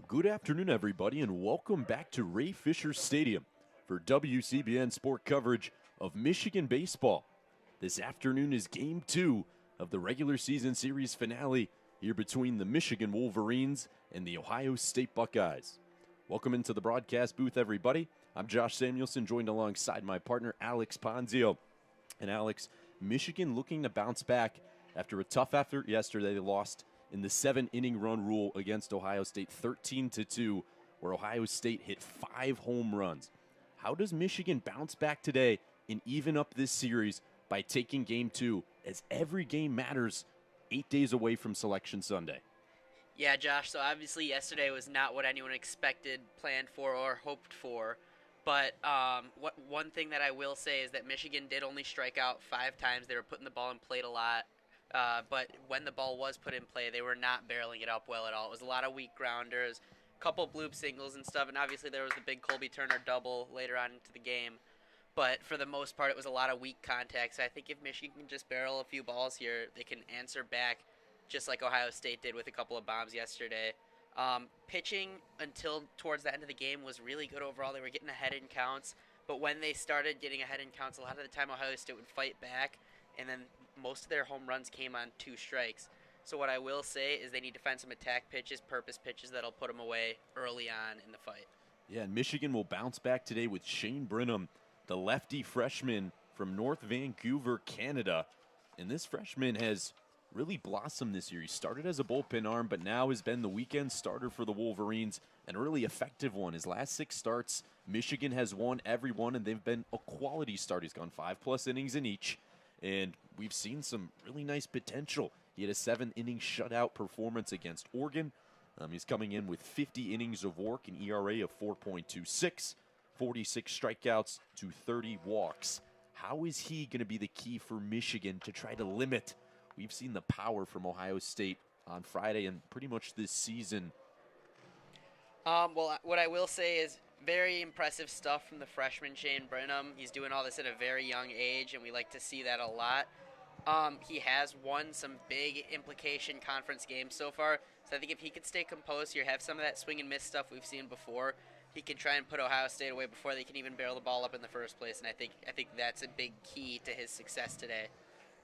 Good afternoon, everybody, and welcome back to Ray Fisher Stadium for WCBN Sport coverage of Michigan baseball. This afternoon is Game 2 of the regular season series finale here between the Michigan Wolverines and the Ohio State Buckeyes. Welcome into the broadcast booth, everybody. I'm Josh Samuelsen, joined alongside my partner, Alex Ponzio. And Alex, Michigan looking to bounce back after a tough effort yesterday. They lost in the 7-inning run rule against Ohio State 13-2, where Ohio State hit 5 home runs. How does Michigan bounce back today and even up this series by taking Game 2, as every game matters 8 days away from Selection Sunday? Yeah, Josh, so obviously yesterday was not what anyone expected, planned for, or hoped for. But one thing that I will say is that Michigan did only strike out 5 times. They were putting the ball in play a lot. But when the ball was put in play, they were not barreling it up well at all. It was a lot of weak grounders, a couple bloop singles and stuff, and obviously there was the big Colby Turner double later on into the game. But for the most part, it was a lot of weak contacts. I think if Michigan can just barrel a few balls here, they can answer back just like Ohio State did with a couple of bombs yesterday. Pitching until towards the end of the game was really good overall. They were getting ahead in counts, but when they started getting ahead in counts, a lot of the time Ohio State would fight back, and then most of their home runs came on 2 strikes. So what I will say is they need to find some attack pitches, purpose pitches that'll put them away early on in the fight. Yeah, and Michigan will bounce back today with Shane Brenham, the lefty freshman from North Vancouver, Canada. And this freshman has really blossomed this year. He started as a bullpen arm, but now has been the weekend starter for the Wolverines, and a really effective one. His last 6 starts, Michigan has won every one, and they've been a quality start. He's gone 5+ innings in each, and we've seen some really nice potential. He had a 7-inning shutout performance against Oregon. He's coming in with 50 innings of work, an ERA of 4.26, 46 strikeouts to 30 walks. How is he going to be the key for Michigan to try to limit? We've seen the power from Ohio State on Friday and pretty much this season. Well, what I will say is very impressive stuff from the freshman Shane Brenham. He's doing all this at a very young age, and we like to see that a lot. He has won some big implication conference games so far, so I think if he could stay composed here, have some of that swing and miss stuff we've seen before, he can try and put Ohio State away before they can even barrel the ball up in the first place, and I think that's a big key to his success today.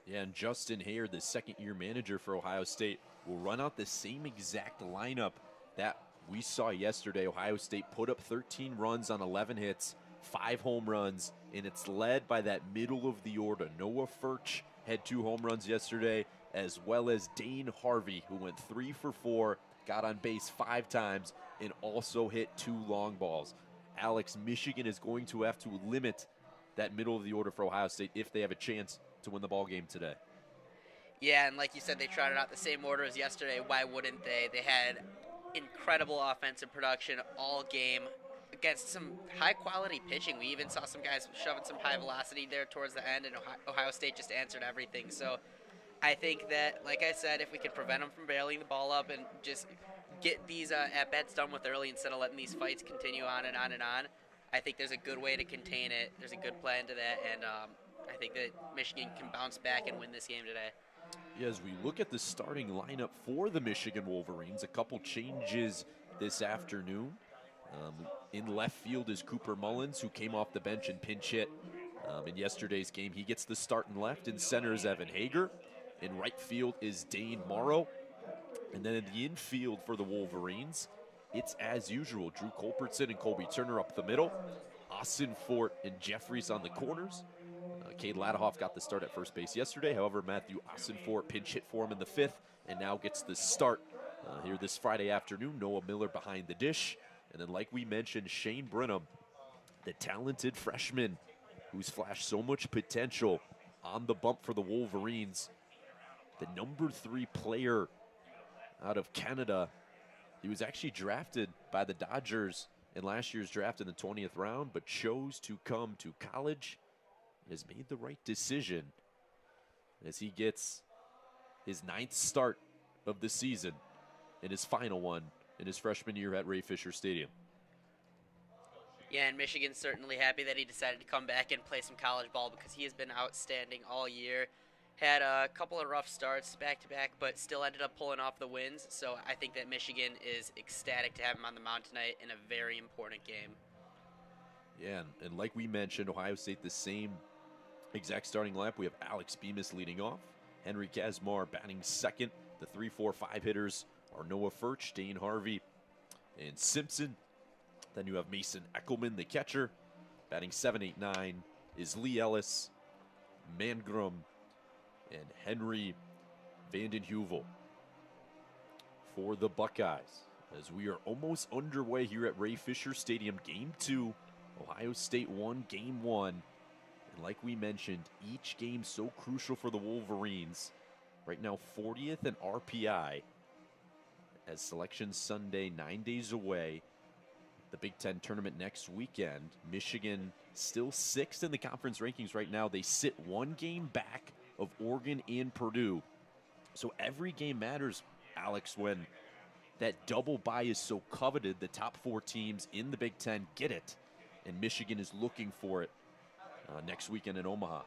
Yeah, and Justin Hare, the second-year manager for Ohio State, will run out the same exact lineup that we saw yesterday. Ohio State put up 13 runs on 11 hits, 5 home runs, and it's led by that middle of the order. Noah Furch had 2 home runs yesterday, as well as Dane Harvey, who went 3 for 4, got on base 5 times, and also hit 2 long balls. Alex, Michigan is going to have to limit that middle of the order for Ohio State if they have a chance to win the ball game today. Yeah, and like you said, they trotted out the same order as yesterday. Why wouldn't they? They had incredible offensive production all game against some high-quality pitching. We even saw some guys shoving some high velocity there towards the end, and Ohio State just answered everything. So I think that, like I said, if we can prevent them from barreling the ball up and just get these at-bats done with early instead of letting these fights continue on and on and on, I think there's a good way to contain it. There's a good plan to that, and I think that Michigan can bounce back and win this game today. Yeah, as we look at the starting lineup for the Michigan Wolverines, a couple changes this afternoon. In left field is Cooper Mullins, who came off the bench and pinch hit in yesterday's game. He gets the start in left. In center is Evan Hager. In right field is Dane Morrow. And then in the infield for the Wolverines, it's as usual, Drew Culbertson and Colby Turner up the middle. Austin Fort and Jeffries on the corners. Cade Ladahoff got the start at first base yesterday. However, Matthew Ossenfort pinch hit for him in the 5th and now gets the start here this Friday afternoon. Noah Miller behind the dish. And then, like we mentioned, Shane Brenham, the talented freshman who's flashed so much potential on the bump for the Wolverines. The number 3 player out of Canada. He was actually drafted by the Dodgers in last year's draft in the 20th round, but chose to come to college. Has made the right decision as he gets his 9th start of the season and his final one in his freshman year at Ray Fisher Stadium. Yeah, and Michigan's certainly happy that he decided to come back and play some college ball because he has been outstanding all year. Had a couple of rough starts back to back, but still ended up pulling off the wins. So I think that Michigan is ecstatic to have him on the mound tonight in a very important game. Yeah, and like we mentioned, Ohio State, the same exact starting lineup. We have Alex Bemis leading off, Henry Kazmar batting second. The 3-4-5 hitters are Noah Furch, Dane Harvey, and Simpson. Then you have Mason Eckelman, the catcher. Batting 7, 8, 9 is Lee Ellis, Mangrum, and Henry Vanden Heuvel for the Buckeyes. As we are almost underway here at Ray Fisher Stadium, Game 2. Ohio State won Game 1. And like we mentioned, each game so crucial for the Wolverines. Right now, 40th in RPI. As Selection Sunday, 9 days away. The Big Ten tournament next weekend. Michigan still 6th in the conference rankings right now. They sit one game back of Oregon and Purdue. So every game matters, Alex, when that double bye is so coveted. The top 4 teams in the Big Ten get it, and Michigan is looking for it next weekend in Omaha.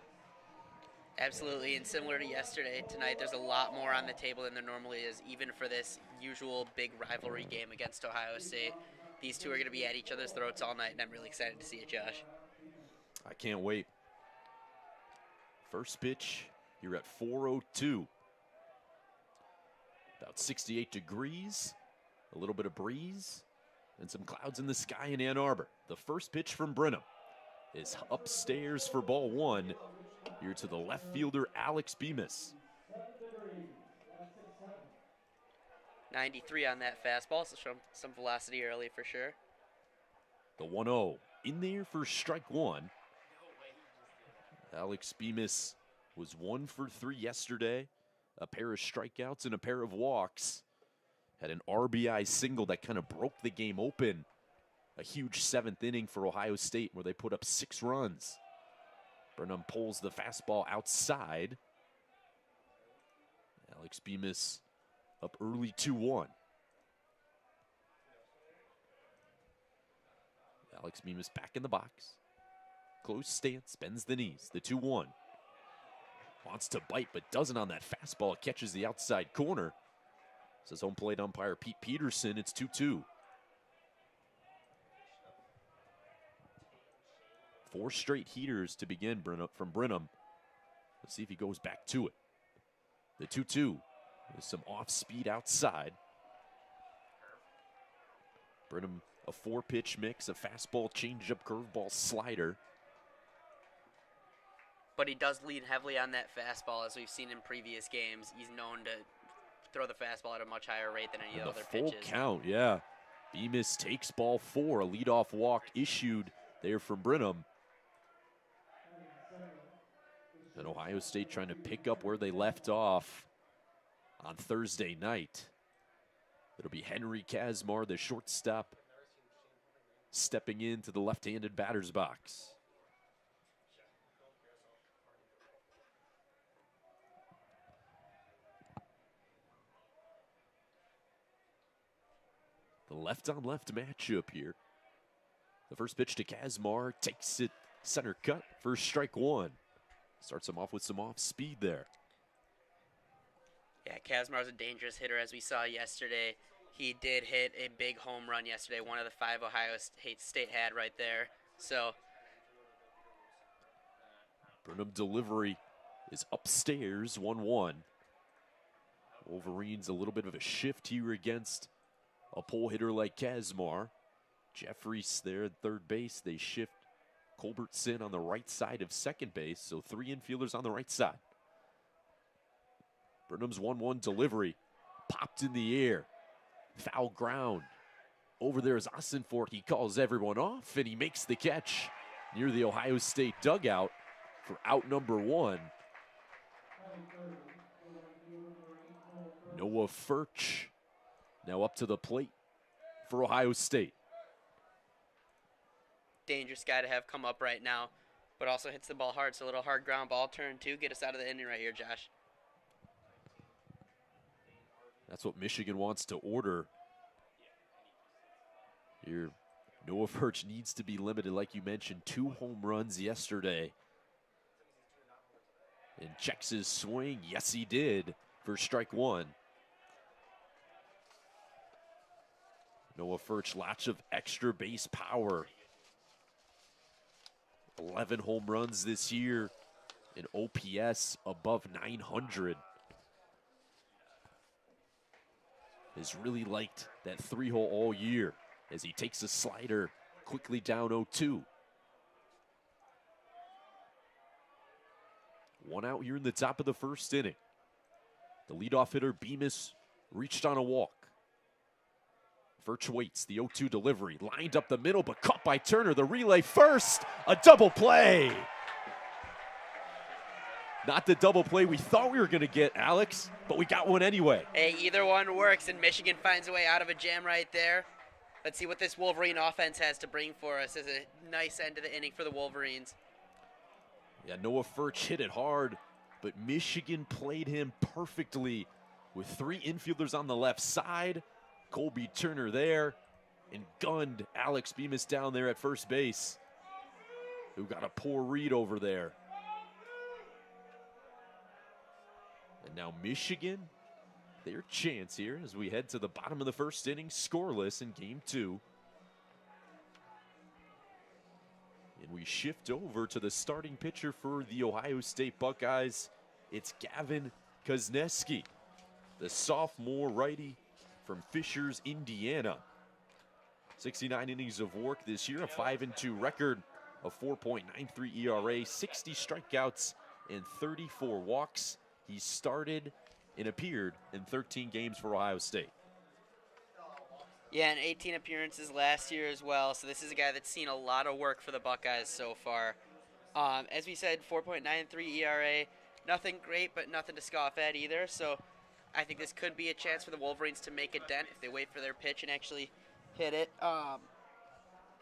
Absolutely, and similar to yesterday, tonight there's a lot more on the table than there normally is, even for this usual big rivalry game against Ohio State. These two are going to be at each other's throats all night, and I'm really excited to see it, Josh. I can't wait. First pitch, you're at 4:02. About 68 degrees, a little bit of breeze, and some clouds in the sky in Ann Arbor. The first pitch from Brenham is upstairs for ball 1. Here to the left fielder, Alex Bemis. 93 on that fastball, so some velocity early for sure. The 1-0 in there for strike 1. Alex Bemis was 1 for 3 yesterday. A pair of strikeouts and a pair of walks. Had an RBI single that kind of broke the game open. A huge 7th inning for Ohio State where they put up 6 runs. Brenham pulls the fastball outside. Alex Bemis up early 2-1. Alex Bemis back in the box. Close stance, bends the knees. The 2-1. Wants to bite, but doesn't on that fastball. It catches the outside corner. Says home plate umpire Pete Peterson. It's 2-2. 4 straight heaters to begin from Brenham. Let's see if he goes back to it. The 2-2 with some off-speed outside. Brenham, a 4-pitch mix, a fastball, changeup, curveball, slider. But he does lean heavily on that fastball, as we've seen in previous games. He's known to throw the fastball at a much higher rate than any other pitches. Full count, yeah. Bemis takes ball 4. A leadoff walk issued there from Brenham. And Ohio State trying to pick up where they left off on Thursday night. It'll be Henry Kazmar, the shortstop, stepping into the left-handed batter's box. The left-on-left matchup here. The first pitch to Kazmar, takes it center cut for strike 1. Starts him off with some off speed there. Yeah, Kazmar's a dangerous hitter, as we saw yesterday. He did hit a big home run yesterday, one of the 5 Ohio State had right there. So Brenham delivery is upstairs, 1-1. Wolverines a little bit of a shift here against a pull hitter like Kazmar. Jeffries there at third base. They shift Culbertson on the right side of second base, so 3 infielders on the right side. Brenham's 1-1 delivery, popped in the air, foul ground. Over there is Ossenfort. He calls everyone off, and he makes the catch near the Ohio State dugout for out number 1. Noah Furch now up to the plate for Ohio State. Dangerous guy to have come up right now, but also hits the ball hard, so a little hard ground ball turn 2. Get us out of the inning right here, Josh. That's what Michigan wants to order. Here, Noah Furch needs to be limited, like you mentioned. 2 home runs yesterday. And checks his swing. Yes, he did for strike one. Noah Furch, lots of extra base power. 11 home runs this year, and OPS above 900. Has really liked that 3-hole all year as he takes a slider quickly down 0-2. One out here in the top of the first inning. The leadoff hitter, Bemis, reached on a walk. Furch waits, the 0-2 delivery, lined up the middle, but caught by Turner. The relay first, a double play. Not the double play we thought we were going to get, Alex, but we got one anyway. Hey, either one works, and Michigan finds a way out of a jam right there. Let's see what this Wolverine offense has to bring for us as a nice end to the inning for the Wolverines. Yeah, Noah Furch hit it hard, but Michigan played him perfectly with 3 infielders on the left side. Colby Turner there, and gunned Alex Bemis down there at first base, who got a poor read over there. And now Michigan, their chance here as we head to the bottom of the first inning, scoreless in game 2. And we shift over to the starting pitcher for the Ohio State Buckeyes. It's Gavin Kozneski, the sophomore righty from Fishers, Indiana. 69 innings of work this year, a 5-2 record, a 4.93 ERA, 60 strikeouts, and 34 walks. He started and appeared in 13 games for Ohio State. Yeah, and 18 appearances last year as well, so this is a guy that's seen a lot of work for the Buckeyes so far. As we said, 4.93 ERA, nothing great, but nothing to scoff at either, so I think this could be a chance for the Wolverines to make a dent if they wait for their pitch and actually hit it.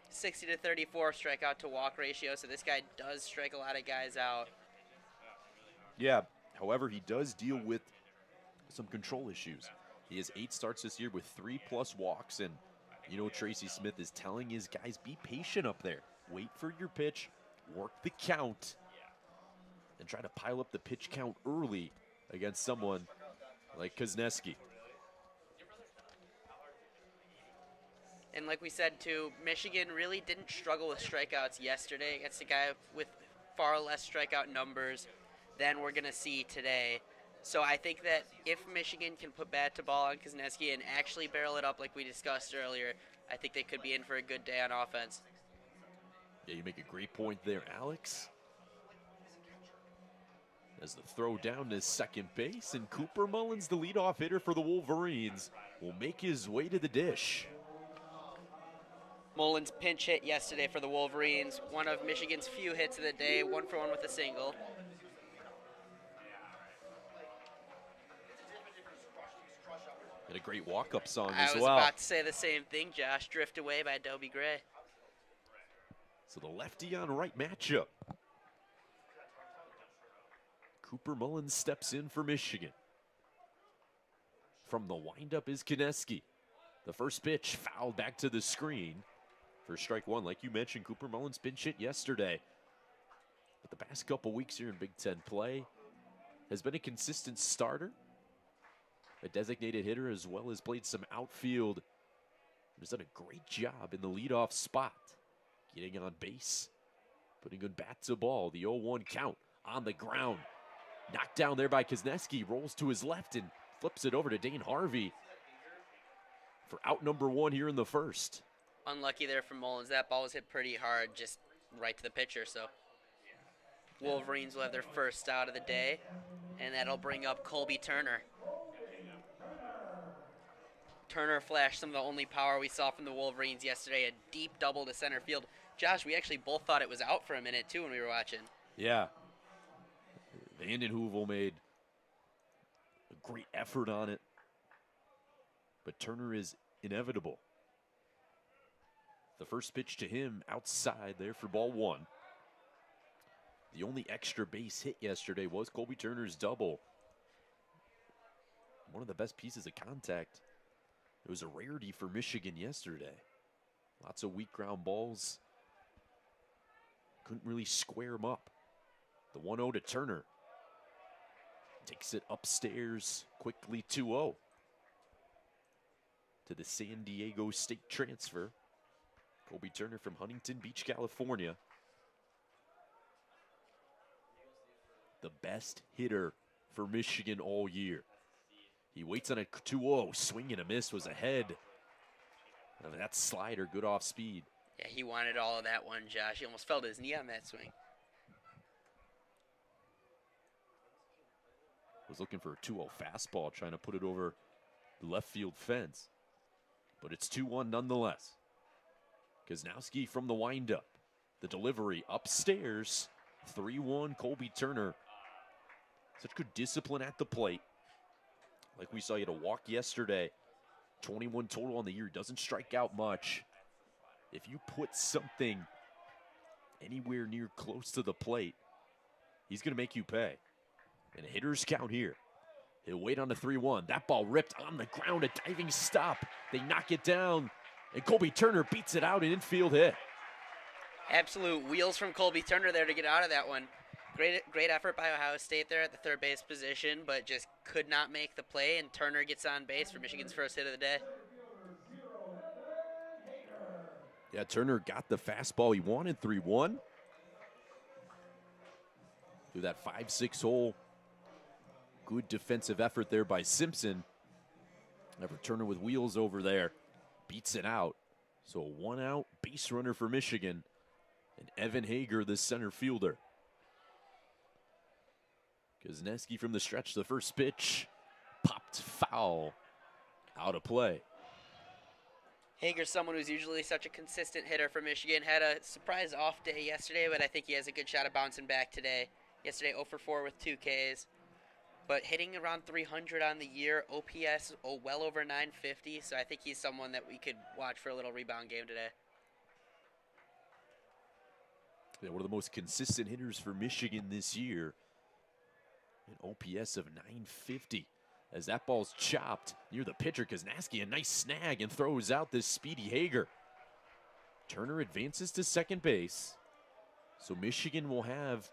60 to 34 strikeout to walk ratio, so this guy does strike a lot of guys out. Yeah, however, he does deal with some control issues. He has 8 starts this year with 3+ walks, and you know Tracy Smith is telling his guys, be patient up there. Wait for your pitch, work the count, and try to pile up the pitch count early against someone like Kozneski. And like we said, too, Michigan really didn't struggle with strikeouts yesterday against a guy with far less strikeout numbers than we're going to see today. So I think that if Michigan can put bat to ball on Kozneski and actually barrel it up like we discussed earlier, I think they could be in for a good day on offense. Yeah, you make a great point there, Alex. As the throw down to second base, and Cooper Mullins, the leadoff hitter for the Wolverines, will make his way to the dish. Mullins pinch hit yesterday for the Wolverines, one of Michigan's few hits of the day, 1-for-1 with a single. And a great walk-up song as well. I was about to say the same thing, Josh. Drift Away by Dobie Gray. So the lefty on right matchup. Cooper Mullins steps in for Michigan. From the windup is Kozneski. The first pitch fouled back to the screen for strike one. Like you mentioned, Cooper Mullins pinch hit yesterday. But the past couple weeks here in Big Ten play has been a consistent starter, a designated hitter, as well as played some outfield. He's done a great job in the leadoff spot, getting on base, putting good bat to ball. The 0-1 count on the ground. Knocked down there by Kozneski, rolls to his left and flips it over to Dane Harvey for out number 1 here in the first. Unlucky there for Mullins. That ball was hit pretty hard, just right to the pitcher. So Wolverines will have their first out of the day, and that'll bring up Colby Turner. Turner flashed some of the only power we saw from the Wolverines yesterday, a deep double to center field. Josh, we actually both thought it was out for a minute, too, when we were watching. Yeah. Vanden Heuvel made a great effort on it, but Turner is inevitable. The first pitch to him outside there for ball 1. The only extra base hit yesterday was Colby Turner's double. One of the best pieces of contact. It was a rarity for Michigan yesterday. Lots of weak ground balls. Couldn't really square him up. The 1-0 to Turner. Takes it upstairs quickly 2-0 to the San Diego State transfer, Colby Turner from Huntington Beach, California. The best hitter for Michigan all year. He waits on a 2-0, swing and a miss, was ahead. That slider, good off speed. Yeah, he wanted all of that one, Josh. He almost felt his knee on that swing. Was looking for a 2-0 fastball, trying to put it over the left field fence. But it's 2-1 nonetheless. Kozlowski from the windup. The delivery upstairs. 3-1 Colby Turner. Such good discipline at the plate. Like we saw, he had a walk yesterday. 21 total on the year. Doesn't strike out much. If you put something anywhere near close to the plate, he's going to make you pay. And a hitter's count here. He'll wait on the 3-1. That ball ripped on the ground. A diving stop. They knock it down. And Colby Turner beats it out, an infield hit. Absolute wheels from Colby Turner there to get out of that one. Great effort by Ohio State there at the third base position, but just could not make the play, and Turner gets on base for Michigan's first hit of the day. Yeah, Turner got the fastball he wanted, 3-1. Through that 5-6 hole. Good defensive effort there by Simpson. Never Turner with wheels over there. Beats it out. So a 1-out base runner for Michigan. And Evan Hager, the center fielder. Kozlowski from the stretch, the first pitch. Popped foul. Out of play. Hager's someone who's usually such a consistent hitter for Michigan. Had a surprise off day yesterday, but I think he has a good shot of bouncing back today. Yesterday, 0 for 4 with 2 Ks. But hitting around 300 on the year, OPS well over 950, so I think he's someone that we could watch for a little rebound game today. Yeah, one of the most consistent hitters for Michigan this year. An OPS of 950. As that ball's chopped near the pitcher, Kozlowski, a nice snag, and throws out this speedy Hager. Turner advances to second base. So Michigan will have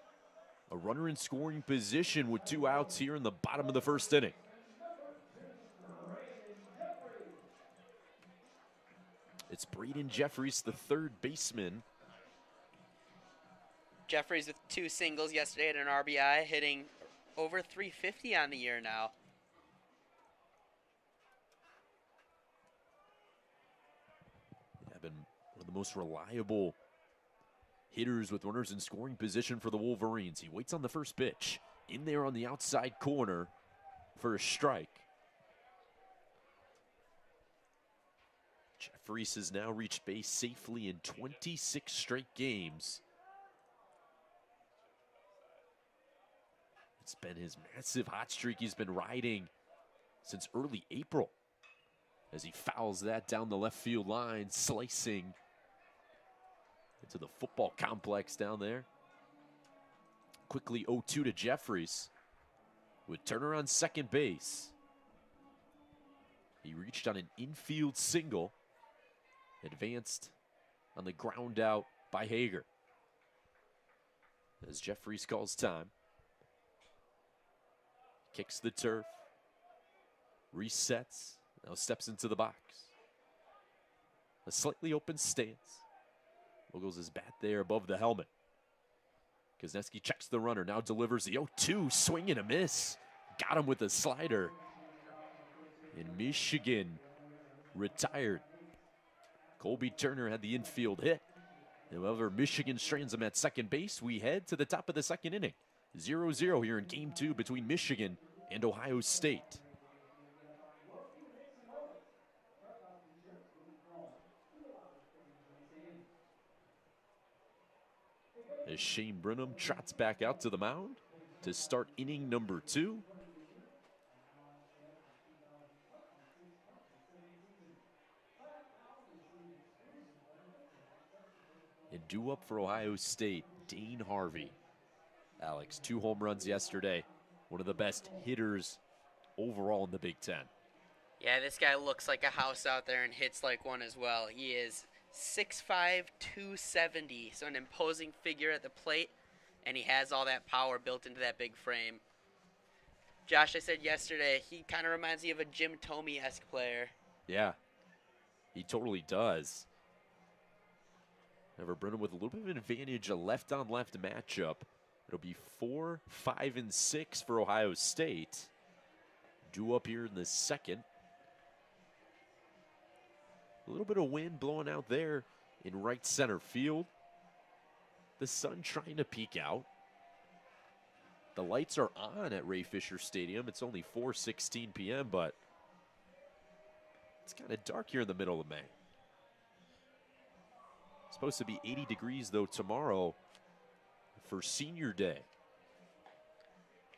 a runner in scoring position with 2 outs here in the bottom of the first inning. It's Braden Jeffries, the third baseman. Jeffries with 2 singles yesterday and an RBI, hitting over 350 on the year now. Yeah, been one of the most reliable hitters with runners in scoring position for the Wolverines. He waits on the first pitch. In there on the outside corner for a strike. Jeffries has now reached base safely in 26 straight games. It's been his massive hot streak he's been riding since early April. As he fouls that down the left field line, slicing into the football complex down there. Quickly 0-2 to Jeffries with Turner on second base. He reached on an infield single, advanced on the ground out by Hager. As Jeffries calls time. Kicks the turf, resets, now steps into the box. A slightly open stance. Wiggles his bat there above the helmet. Kozlowski checks the runner, now delivers the 0-2, swing and a miss. Got him with a slider. And Michigan retired. Colby Turner had the infield hit. However, Michigan strands him at second base. We head to the top of the second inning. 0-0 here in Game 2 between Michigan and Ohio State. As Shane Brenham trots back out to the mound to start inning number 2. And due up for Ohio State, Dane Harvey. Alex, 2 home runs yesterday. One of the best hitters overall in the Big Ten. Yeah, this guy looks like a house out there and hits like one as well. He is 6'5", 270, so an imposing figure at the plate, and he has all that power built into that big frame. Josh, I said yesterday, he kind of reminds me of a Jim Thome-esque player. Yeah, he totally does. However, Brenham with a little bit of an advantage, a left-on-left matchup. It'll be 4, 5, and 6 for Ohio State. Due up here in the second. A little bit of wind blowing out there in right center field. The sun trying to peek out. The lights are on at Ray Fisher Stadium. It's only 4:16 p.m., but it's kind of dark here in the middle of May. It's supposed to be 80 degrees, though, tomorrow for Senior Day.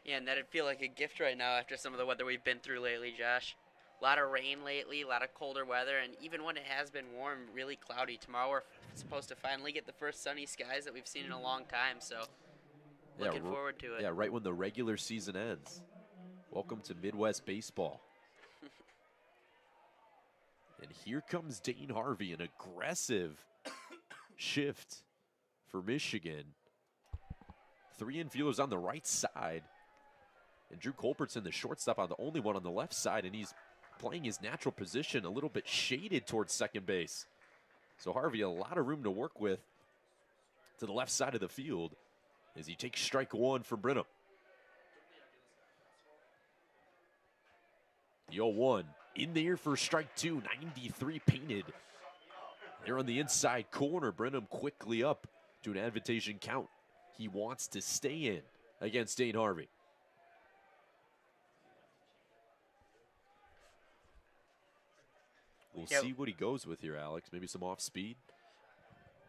Yeah, and that'd feel like a gift right now after some of the weather we've been through lately, Josh. A lot of rain lately, a lot of colder weather, and even when it has been warm, really cloudy. Tomorrow we're supposed to finally get the first sunny skies that we've seen in a long time, so looking forward to it. Yeah, right when the regular season ends. Welcome to Midwest baseball. And here comes Dane Harvey, an aggressive shift for Michigan. 3 infielders on the right side. And Drew Colbertson, the shortstop, on the only one on the left side, and he's playing his natural position a little bit shaded towards second base. So Harvey, a lot of room to work with to the left side of the field as he takes strike 1 from Brenham. The 0-1 in there for strike 2, 93 painted. There on the inside corner, Brenham quickly up to an advantage count. He wants to stay in against Dane Harvey. We'll see what he goes with here, Alex. Maybe some off speed.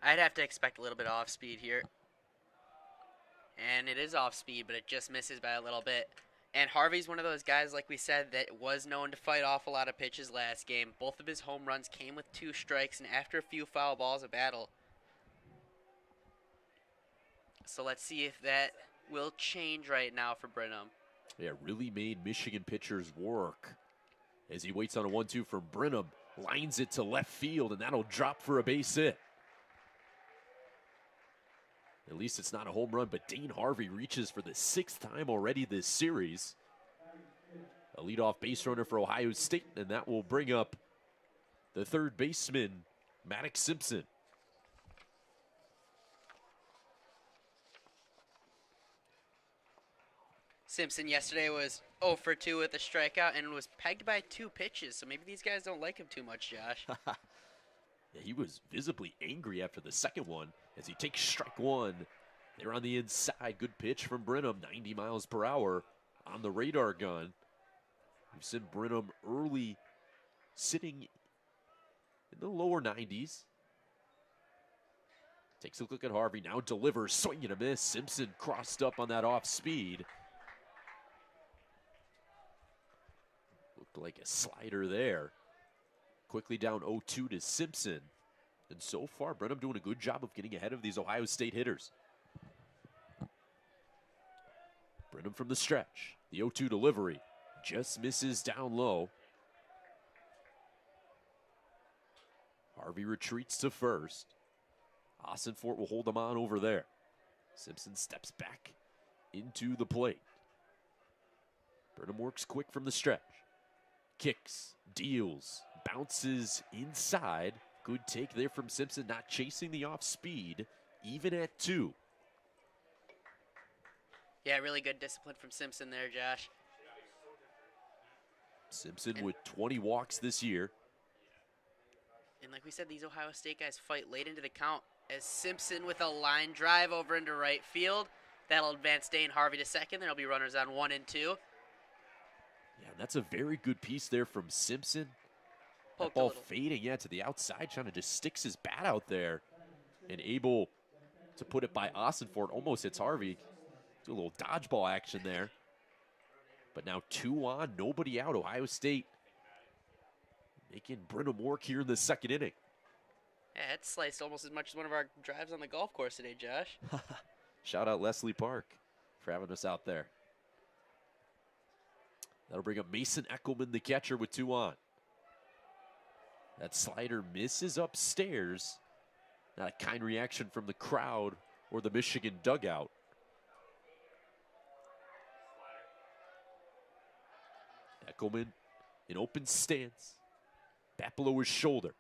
I'd have to expect a little bit of off speed here. And it is off speed, but it just misses by a little bit. And Harvey's one of those guys, like we said, that was known to fight off a lot of pitches last game. Both of his home runs came with 2 strikes and after a few foul balls a battle. So let's see if that will change right now for Brenham. Yeah, really made Michigan pitchers work. As he waits on a 1-2 from Brenham, lines it to left field, and that'll drop for a base hit. At least it's not a home run, but Dane Harvey reaches for the 6th time already this series. A leadoff base runner for Ohio State, and that will bring up the third baseman, Maddox Simpson. Simpson yesterday was 0 for 2 with a strikeout and was pegged by 2 pitches, so maybe these guys don't like him too much, Josh. Yeah, he was visibly angry after the second one as he takes strike 1. They're on the inside. Good pitch from Brenham, 90 miles per hour on the radar gun. We've seen Brenham early sitting in the lower 90s. Takes a look at Harvey, now delivers, swing and a miss. Simpson crossed up on that off speed. Looked like a slider there. Quickly down 0-2 to Simpson. And so far, Brenham doing a good job of getting ahead of these Ohio State hitters. Brenham from the stretch. The 0-2 delivery just misses down low. Harvey retreats to first. Ossenfort will hold him on over there. Simpson steps back into the plate. Brenham works quick from the stretch. Kicks, deals, bounces inside. Good take there from Simpson, not chasing the off speed, even at 2. Yeah, really good discipline from Simpson there, Josh. Simpson with 20 walks this year. And like we said, these Ohio State guys fight late into the count as Simpson with a line drive over into right field. That'll advance Dane Harvey to second. There'll be runners on 1 and 2. Yeah, that's a very good piece there from Simpson. That ball fading, to the outside, trying to just sticks his bat out there. And able to put it by Ossenfort. Almost hits Harvey. Do a little dodgeball action there. But now 2 on, nobody out. Ohio State making Brenham work here in the second inning. Yeah, it sliced almost as much as one of our drives on the golf course today, Josh. Shout out Leslie Park for having us out there. That'll bring up Mason Eckelman, the catcher, with 2 on. That slider misses upstairs. Not a kind reaction from the crowd or the Michigan dugout. Eckelman in open stance. Bat below his shoulder.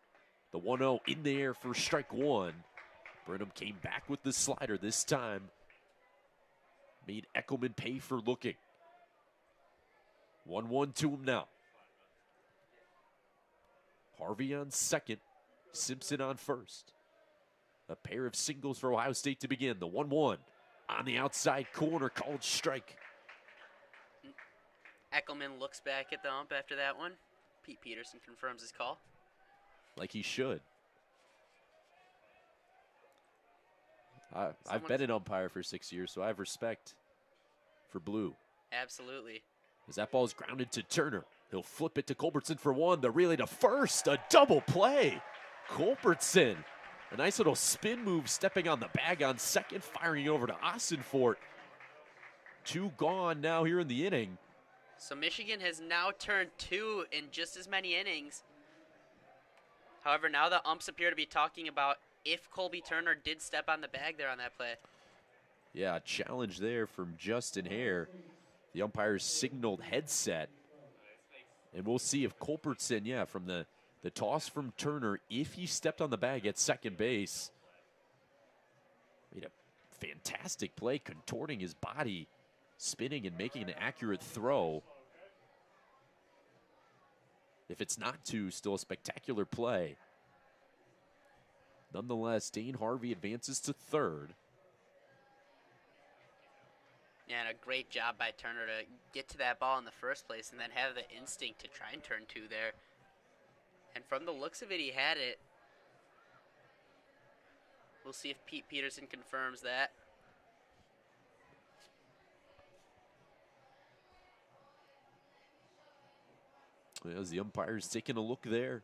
The 1-0 in the air for strike one. Brenham came back with the slider this time. Made Eckelman pay for looking. 1-1 to him now. Harvey on second. Simpson on first. A pair of singles for Ohio State to begin. The 1-1 on the outside corner, called strike. Eckelman looks back at the ump after that one. Pete Peterson confirms his call. Like he should. I've been an umpire for 6 years, so I have respect for blue. Absolutely. As that ball is grounded to Turner. He'll flip it to Culbertson for one. The relay to first. A double play. Culbertson. A nice little spin move, stepping on the bag on second, firing it over to Ossenfort. 2 gone now here in the inning. So Michigan has now turned 2 in just as many innings. However, now the umps appear to be talking about if Colby Turner did step on the bag there on that play. Yeah, a challenge there from Justin Hare. The umpires signaled headset. And we'll see if Culbertson, from the toss from Turner, if he stepped on the bag at second base, made a fantastic play, contorting his body, spinning and making an accurate throw. If it's not two, still a spectacular play. Nonetheless, Dane Harvey advances to third. Yeah, and a great job by Turner to get to that ball in the first place and then have the instinct to try and turn 2 there. And from the looks of it, he had it. We'll see if Pete Peterson confirms that. As the umpire's taking a look there.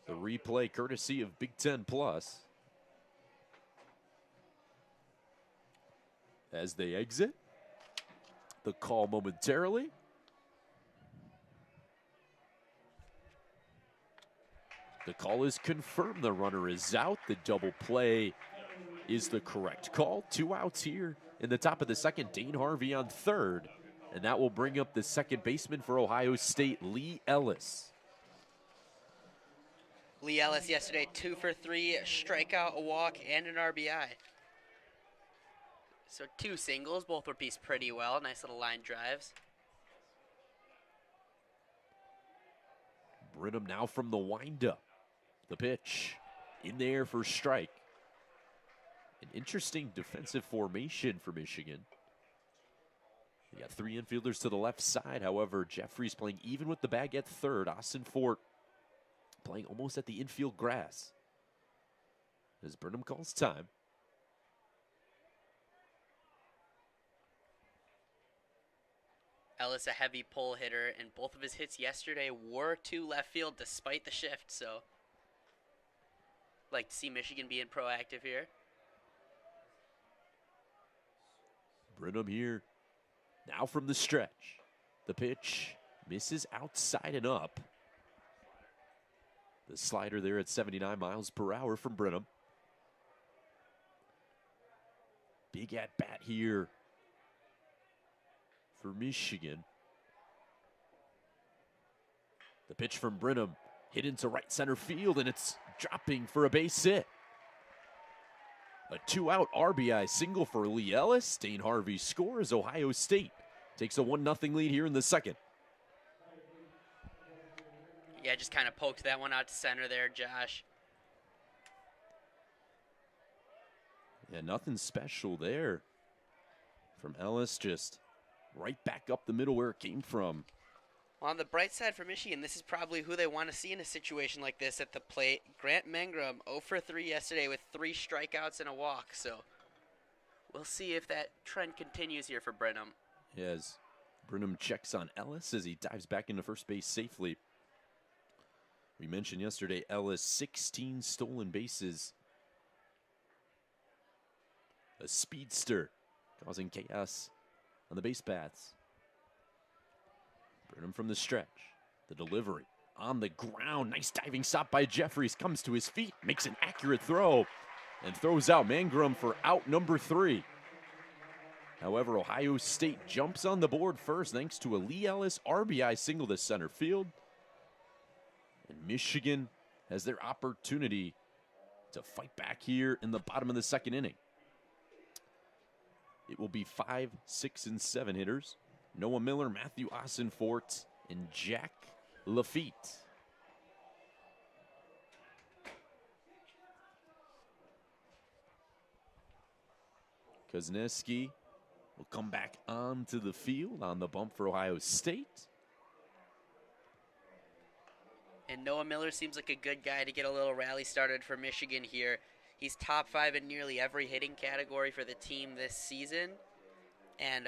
The replay courtesy of Big Ten Plus. As they exit, the call momentarily. The call is confirmed. The runner is out. The double play is the correct call. 2 outs here in the top of the second. Dane Harvey on third. And that will bring up the second baseman for Ohio State, Lee Ellis. Lee Ellis yesterday, 2 for 3, a strikeout, a walk, and an RBI. So 2 singles, both were pieced pretty well. Nice little line drives. Brenham now from the windup. The pitch in there for strike. An interesting defensive formation for Michigan. They got 3 infielders to the left side. However, Jeffries playing even with the bag at third. Ossenfort playing almost at the infield grass. As Brenham calls time. Ellis, a heavy pull hitter, and both of his hits yesterday were to left field despite the shift. So, like to see Michigan being proactive here. Brenham here. Now from the stretch. The pitch misses outside and up. The slider there at 79 miles per hour from Brenham. Big at bat here for Michigan. The pitch from Brenham hit into right center field, and it's dropping for a base hit. A 2-out RBI single for Lee Ellis. Dane Harvey scores. Ohio State takes a 1-0 lead here in the second. Yeah, just kind of poked that one out to center there, Josh. Yeah, nothing special there from Ellis. Just right back up the middle where it came from. Well, on the bright side for Michigan, this is probably who they want to see in a situation like this at the plate. Grant Mangrum, 0 for 3 yesterday with 3 strikeouts and a walk. So we'll see if that trend continues here for Brenham. As Brenham checks on Ellis as he dives back into first base safely. We mentioned yesterday, Ellis, 16 stolen bases. A speedster causing chaos on the base paths. Brenham from the stretch. The delivery on the ground. Nice diving stop by Jeffries. Comes to his feet, makes an accurate throw, and throws out Mangrum for out number 3. However, Ohio State jumps on the board first thanks to a Lee Ellis RBI single to center field. And Michigan has their opportunity to fight back here in the bottom of the second inning. It will be 5, 6, and 7 hitters. Noah Miller, Matthew Ossenfort, and Jack Lafitte. Kozneski will come back onto the field on the bump for Ohio State. And Noah Miller seems like a good guy to get a little rally started for Michigan here. He's top 5 in nearly every hitting category for the team this season. And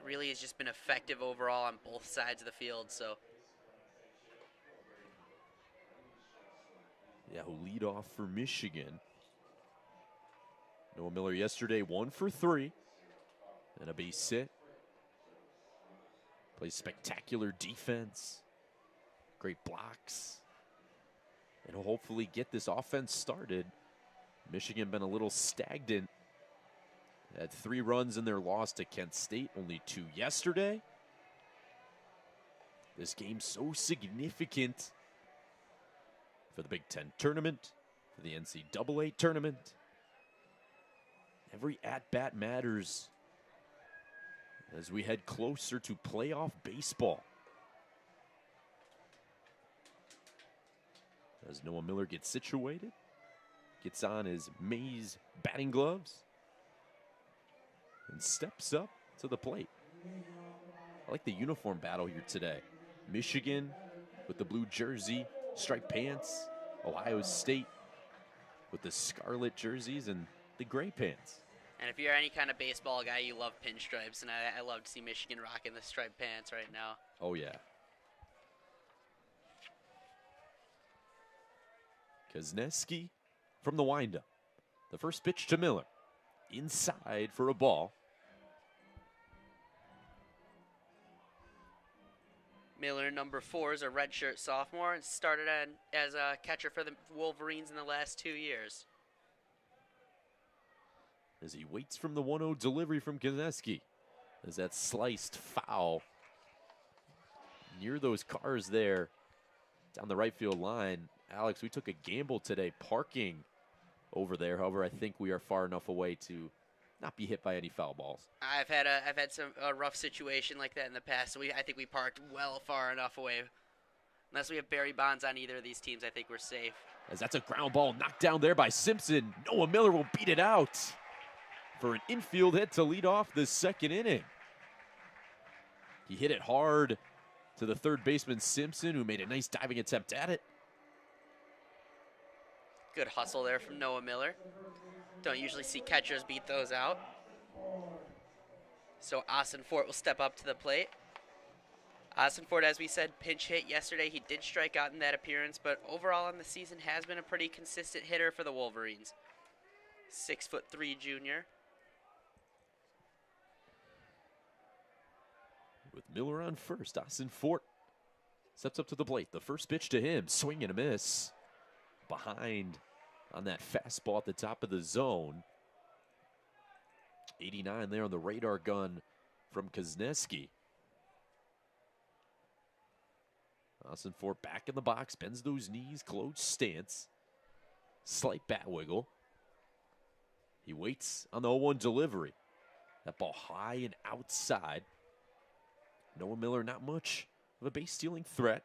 really has just been effective overall on both sides of the field. So, yeah, who'll lead off for Michigan. Noah Miller yesterday 1 for 3 and a base hit. Plays spectacular defense. Great blocks. And he'll hopefully get this offense started. Michigan been a little stagnant. Had 3 runs in their loss to Kent State, only 2 yesterday. This game's so significant for the Big Ten tournament, for the NCAA tournament. Every at-bat matters as we head closer to playoff baseball. As Noah Miller gets situated, gets on his maize batting gloves, and steps up to the plate. I like the uniform battle here today. Michigan with the blue jersey, striped pants. Ohio State with the scarlet jerseys and the gray pants. and if you're any kind of baseball guy, you love pinstripes, and I love to see Michigan rocking the striped pants right now. Oh, yeah. Kozneski from the windup. The first pitch to Miller. Inside for a ball. Miller, number 4, is a redshirt sophomore and started as a catcher for the Wolverines in the last 2 years. As he waits from the 1-0 delivery from Kozneski. As that sliced foul near those cars there down the right field line. Alex, we took a gamble today parking over there. However, I think we are far enough away to not be hit by any foul balls. I've had a rough situation like that in the past. So I think we parked well far enough away. Unless we have Barry Bonds on either of these teams, I think we're safe. As that's a ground ball knocked down there by Simpson. Noah Miller will beat it out for an infield hit to lead off the second inning. He hit it hard to the third baseman Simpson, who made a nice diving attempt at it. Good hustle there from Noah Miller. Don't usually see catchers beat those out. So Ossenfort will step up to the plate. Ossenfort, as we said, pinch hit yesterday. He did strike out in that appearance, but overall on the season has been a pretty consistent hitter for the Wolverines. 6'3" junior. With Miller on first, Ossenfort steps up to the plate. The first pitch to him, swing and a miss. Behind on that fastball at the top of the zone. 89 there on the radar gun from Kozneski. Ossenfort back in the box, bends those knees, closed stance. Slight bat wiggle. He waits on the 0-1 delivery. That ball high and outside. Noah Miller, not much of a base stealing threat.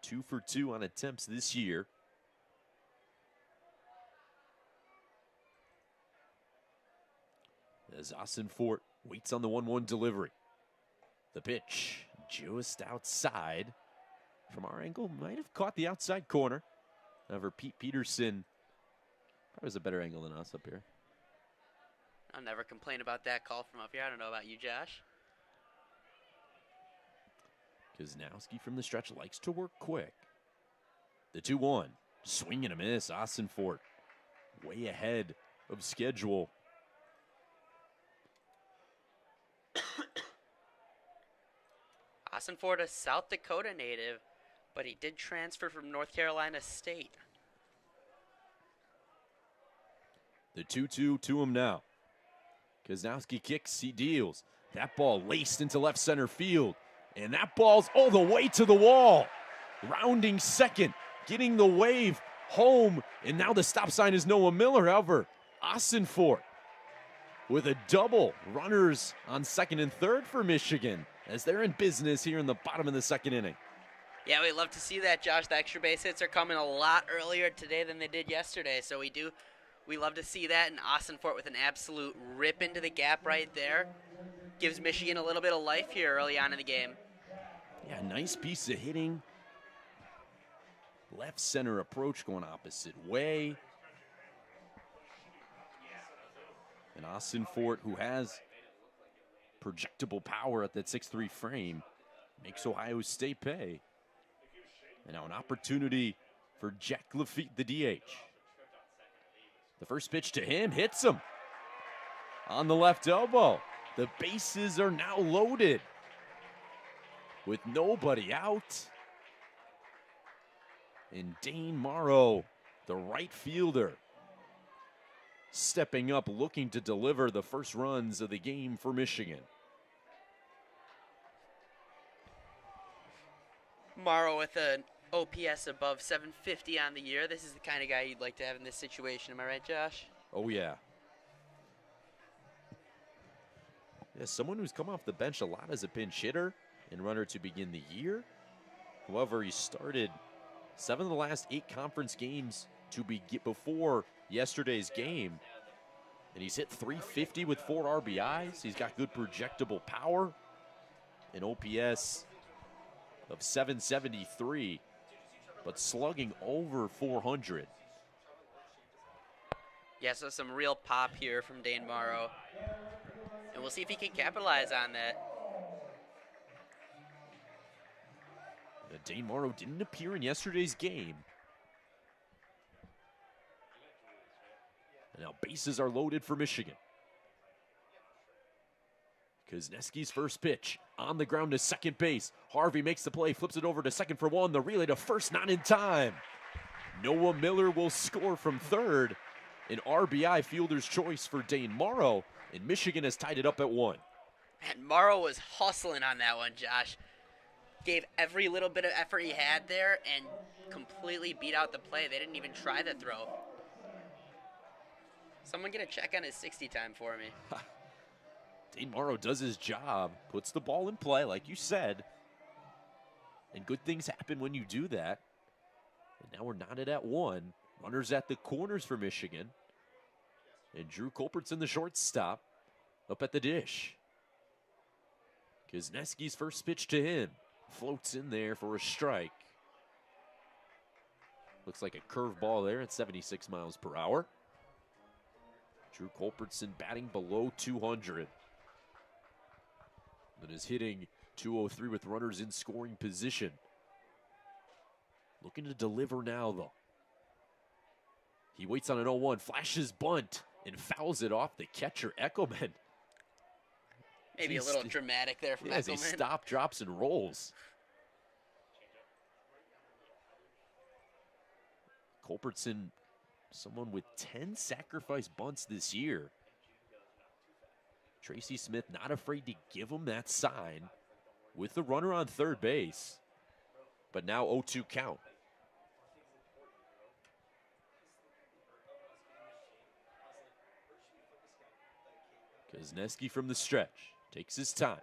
2 for 2 on attempts this year. As Ossenfort waits on the 1-1 delivery. The pitch just outside. From our angle, might have caught the outside corner. However, Pete Peterson probably has a better angle than us up here. I'll never complain about that call from up here. I don't know about you, Josh. Kozneski from the stretch likes to work quick. The 2-1. Swing and a miss. Ossenfort way ahead of schedule. Ossenfort, a South Dakota native, but he did transfer from North Carolina State. The 2-2 to him now. Kozlowski kicks, he deals. That ball laced into left center field. And that ball's all the way to the wall. Rounding second, getting the wave home. And now the stop sign is Noah Miller. However, Ossenfort with a double. Runners on second and third for Michigan as they're in business here in the bottom of the second inning. Yeah, we love to see that, Josh. The extra base hits are coming a lot earlier today than they did yesterday, so we love to see that. And Ossenfort with an absolute rip into the gap right there gives Michigan a little bit of life here early on in the game. Yeah, nice piece of hitting. Left center approach going opposite way. And Ossenfort, who has projectable power at that 6'3" frame, makes Ohio State pay. And now an opportunity for Jack Lafitte, the DH. The first pitch to him hits him on the left elbow. The bases are now loaded with nobody out. And Dane Morrow, the right fielder, stepping up, looking to deliver the first runs of the game for Michigan. Morrow with an OPS above 750 on the year. This is the kind of guy you'd like to have in this situation. Am I right, Josh? Oh, yeah. Yeah, someone who's come off the bench a lot as a pinch hitter and runner to begin the year. However, he started 7 of the last 8 conference games before yesterday's game. And he's hit .350 with 4 RBIs. He's got good projectable power. An OPS of 773, but slugging over 400. Yeah, so some real pop here from Dane Morrow. And we'll see if he can capitalize on that. Dane Morrow didn't appear in yesterday's game. And now bases are loaded for Michigan. Kozlowski's first pitch on the ground to second base. Harvey makes the play, flips it over to second for one. The relay to first, not in time. Noah Miller will score from third. An RBI fielder's choice for Dane Morrow, and Michigan has tied it up at 1. And Morrow was hustling on that one, Josh. Gave every little bit of effort he had there and completely beat out the play. They didn't even try the throw. Someone get a check on his 60 time for me. Dane Morrow does his job, puts the ball in play, like you said. And good things happen when you do that. And now we're knotted at 1. Runners at the corners for Michigan. And Drew Culbertson, the shortstop, up at the dish. Kozlowski's first pitch to him. Floats in there for a strike. Looks like a curveball there at 76 miles per hour. Drew Culbertson batting below 200. And is hitting .203 with runners in scoring position. Looking to deliver now, though. He waits on an 0-1, flashes bunt, and fouls it off the catcher, Eckelman. Maybe a little dramatic there from Eckelman. He stop, drops, and rolls. Culbertson, someone with 10 sacrifice bunts this year. Tracy Smith not afraid to give him that sign with the runner on third base. But now 0-2 count. Kozlowski from the stretch takes his time.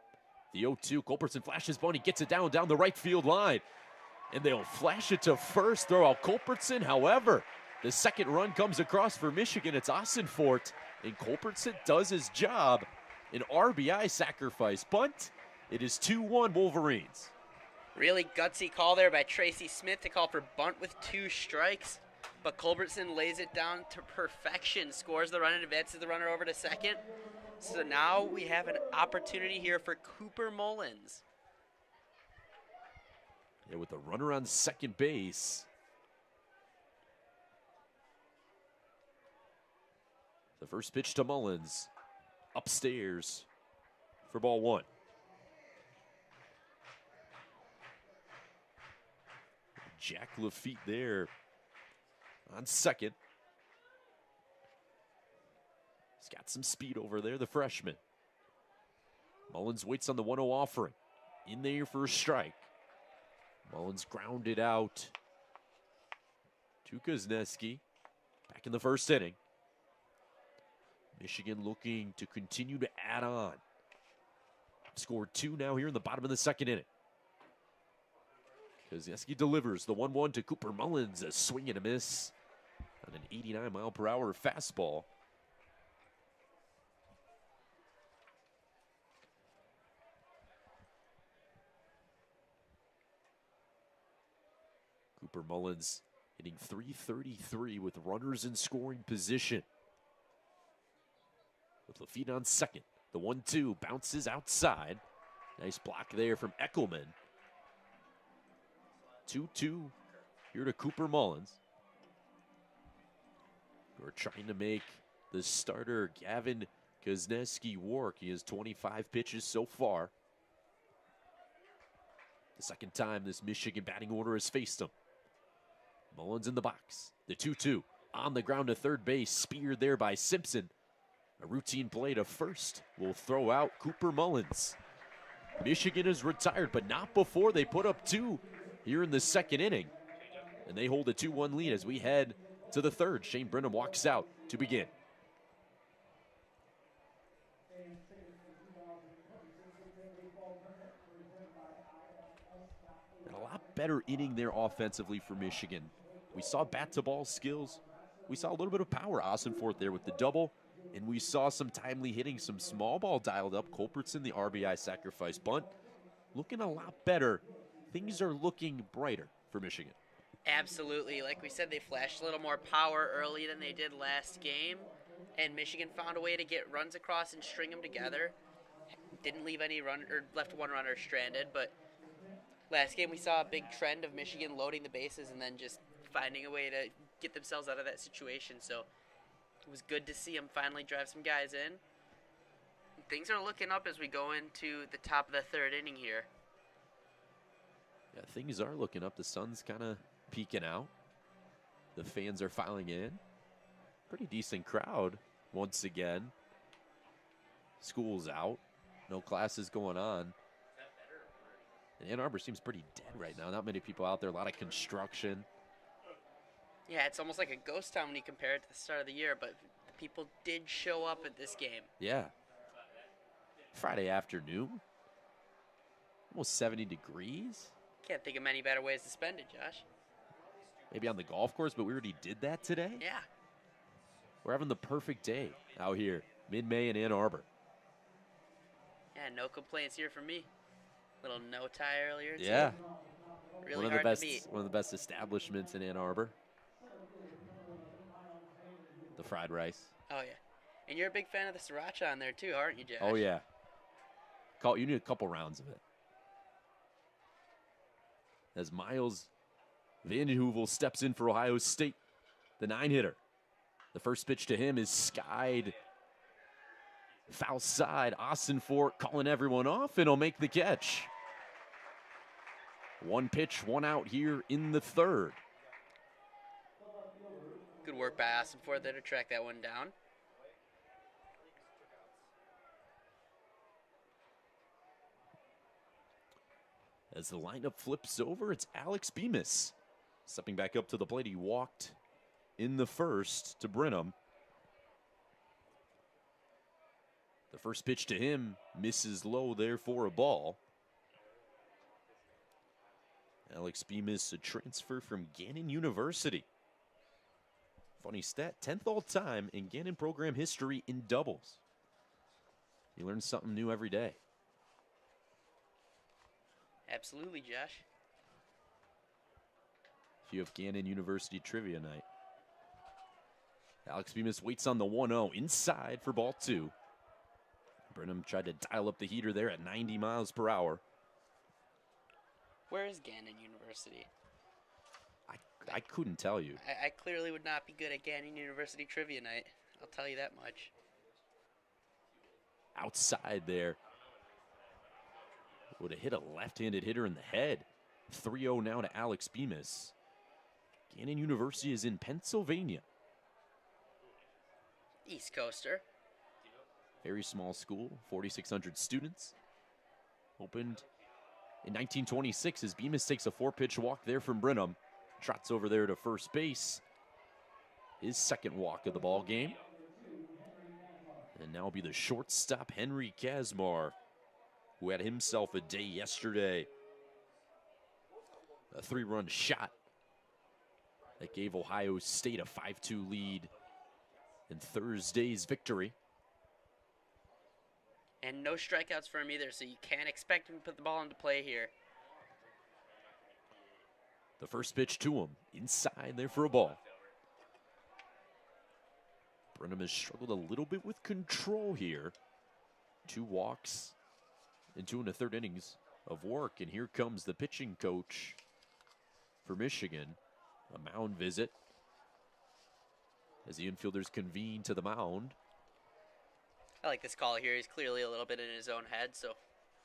The 0-2, Culbertson flashes bunt. He gets it down the right field line. And they'll flash it to first, throw out Culbertson. However, the second run comes across for Michigan. It's Ossenfort, and Culbertson does his job. An RBI sacrifice bunt. It is 2-1 Wolverines. Really gutsy call there by Tracy Smith to call for bunt with 2 strikes. But Culbertson lays it down to perfection, scores the run and advances the runner over to second. So now we have an opportunity here for Cooper Mullins. Yeah, with the runner on second base. The first pitch to Mullins. Upstairs for ball 1. Jack Lafitte there on second. He's got some speed over there, the freshman. Mullins waits on the 1-0 offering. In there for a strike. Mullins grounded out to Kozneski. Back in the first inning. Michigan looking to continue to add on. Scored 2 now here in the bottom of the second inning. Kozneski delivers the 1-1 to Cooper Mullins. A swing and a miss on an 89-mile-per-hour fastball. Cooper Mullins hitting .333 with runners in scoring position. With Lafitte on second. The 1-2 bounces outside. Nice block there from Eckelman. 2-2 here to Cooper Mullins. We're trying to make the starter Gavin Kozneski work. He has 25 pitches so far. The second time this Michigan batting order has faced him. Mullins in the box. The 2-2 on the ground to third base. Speared there by Simpson. A routine play to first will throw out Cooper Mullins. Michigan is retired, but not before they put up 2 here in the second inning. And they hold a 2-1 lead as we head to the third. Shane Brenham walks out to begin. And a lot better inning there offensively for Michigan. We saw bat-to-ball skills. We saw a little bit of power. Ossenforth there with the double. And we saw some timely hitting, some small ball dialed up. Culbertson, the RBI sacrifice bunt. Looking a lot better. Things are looking brighter for Michigan. Absolutely. Like we said, they flashed a little more power early than they did last game. And Michigan found a way to get runs across and string them together. Didn't leave any run, or left one runner stranded. But last game we saw a big trend of Michigan loading the bases and then just finding a way to get themselves out of that situation. So it was good to see them finally drive some guys in. Things are looking up as we go into the top of the third inning here. Yeah, things are looking up. The sun's kind of peeking out. The fans are filing in. Pretty decent crowd once again. School's out. No classes going on. And Ann Arbor seems pretty dead right now. Not many people out there. A lot of construction. Yeah, it's almost like a ghost town when you compare it to the start of the year, but the people did show up at this game. Yeah. Friday afternoon. Almost 70 degrees. Can't think of many better ways to spend it, Josh. Maybe on the golf course, but we already did that today? Yeah. We're having the perfect day out here, mid-May in Ann Arbor. Yeah, no complaints here from me. Little no tie earlier. Yeah. Really hard to beat. One of the best establishments in Ann Arbor. The fried rice. Oh, yeah. And you're a big fan of the sriracha on there, too, aren't you, Josh? Oh, yeah. You need a couple rounds of it. As Miles Vandenheuvel steps in for Ohio State, the 9-hitter. The first pitch to him is skied foul side. Ossenforth calling everyone off, and he'll make the catch. One pitch, one out here in the third. Good work by Ossenforth there to track that one down. As the lineup flips over, it's Alex Bemis. Stepping back up to the plate, he walked in the first to Brenham. The first pitch to him misses low there for a ball. Alex Bemis, a transfer from Gannon University. Funny stat, 10th all-time in Gannon program history in doubles. You learn something new every day. Absolutely, Josh. If you have Gannon University trivia night. Alex Bemis waits on the 1-0 inside for ball 2. Brenham tried to dial up the heater there at 90 miles per hour. Where is Gannon University? I couldn't tell you. I clearly would not be good at Gannon University trivia night. I'll tell you that much. Outside there. Would have hit a left-handed hitter in the head. 3-0 now to Alex Bemis. Gannon University is in Pennsylvania. East Coaster. Very small school, 4,600 students. Opened in 1926 as Bemis takes a 4-pitch walk there from Brenham. Trots over there to first base. His second walk of the ball game. And now will be the shortstop, Henry Kazmar, who had himself a day yesterday. A 3-run shot that gave Ohio State a 5-2 lead in Thursday's victory. And no strikeouts for him either, so you can't expect him to put the ball into play here. The first pitch to him, inside there for a ball. Brenham has struggled a little bit with control here. 2 walks in 2 1/3 innings of work, and here comes the pitching coach for Michigan. A mound visit as the infielders convene to the mound. I like this call here. He's clearly a little bit in his own head, so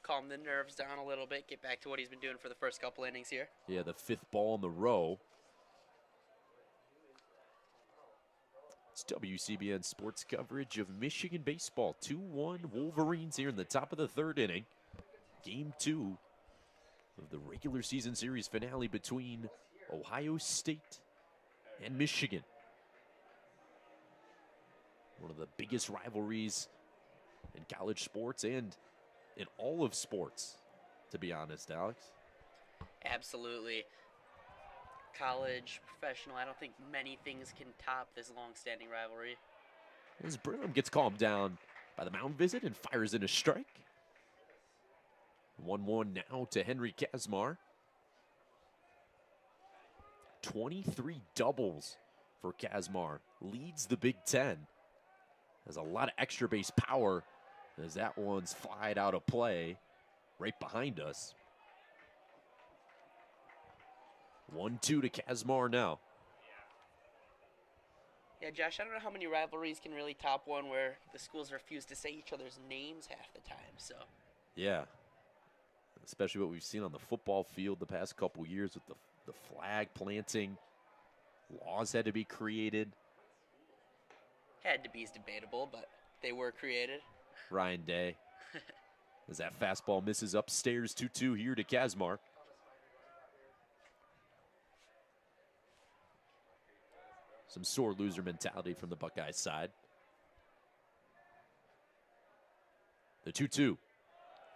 calm the nerves down a little bit, get back to what he's been doing for the first couple innings here. Yeah, the 5th ball in the row. It's WCBN Sports coverage of Michigan baseball. 2-1 Wolverines here in the top of the 3rd inning. Game 2 of the regular season series finale between Ohio State and Michigan. One of the biggest rivalries in college sports and in all of sports, to be honest, Alex. Absolutely. College, professional, I don't think many things can top this long-standing rivalry. As Brenham gets calmed down by the mound visit and fires in a strike. 1-1 now to Henry Kazmar. 23 doubles for Kazmar. Leads the Big Ten. Has a lot of extra base power as that one's flied out of play right behind us. 1-2 to Kazmar now. Yeah, Josh, I don't know how many rivalries can really top one where the schools refuse to say each other's names half the time, so. Yeah, especially what we've seen on the football field the past couple years with the flag planting. Laws had to be created. Had to be is debatable, but they were created. Ryan Day. As that fastball misses upstairs, 2-2 here to Kazmar. Some sore loser mentality from the Buckeyes side. The 2-2.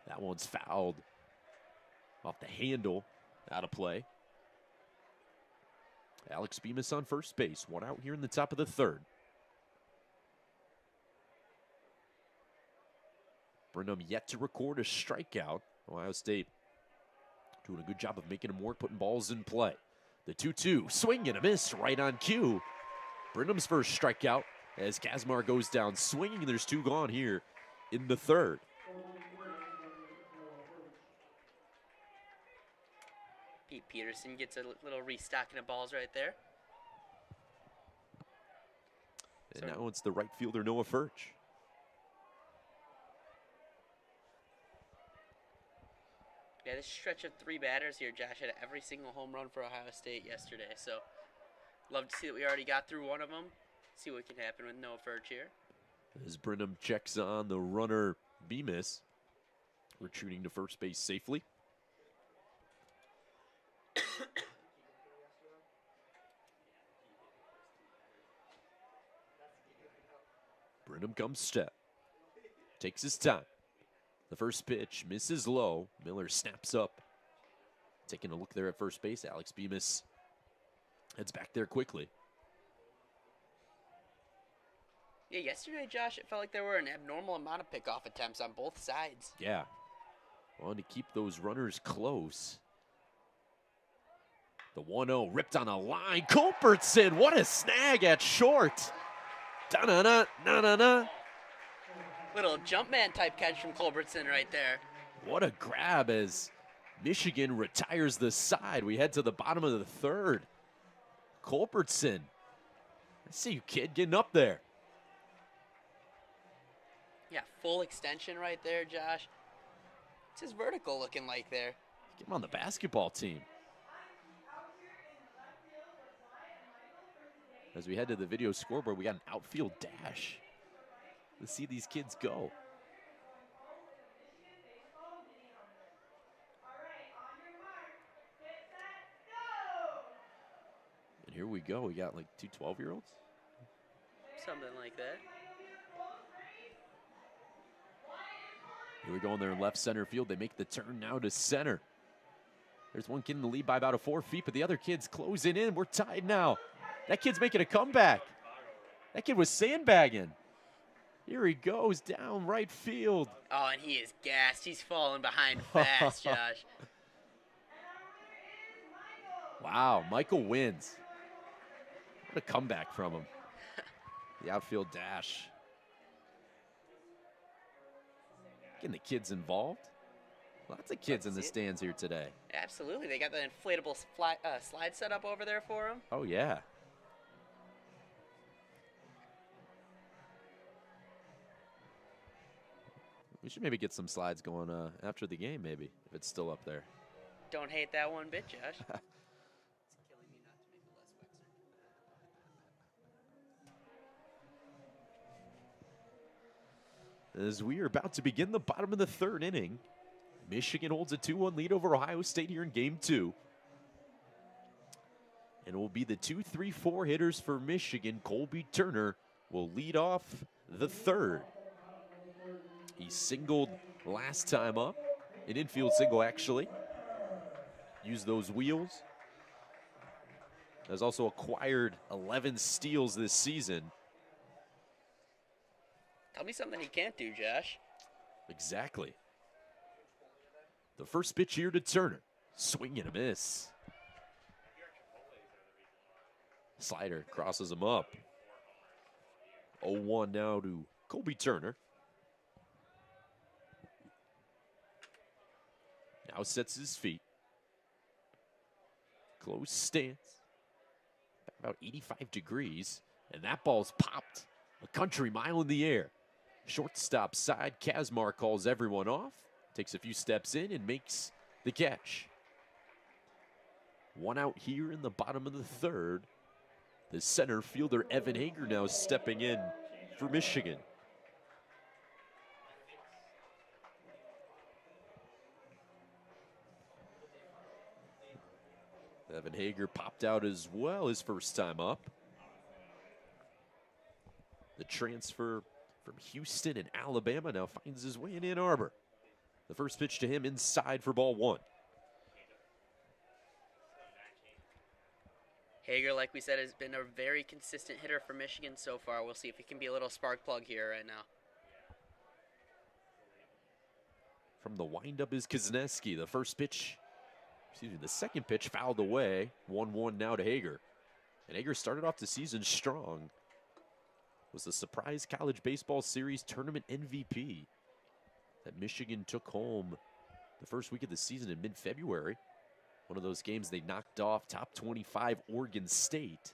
That one's fouled off the handle, out of play. Alex Bemis on first base. 1 out here in the top of the 3rd. Brenham yet to record a strikeout. Ohio State doing a good job of making him work, putting balls in play. The 2-2, swing and a miss right on cue. Brenham's first strikeout as Kazmar goes down swinging. There's 2 gone here in the 3rd. Pete Peterson gets a little restocking of balls right there. And now it's the right fielder, Noah Furch. Yeah, this stretch of 3 batters here, Josh, had every single home run for Ohio State yesterday. So, love to see that we already got through one of them. See what can happen with Noah Furch here. As Brenham checks on the runner, Bemis, retreating to first base safely. Brenham comes step. Takes his time. The first pitch misses low. Miller snaps up. Taking a look there at first base. Alex Bemis heads back there quickly. Yeah, yesterday, Josh, it felt like there were an abnormal amount of pickoff attempts on both sides. Yeah. Wanted to keep those runners close. The 1-0 ripped on a line. Culbertson, what a snag at short. Da-na-na, na-na-na. Little Jumpman type catch from Culbertson right there. What a grab as Michigan retires the side. We head to the bottom of the 3rd. Culbertson. I see you, kid, getting up there. Yeah, full extension right there, Josh. What's his vertical looking like there? Get him on the basketball team. As we head to the video scoreboard, we got an outfield dash. to see these kids go. And here we go. We got like two 12-year-olds. Something like that. Here we go in their left center field. They make the turn now to center. There's one kid in the lead by about 4 feet, but the other kid's closing in. We're tied now. That kid's making a comeback. That kid was sandbagging. Here he goes down right field. Oh, and he is gassed. He's falling behind fast, Josh. Wow, Michael wins. What a comeback from him. The outfield dash. Getting the kids involved. Lots of kids in the stands here today. Absolutely. They got the inflatable slide set up over there for him. Oh, yeah. We should maybe get some slides going after the game, maybe, if it's still up there. Don't hate that one bit, Josh. It's killing me not to make it less vexing. As we are about to begin the bottom of the third inning, Michigan holds a 2-1 lead over Ohio State here in Game 2. And it will be the 2-3-4 hitters for Michigan. Colby Turner will lead off the third. He singled last time up, an infield single actually. Used those wheels. Has also acquired 11 steals this season. Tell me something he can't do, Josh. Exactly. The first pitch here to Turner. Swing and a miss. Slider crosses him up. 0-1 now to Colby Turner. Now sets his feet. Close stance. About 85 degrees. And that ball's popped a country mile in the air. Shortstop side. Kazmar calls everyone off. Takes a few steps in and makes the catch. One out here in the bottom of the third. The center fielder, Evan Hager, now stepping in for Michigan. Evan Hager popped out as well his first time up. The transfer from Houston and Alabama now finds his way in Ann Arbor. The first pitch to him inside for ball one. Hager, like we said, has been a very consistent hitter for Michigan so far. We'll see if he can be a little spark plug here right now. From the windup is Kuzneski. The first pitch, the second pitch fouled away. 1-1 now to Hager. And Hager started off the season strong. Was the surprise college baseball series tournament MVP that Michigan took home the first week of the season in mid-February. One of those games they knocked off top 25 Oregon State.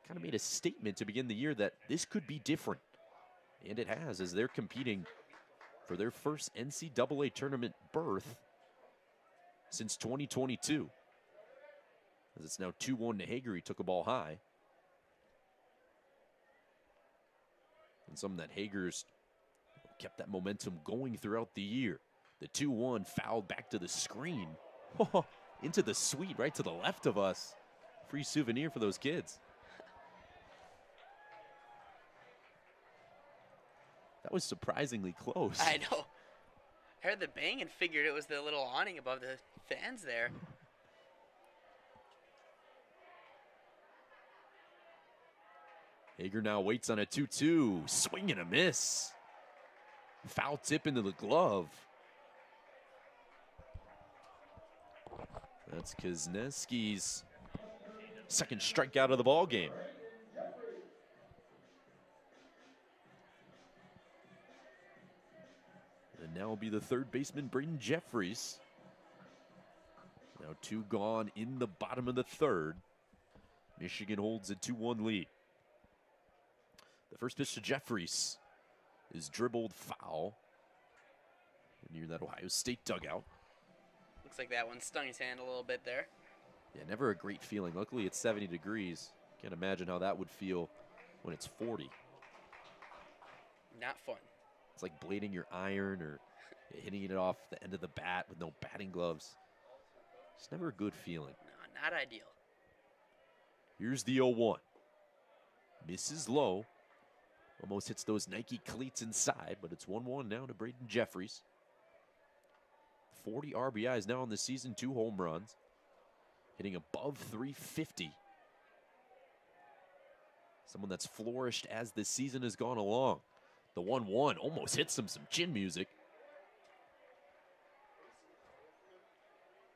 Kind of made a statement to begin the year that this could be different. And it has, as they're competing for their first NCAA tournament berth since 2022. As it's now 2-1 to Hager. He took a ball high. And something that Hager's kept that momentum going throughout the year. The 2-1 fouled back to the screen. Into the suite right to the left of us. Free souvenir for those kids. That was surprisingly close. I know. I heard the bang and figured it was the little awning above the fans there. Hager now waits on a 2-2. Swing and a miss. Foul tip into the glove. That's Kuzneski's second strikeout of the ball game. And now will be the third baseman, Braden Jeffries. Now 2 gone in the bottom of the third. Michigan holds a 2-1 lead. The first pitch to Jeffries is dribbled foul near that Ohio State dugout. Looks like that one stung his hand a little bit there. Yeah, never a great feeling. Luckily, it's 70 degrees. Can't imagine how that would feel when it's 40. Not fun. It's like blading your iron or hitting it off the end of the bat with no batting gloves. It's never a good feeling. No, not ideal. Here's the 0-1. Misses low. Almost hits those Nike cleats inside, but it's 1-1 now to Braden Jeffries. 40 RBIs now in the season, 2 home runs. Hitting above 350. Someone that's flourished as the season has gone along. The 1-1 almost hits him some chin music.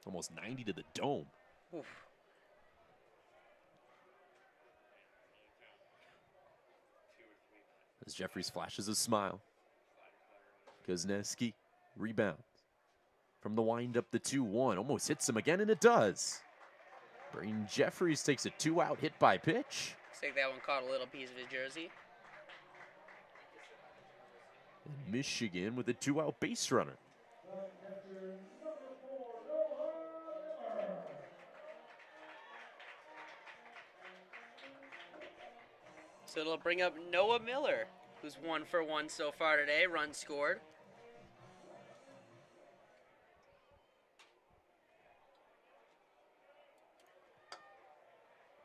Almost 90 to the dome. Oof. As Jeffries flashes a smile. Kozneski rebounds. From the windup, the 2-1 almost hits him again, and it does. Braden Jeffries takes a 2-out hit by pitch. Looks like that one caught a little piece of his jersey. And Michigan with a 2-out base runner. So it'll bring up Noah Miller, who's 1 for 1 so far today. Run scored.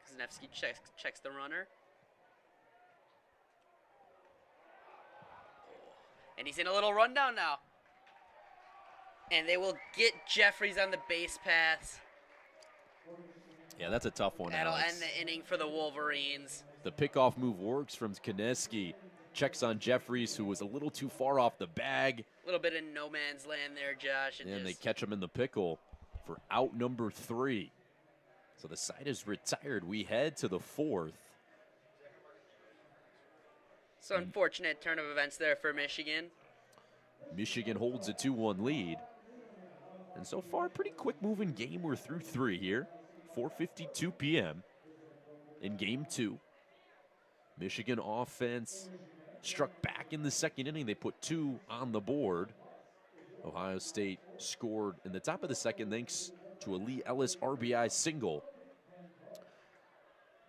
Kozneski checks the runner. And he's in a little rundown now. And they will get Jeffries on the base paths. Yeah, that's a tough one, That'll Alex. end the inning for the Wolverines. The pickoff move works from Kozneski. Checks on Jeffries, who was a little too far off the bag. A little bit in no man's land there, Josh. And they catch him in the pickle for out number 3. So the side is retired. We head to the 4th. So unfortunate turn of events there for Michigan. Michigan holds a 2-1 lead. And so far, pretty quick moving game. We're through 3 here. 4:52 p.m. in game 2. Michigan offense struck back in the second inning. They put 2 on the board. Ohio State scored in the top of the second thanks to a Lee Ellis RBI single.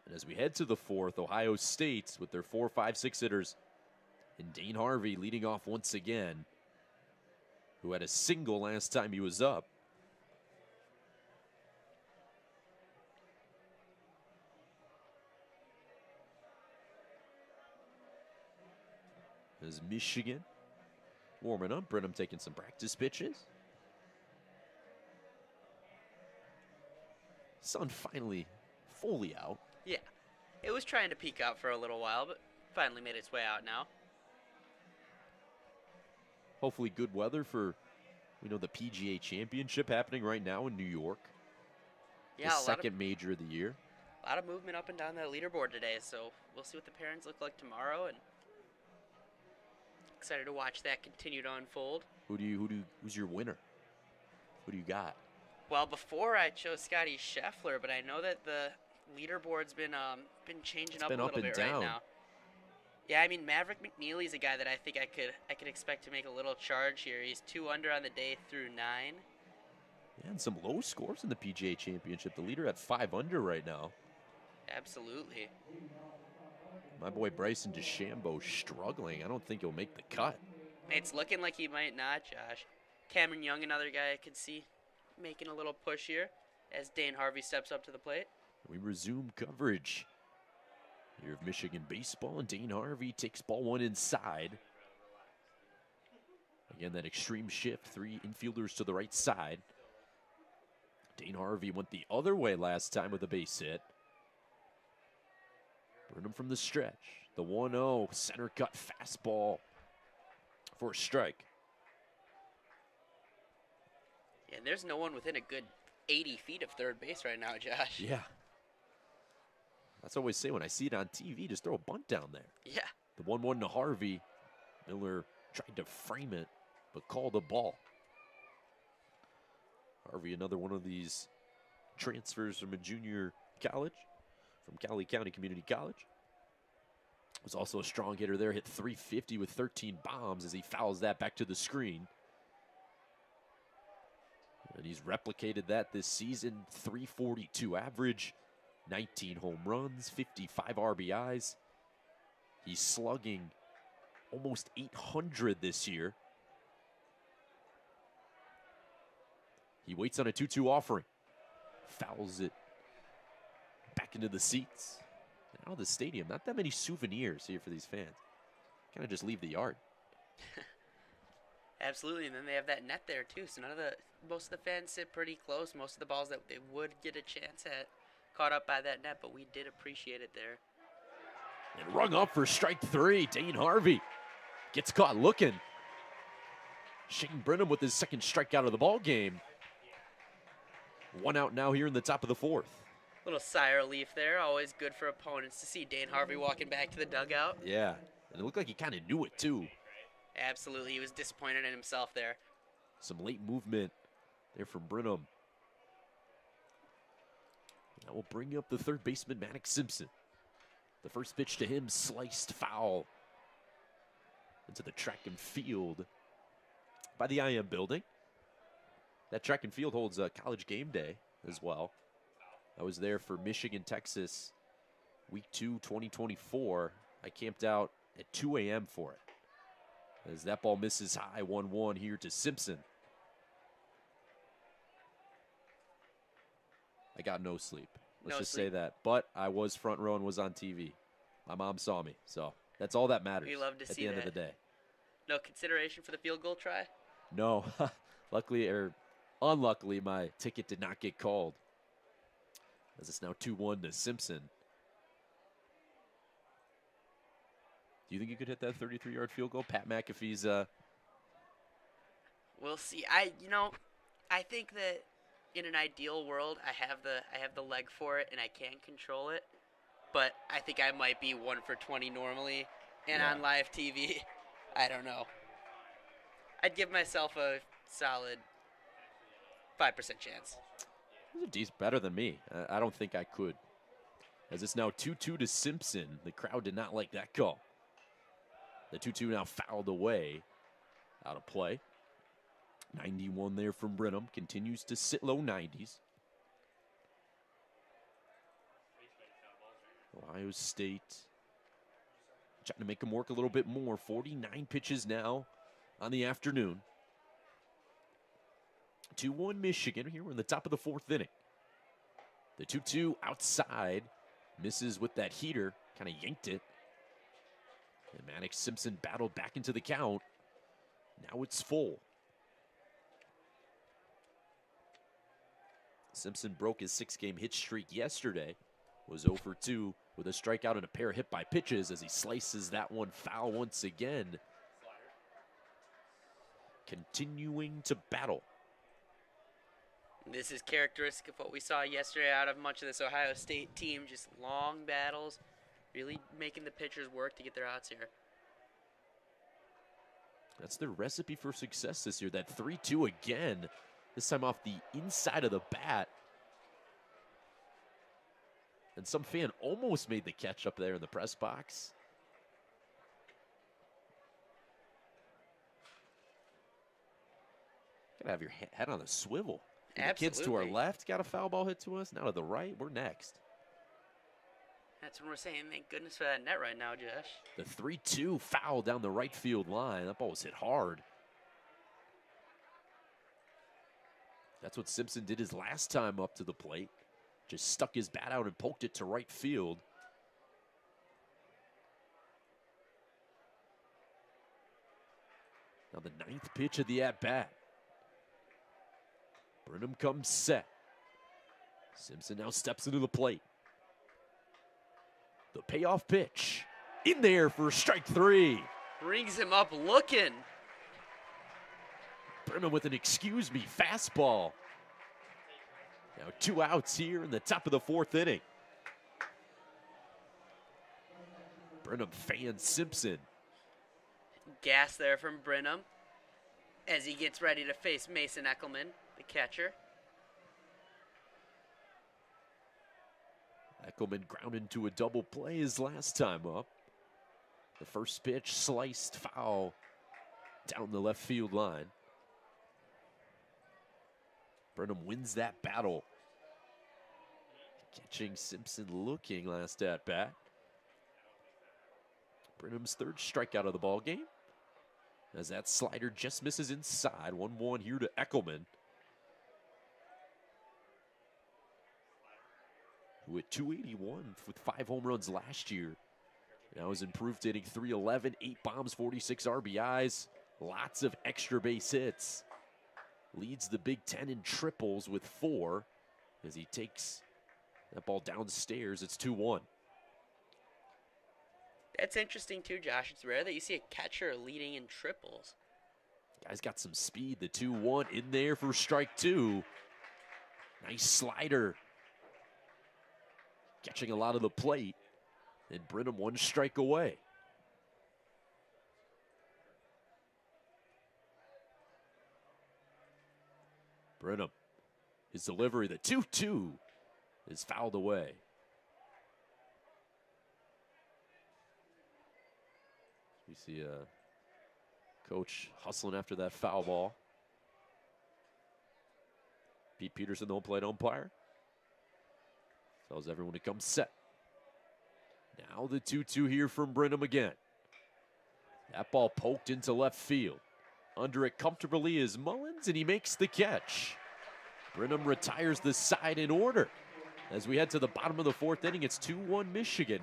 And as we head to the 4th, Ohio State with their 4, 5, 6 hitters, and Dane Harvey leading off once again, who had a single last time he was up. As Michigan warming up, Brenham taking some practice pitches. Sun finally fully out. Yeah. It was trying to peek out for a little while, but finally made its way out now. Hopefully good weather for, the PGA Championship happening right now in New York. Yeah, the second major of the year. A lot of movement up and down that leaderboard today, so we'll see what the pairings look like tomorrow, and excited to watch that continue to unfold. Who's your winner? Who do you got? Well, before I chose Scotty Scheffler, but I know that the leaderboard's been changing up a little bit right now. Yeah, I mean Maverick McNeely's a guy that I think I could expect to make a little charge here. He's 2 under on the day through 9. Yeah, and some low scores in the PGA Championship. The leader at 5 under right now. Absolutely. My boy Bryson DeChambeau struggling. I don't think he'll make the cut. It's looking like he might not, Josh. Cameron Young, another guy I could see making a little push here as Dane Harvey steps up to the plate. We resume coverage here of Michigan baseball, and Dane Harvey takes ball 1 inside. Again, that extreme shift, 3 infielders to the right side. Dane Harvey went the other way last time with a base hit. Burnham from the stretch. The 1-0 center cut fastball for a strike. Yeah, and there's no one within a good 80 feet of third base right now, Josh. Yeah. That's what I always say when I see it on TV, just throw a bunt down there. Yeah. The 1-1 to Harvey. Miller tried to frame it, but called a ball. Harvey, another one of these transfers from a junior college, from Cali County Community College. Was also a strong hitter there, hit 350 with 13 bombs as he fouls that back to the screen. And he's replicated that this season, 342 average, 19 home runs, 55 RBIs. He's slugging almost 800 this year. He waits on a 2-2 offering. Fouls it back into the seats. And out of the stadium, not that many souvenirs here for these fans. Kind of just leave the yard. Absolutely, and then they have that net there too. So most of the fans sit pretty close. Most of the balls that they would get a chance at caught up by that net, but we did appreciate it there. And rung up for strike 3. Dane Harvey gets caught looking. Shane Brenham with his second strikeout of the ball game. 1 out now here in the top of the 4th. Little sigh of relief there. Always good for opponents to see Dane Harvey walking back to the dugout. Yeah, and it looked like he kind of knew it too. Absolutely, he was disappointed in himself there. Some late movement there from Brenham. That will bring up the third baseman, Maddox Simpson. The first pitch to him, sliced foul into the track and field by the IM building. That track and field holds a college game day as well. I was there for Michigan, Texas, week 2, 2024. I camped out at 2 a.m. for it. As that ball misses high, 1-1 here to Simpson. I got no sleep. Let's just say that. But I was front row and was on TV. My mom saw me, so that's all that matters. We love to see at the end of the day. No consideration for the field goal try? No. Luckily, or unluckily, my ticket did not get called. As it's now 2-1 to Simpson. Do you think you could hit that 33-yard field goal? Pat McAfee's We'll see. I think that in an ideal world, I have the leg for it and I can control it. But I think I might be 1 for 20 normally, and on live TV, I don't know. I'd give myself a solid 5% chance. He's better than me. I don't think I could. As it's now 2-2 to Simpson. The crowd did not like that call. The 2-2 now fouled away. Out of play. 91 there from Brenham. Continues to sit low 90s. Ohio State trying to make him work a little bit more. 49 pitches now on the afternoon. 2-1 Michigan. Here we're in the top of the 4th inning. The 2-2 outside. Misses with that heater. Kind of yanked it. And Maddox Simpson battled back into the count. Now it's full. Simpson broke his 6-game hit streak yesterday. Was 0 for 2 with a strikeout and a pair hit by pitches as he slices that one foul once again. Continuing to battle. This is characteristic of what we saw yesterday out of much of this Ohio State team. Just long battles, really making the pitchers work to get their outs here. That's their recipe for success this year. That 3-2 again, this time off the inside of the bat. And some fan almost made the catch up there in the press box. Gotta have your head on a swivel. The kids to our left got a foul ball hit to us. Now to the right, we're next. That's when we're saying thank goodness for that net right now, Josh. The 3-2 foul down the right field line. That ball was hit hard. That's what Simpson did his last time up to the plate. Just stuck his bat out and poked it to right field. Now the 9th pitch of the at-bat. Brenham comes set. Simpson now steps into the plate. The payoff pitch. In there for strike 3. Brings him up looking. Brenham with an excuse me fastball. Now 2 outs here in the top of the 4th inning. Brenham fans Simpson. Gas there from Brenham as he gets ready to face Mason Eckelman, the catcher. Eckelman grounded into a double play his last time up. The first pitch sliced foul down the left field line. Brenham wins that battle. Catching Simpson looking last at bat. Brenham's third strikeout of the ball game, as that slider just misses inside. 1-1 here to Eckelman, who hit .281 with 5 home runs last year. Now is improved, hitting .311, 8 bombs, 46 RBIs, lots of extra base hits. Leads the Big Ten in triples with 4 as he takes that ball downstairs. It's 2-1. That's interesting too, Josh. It's rare that you see a catcher leading in triples. Guy's got some speed. The 2-1 in there for strike 2. Nice slider. Catching a lot of the plate. And Brenham 1 strike away. Brenham, his delivery, the 2-2 is fouled away. We see coach hustling after that foul ball. Pete Peterson, the home plate umpire, tells everyone to come set. Now the 2-2 here from Brenham again. That ball poked into left field. Under it comfortably is Mullins, and he makes the catch. Brenham retires the side in order. As we head to the bottom of the 4th inning, it's 2-1 Michigan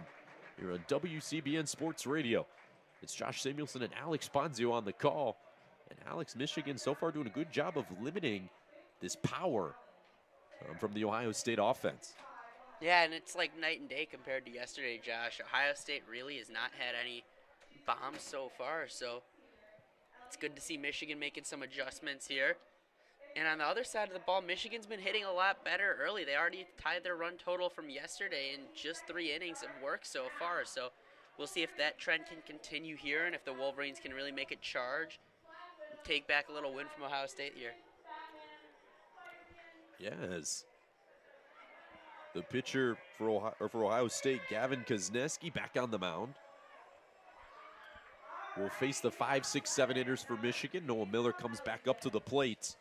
here on WCBN Sports Radio. It's Josh Samuelsen and Alex Ponzio on the call. And Alex, Michigan so far doing a good job of limiting this power from the Ohio State offense. Yeah, and it's like night and day compared to yesterday, Josh. Ohio State really has not had any bombs so far, so it's good to see Michigan making some adjustments here. And on the other side of the ball, Michigan's been hitting a lot better early. They already tied their run total from yesterday in just 3 innings of work so far. So we'll see if that trend can continue here and if the Wolverines can really make a charge and take back a little win from Ohio State here. Yes. The pitcher for Ohio State, Gavin Kozneski, back on the mound. Will face the 5, 6, 7 hitters for Michigan. Noah Miller comes back up to the plate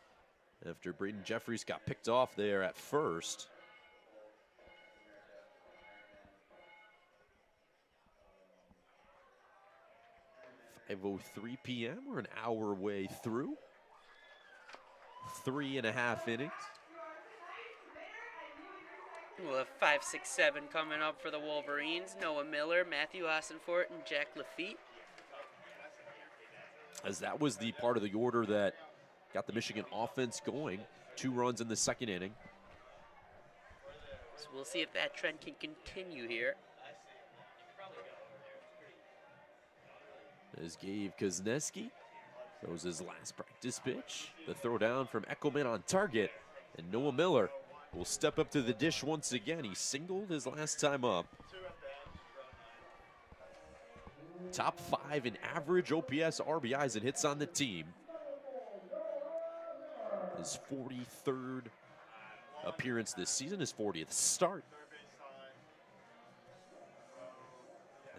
after Braden Jeffries got picked off there at first. .5:03 p.m. We're an hour way through. 3.5 innings. We'll have 5, 6, 7 coming up for the Wolverines. Noah Miller, Matthew Ossenfort, and Jack Lafitte. As that was the part of the order that got the Michigan offense going. 2 runs in the 2nd inning. So we'll see if that trend can continue here. As Gabe Kozneski throws his last practice pitch. The throw down from Eckelman on target. And Noah Miller will step up to the dish once again. He singled his last time up. Top 5 in average OPS, RBIs, and hits on the team. His 43rd appearance this season, his 40th start.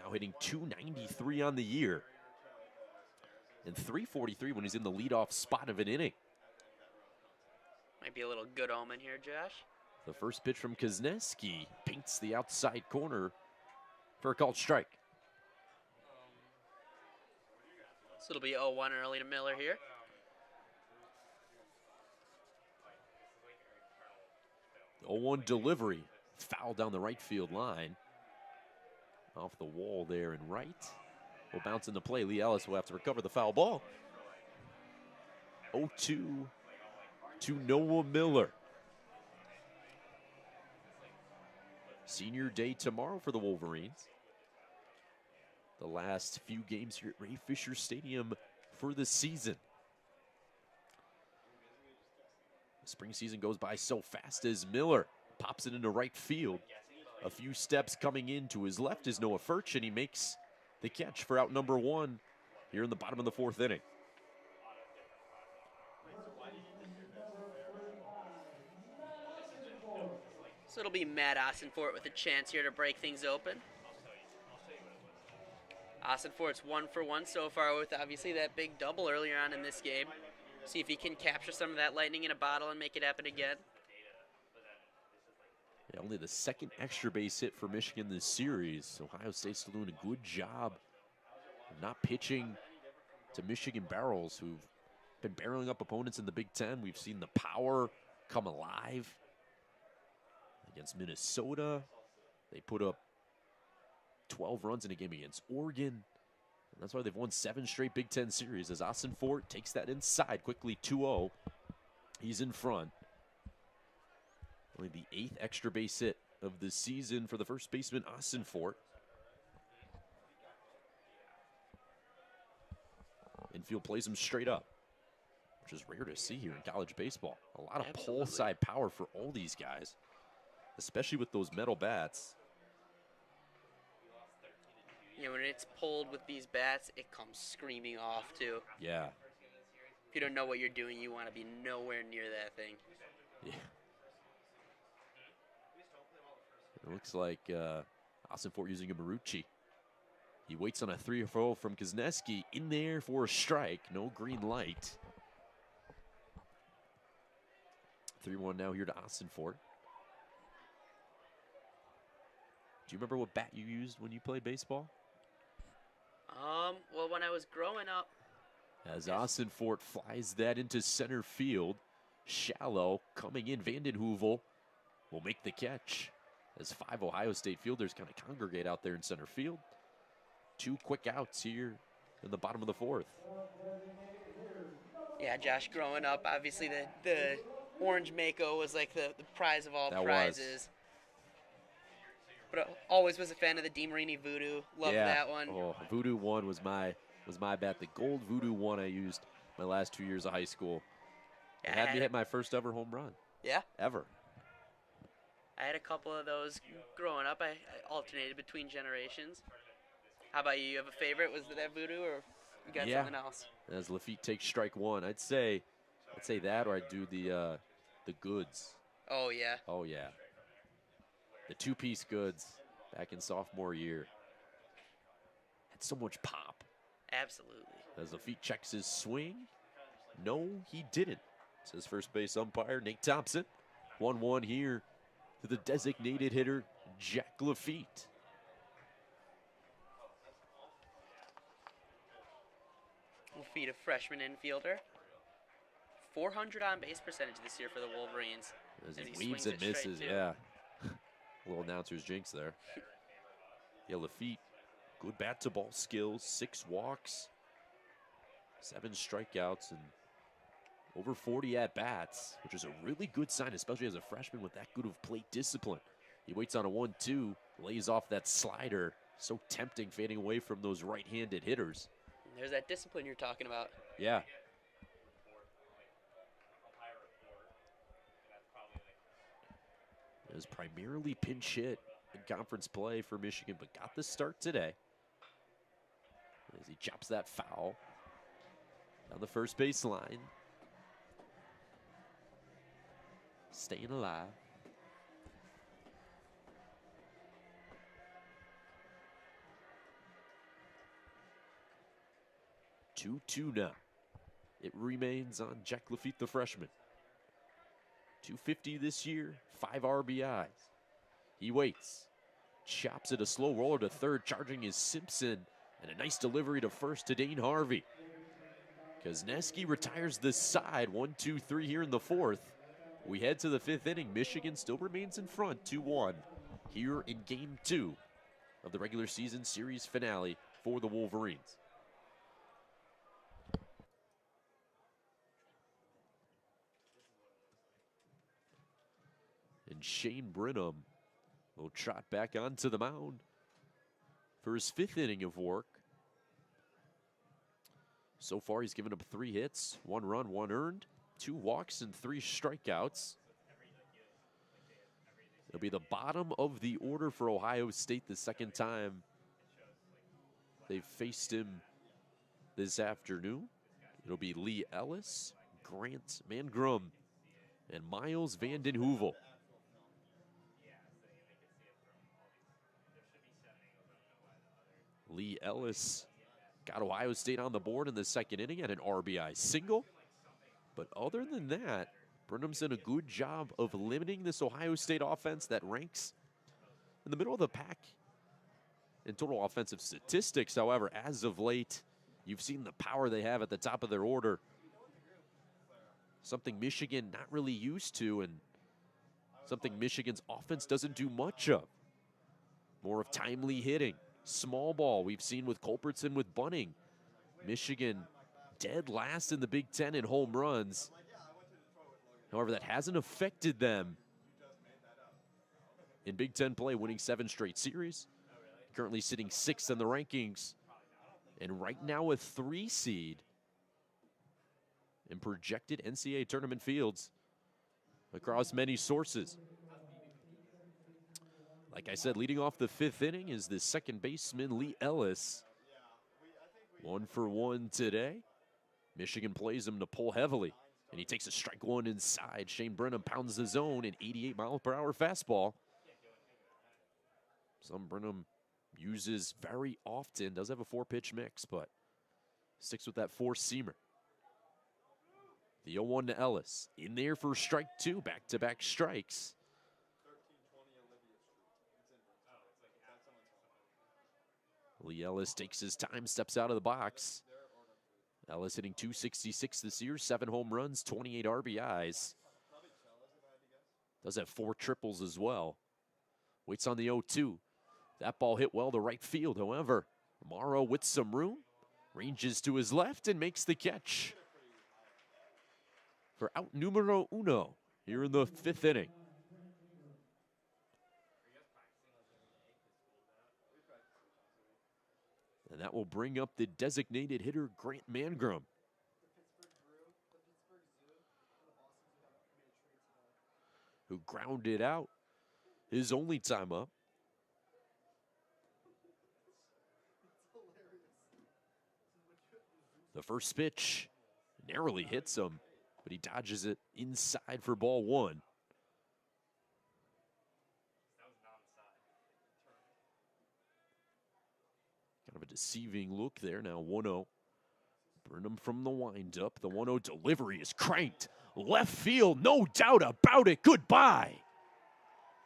Now hitting .293 on the year. And .343 when he's in the leadoff spot of an inning. Might be a little good omen here, Josh. The first pitch from Kozneski paints the outside corner for a called strike. So it'll be 0-1 early to Miller here. The 0-1 delivery, foul down the right field line. Off the wall there and right. Will bounce into play. Lee Ellis will have to recover the foul ball. 0-2 to Noah Miller. Senior day tomorrow for the Wolverines. The last few games here at Ray Fisher Stadium for the season. The spring season goes by so fast as Miller pops it into right field. A few steps coming in to his left is Noah Furch, and he makes the catch for out number 1 here in the bottom of the 4th inning. So it'll be Matt Ossenfort with a chance here to break things open. Ossenfort's 1 for 1 so far with obviously that big double earlier on in this game. See if he can capture some of that lightning in a bottle and make it happen again. Yeah, only the 2nd extra base hit for Michigan this series. Ohio State's doing a good job not pitching to Michigan barrels, who've been barreling up opponents in the Big Ten. We've seen the power come alive against Minnesota. They put up 12 runs in a game against Oregon. And that's why they've won 7 straight Big Ten series as Austin Fort takes that inside quickly 2-0. He's in front. Only the 8th extra base hit of the season for the first baseman, Austin Fort. Infield plays him straight up, which is rare to see here in college baseball. A lot of pull side power for all these guys, especially with those metal bats. Yeah, when it's pulled with these bats, it comes screaming off, too. Yeah. If you don't know what you're doing, you want to be nowhere near that thing. Yeah. It looks like Austin Fort using a Marucci. He waits on a 3-4 from Kuzneski. In there for a strike. No green light. 3-1 now here to Austin Fort. Do you remember what bat you used when you played baseball? Well, when I was growing up. As Austin Fort flies that into center field. Shallow coming in. Vanden Heuvel will make the catch as 5 Ohio State fielders kind of congregate out there in center field. 2 quick outs here in the bottom of the 4th. Yeah, Josh, growing up, obviously the orange Mako was like the prize of all prizes. But I always was a fan of the DeMarini Voodoo. Loved that one. Oh, Voodoo 1 was my bat. The gold Voodoo 1 I used my last 2 years of high school. It had me hit my first ever home run. Yeah? Ever. I had a couple of those growing up. I alternated between generations. How about you? You have a favorite? Was it that Voodoo, or you got something else? As Lafitte takes strike 1, I'd say that, or I'd do the Goods. Oh yeah. Oh yeah. The 2-piece Goods back in sophomore year. Had so much pop. Absolutely. As Lafitte checks his swing, no, he didn't. Says first base umpire Nate Thompson. 1-1 here to the designated hitter Jack Lafitte. Lafitte, a freshman infielder. 400 on-base percentage this year for the Wolverines. As he weaves and misses, yeah. Little announcer's jinx there. Yeah, Lafitte, good bat-to-ball skills, 6 walks, 7 strikeouts, and over 40 at-bats, which is a really good sign, especially as a freshman with that good of plate discipline. He waits on a 1-2, lays off that slider. So tempting, fading away from those right-handed hitters. There's that discipline you're talking about. Yeah. It was primarily pinch hit in conference play for Michigan, but got the start today. As he chops that foul down the first base line. Staying alive. Two now. It remains on Jack Lafitte, the freshman. 250 this year, 5 RBIs. He waits. Chops it a slow roller to third, charging is Simpson. And a nice delivery to first to Dane Harvey. Kuzneski retires this side, 1-2-3 here in the 4th. We head to the 5th inning. Michigan still remains in front, 2-1. Here in Game 2 of the regular season series finale for the Wolverines. And Shane Brenham will trot back onto the mound for his 5th inning of work. So far, he's given up 3 hits, 1 run, 1 earned, 2 walks, and 3 strikeouts. It'll be the bottom of the order for Ohio State the second time they've faced him this afternoon. It'll be Lee Ellis, Grant Mangrum, and Miles Vanden Heuvel. Lee Ellis got Ohio State on the board in the 2nd inning at an RBI single. But other than that, Brenham's done a good job of limiting this Ohio State offense that ranks in the middle of the pack in total offensive statistics. However, as of late, you've seen the power they have at the top of their order. Something Michigan not really used to, and something Michigan's offense doesn't do much of. More of timely hitting, small ball we've seen with Culbertson, with Bunning. Michigan dead last in the Big Ten in home runs. However, that hasn't affected them in Big Ten play, winning 7 straight series. Currently sitting 6th in the rankings, and right now a 3 seed in projected NCAA tournament fields across many sources. Like I said, leading off the 5th inning is the second baseman, Lee Ellis. 1 for 1 today. Michigan plays him to pull heavily, and he takes a strike 1 inside. Shane Brenham pounds the zone, an 88-mile-per-hour fastball. Some Brenham uses very often, does have a 4-pitch mix, but sticks with that 4-seamer. The 0-1 to Ellis. In there for strike 2, back-to-back strikes. Lee Ellis takes his time, steps out of the box. Ellis hitting .266 this year, 7 home runs, 28 RBIs. Does have 4 triples as well. Waits on the 0-2. That ball hit well to right field. However, Morrow with some room, ranges to his left and makes the catch for out numero uno here in the 5th inning. And that will bring up the designated hitter, Grant Mangrum. Who grounded out his only time up. The first pitch narrowly hits him, but he dodges it inside for ball 1. Kind of a deceiving look there. Now 1-0. Burnham from the windup. The 1-0 delivery is cranked. Left field, no doubt about it. Goodbye.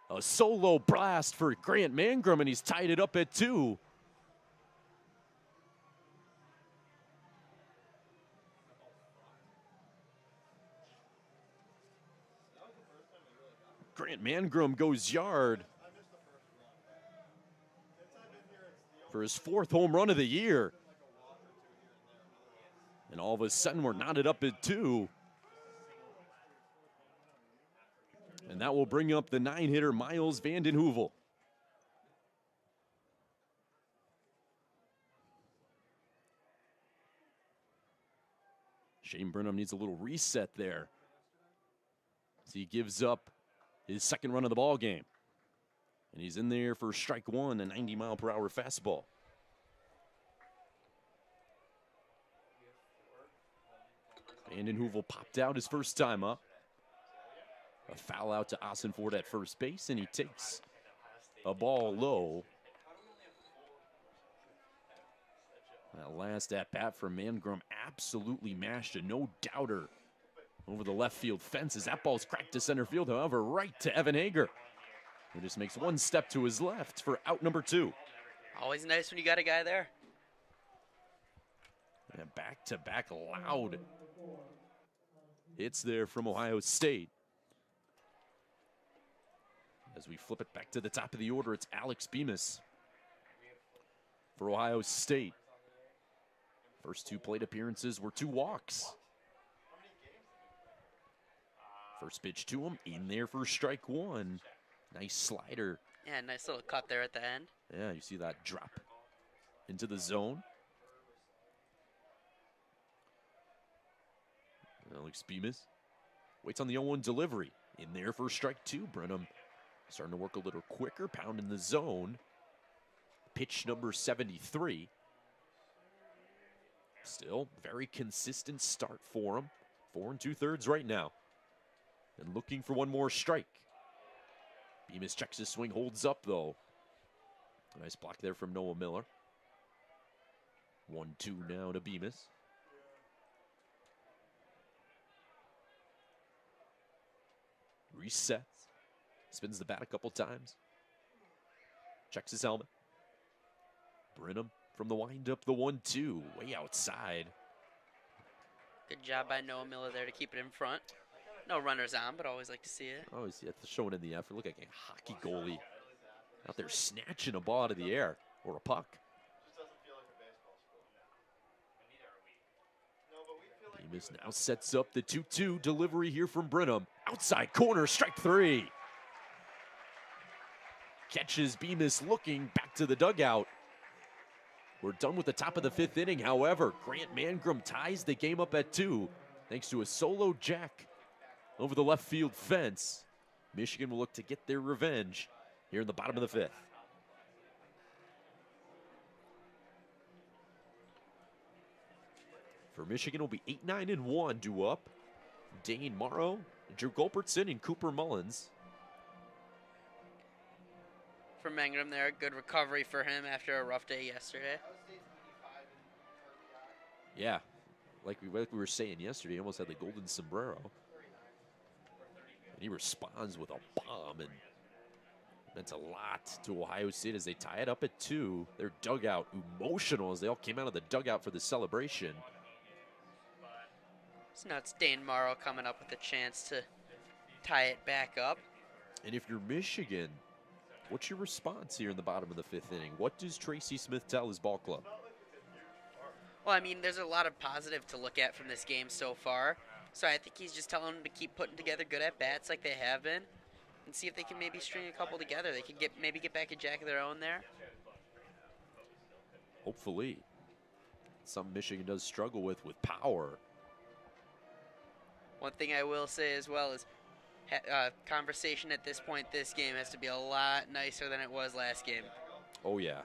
A solo blast for Grant Mangrum, and he's tied it up at 2. Grant Mangrum goes yard for his 4th home run of the year. And all of a sudden, we're knotted up at 2. And that will bring up the 9-hitter, Miles Vanden Heuvel. Shane Burnham needs a little reset there, as he gives up his 2nd run of the ball game. And he's in there for strike 1, a 90-mile-per-hour fastball. Vanden Heuvel popped out his first time up. A foul out to Ossenford at first base, and he takes a ball low. That last at-bat for Mangrum absolutely mashed a no-doubter over the left field fence as that ball's cracked to center field. However, right to Evan Hager, who just makes 1 step to his left for out number 2. Always nice when you got a guy there. And back-to-back loud hits there from Ohio State. As we flip it back to the top of the order, it's Alex Bemis for Ohio State. First 2 plate appearances were 2 walks. First pitch to him, in there for strike 1. Nice slider. Yeah, nice little cut there at the end. Yeah, you see that drop into the zone. Alex Bemis waits on the 0-1 delivery. In there for strike 2. Brenham starting to work a little quicker, pound in the zone. Pitch number 73. Still very consistent start for him. 4 2/3 right now. And looking for 1 more strike. Bemis checks his swing, holds up though. Nice block there from Noah Miller. 1-2 now to Bemis. Resets. Spins the bat a couple times. Checks his helmet. Brenham from the windup, the 1-2, way outside. Good job by Noah Miller there to keep it in front. No runners on, but always like to see it. Always showing in the effort. Look like a hockey goalie out there snatching a ball out of the air or a puck. Bemis now sets up the 2-2 delivery here from Brenham. Outside corner, strike 3. Catches Bemis looking back to the dugout. We're done with the top of the 5th inning. However, Grant Mangrum ties the game up at 2 thanks to a solo jack over the left field fence. Michigan will look to get their revenge here in the bottom of the 5th. For Michigan, will be 8-9-1 due up. Dane Morrow, Drew Culbertson, and Cooper Mullins. For Mangrum there, good recovery for him after a rough day yesterday. Yeah, like we were saying yesterday, he almost had the golden sombrero. And he responds with a bomb, and meant a lot to Ohio State as they tie it up at 2. Their dugout emotional as they all came out of the dugout for the celebration. So now it's Dane Morrow coming up with a chance to tie it back up. And if you're Michigan, what's your response here in the bottom of the 5th inning? What does Tracy Smith tell his ball club? Well, I mean, there's a lot of positive to look at from this game so far. So I think he's just telling them to keep putting together good at-bats like they have been and see if they can maybe string a couple together. They could maybe get back a jack of their own there. Hopefully. Something Michigan does struggle with power. One thing I will say as well is conversation at this point this game has to be a lot nicer than it was last game. Oh, yeah.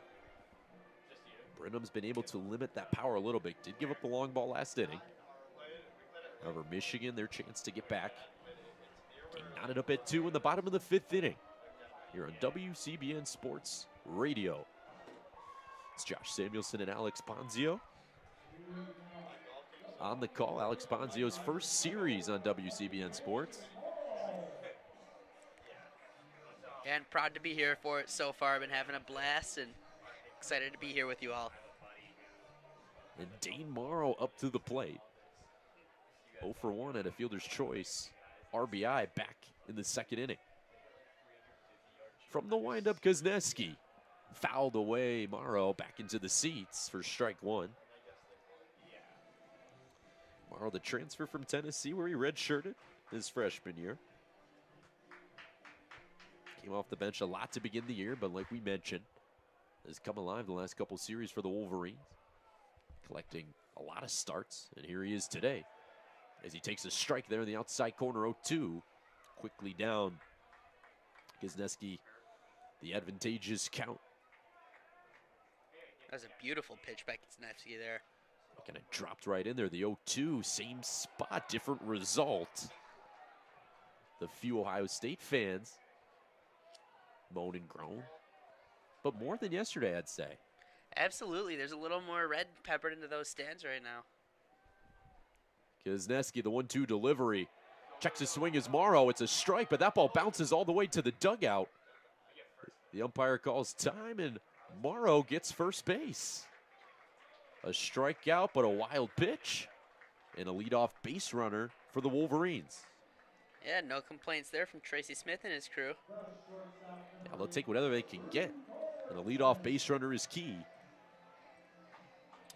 Brenham's been able to limit that power a little bit. Did give up the long ball last inning. However, Michigan, their chance to get back. Game knotted up at 2 in the bottom of the 5th inning. Here on WCBN Sports Radio. It's Josh Samuelsen and Alex Ponzio. On the call, Alex Ponzio's first series on WCBN Sports. And proud to be here for it so far. I've been having a blast and excited to be here with you all. And Dane Morrow up to the plate. 0 for 1 at a fielder's choice. RBI back in the 2nd inning. From the windup, Kuzneski fouled away Morrow back into the seats for strike 1. Morrow, the transfer from Tennessee, where he redshirted his freshman year. Came off the bench a lot to begin the year, but like we mentioned, has come alive the last couple series for the Wolverines, collecting a lot of starts, and here he is today as he takes a strike there in the outside corner. 0-2, quickly down. Kuzneski, the advantageous count. That was a beautiful pitch by Kuzneski there. Kind of dropped right in there. The 0-2, same spot, different result. The few Ohio State fans moan and groan, but more than yesterday, I'd say. Absolutely. There's a little more red peppered into those stands right now. Kuzneski, the 1-2 delivery. Checks his swing as Morrow. It's a strike, but that ball bounces all the way to the dugout. The umpire calls time, and Morrow gets first base. A strikeout, but a wild pitch, and a leadoff base runner for the Wolverines. Yeah, no complaints there from Tracy Smith and his crew. Yeah, they'll take whatever they can get, and a leadoff base runner is key.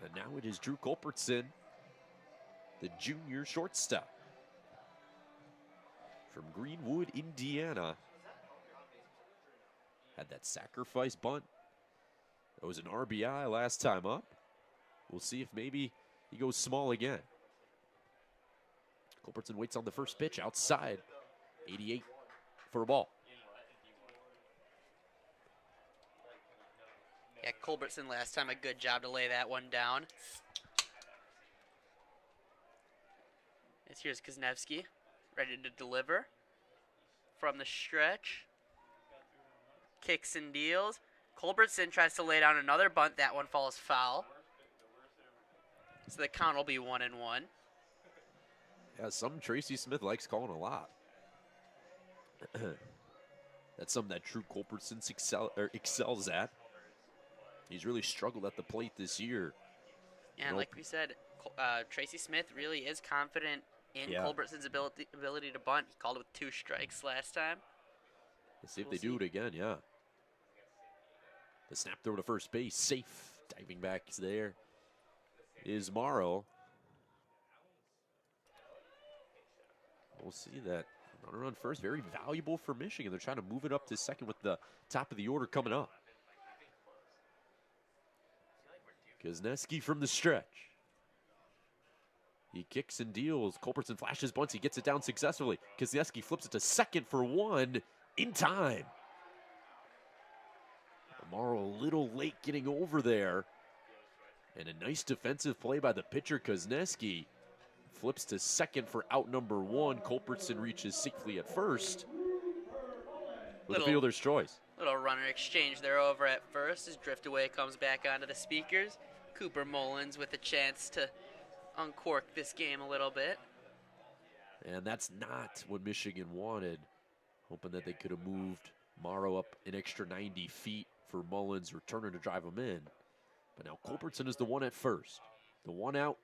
And now it is Drew Culbertson, the junior shortstop from Greenwood, Indiana. Had that sacrifice bunt. It was an RBI last time up. We'll see if maybe he goes small again. Culbertson waits on the first pitch outside. 88 for a ball. Yeah, Culbertson last time a good job to lay that one down. And here's Kuzneski, ready to deliver from the stretch. Kicks and deals. Culbertson tries to lay down another bunt. That one falls foul. So the count will be 1-1. Yeah, something Tracy Smith likes calling a lot. That's something that Drew Culbertson excels at. He's really struggled at the plate this year. And like we said, Tracy Smith really is confident in Culbertson's ability to bunt. He called it with 2 strikes last time. Let's see if they do it again, yeah. The snap throw to first base, safe. Diving back there is Morrow. We'll see that runner on first, very valuable for Michigan. They're trying to move it up to second with the top of the order coming up. Kozneski from the stretch. He kicks and deals. Culbertson flashes bunts. He gets it down successfully. Kozneski flips it to second for 1 in time. Morrow a little late getting over there. And a nice defensive play by the pitcher, Kozneski. Flips to second for out number 1. Culbertson reaches safely at first with a fielder's choice. Little runner exchange there over at first as Driftaway comes back onto the speakers. Cooper Mullins with a chance to uncork this game a little bit. And that's not what Michigan wanted. Hoping that they could have moved Morrow up an extra 90 feet for Mullins, returning to drive him in. But now Culbertson is the one at first. The one out.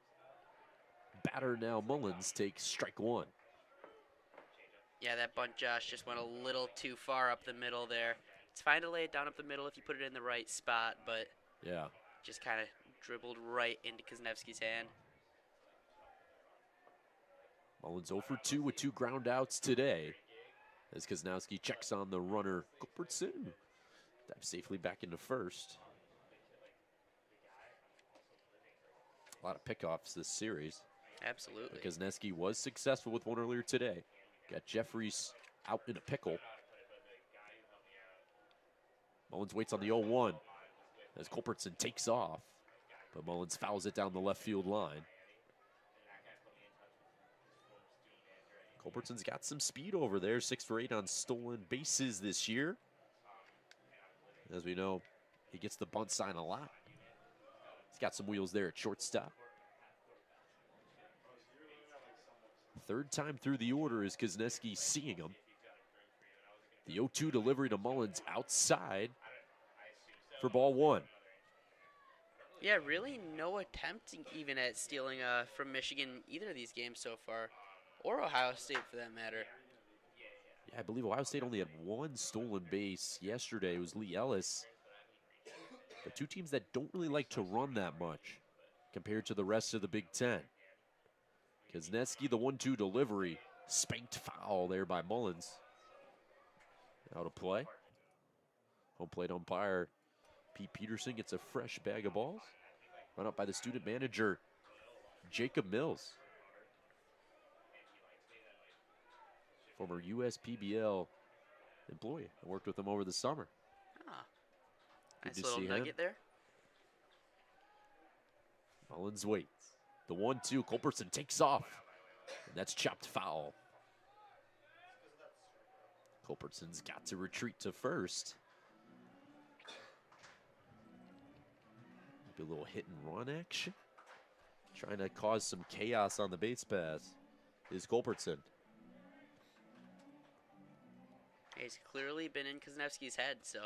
Batter now Mullins takes strike 1. Yeah, that bunt, Josh, just went a little too far up the middle there. It's fine to lay it down up the middle if you put it in the right spot, but yeah, just kind of dribbled right into Kozneski's hand. Mullins 0 for 2 with 2 ground outs today. As Kozneski checks on the runner, Culbertson dives safely back into first. A lot of pickoffs this series. Absolutely. Kozneski was successful with one earlier today. Got Jeffries out in a pickle. Mullins waits on the 0-1 as Culbertson takes off, but Mullins fouls it down the left field line. Culbertson's got some speed over there, 6 for 8 on stolen bases this year. As we know, he gets the bunt sign a lot. He's got some wheels there at shortstop. 3rd time through the order is Kozneski seeing him. The 0-2 delivery to Mullins outside for ball 1. Yeah, really no attempt even at stealing from Michigan either of these games so far, or Ohio State for that matter. Yeah, I believe Ohio State only had 1 stolen base yesterday. It was Lee Ellis. But 2 teams that don't really like to run that much compared to the rest of the Big Ten. Kozneski, the 1-2 delivery, spanked foul there by Mullins. Out of play. Home plate umpire Pete Peterson gets a fresh bag of balls. Run up by the student manager, Jacob Mills. Former USPBL employee. I worked with him over the summer. Nice little nugget there. Mullins waits. The 1-2, Culbertson takes off. And that's chopped foul. Culbertson's got to retreat to first. Maybe a little hit and run action. Trying to cause some chaos on the base pass is Culbertson. He's clearly been in Kozneski's head, so.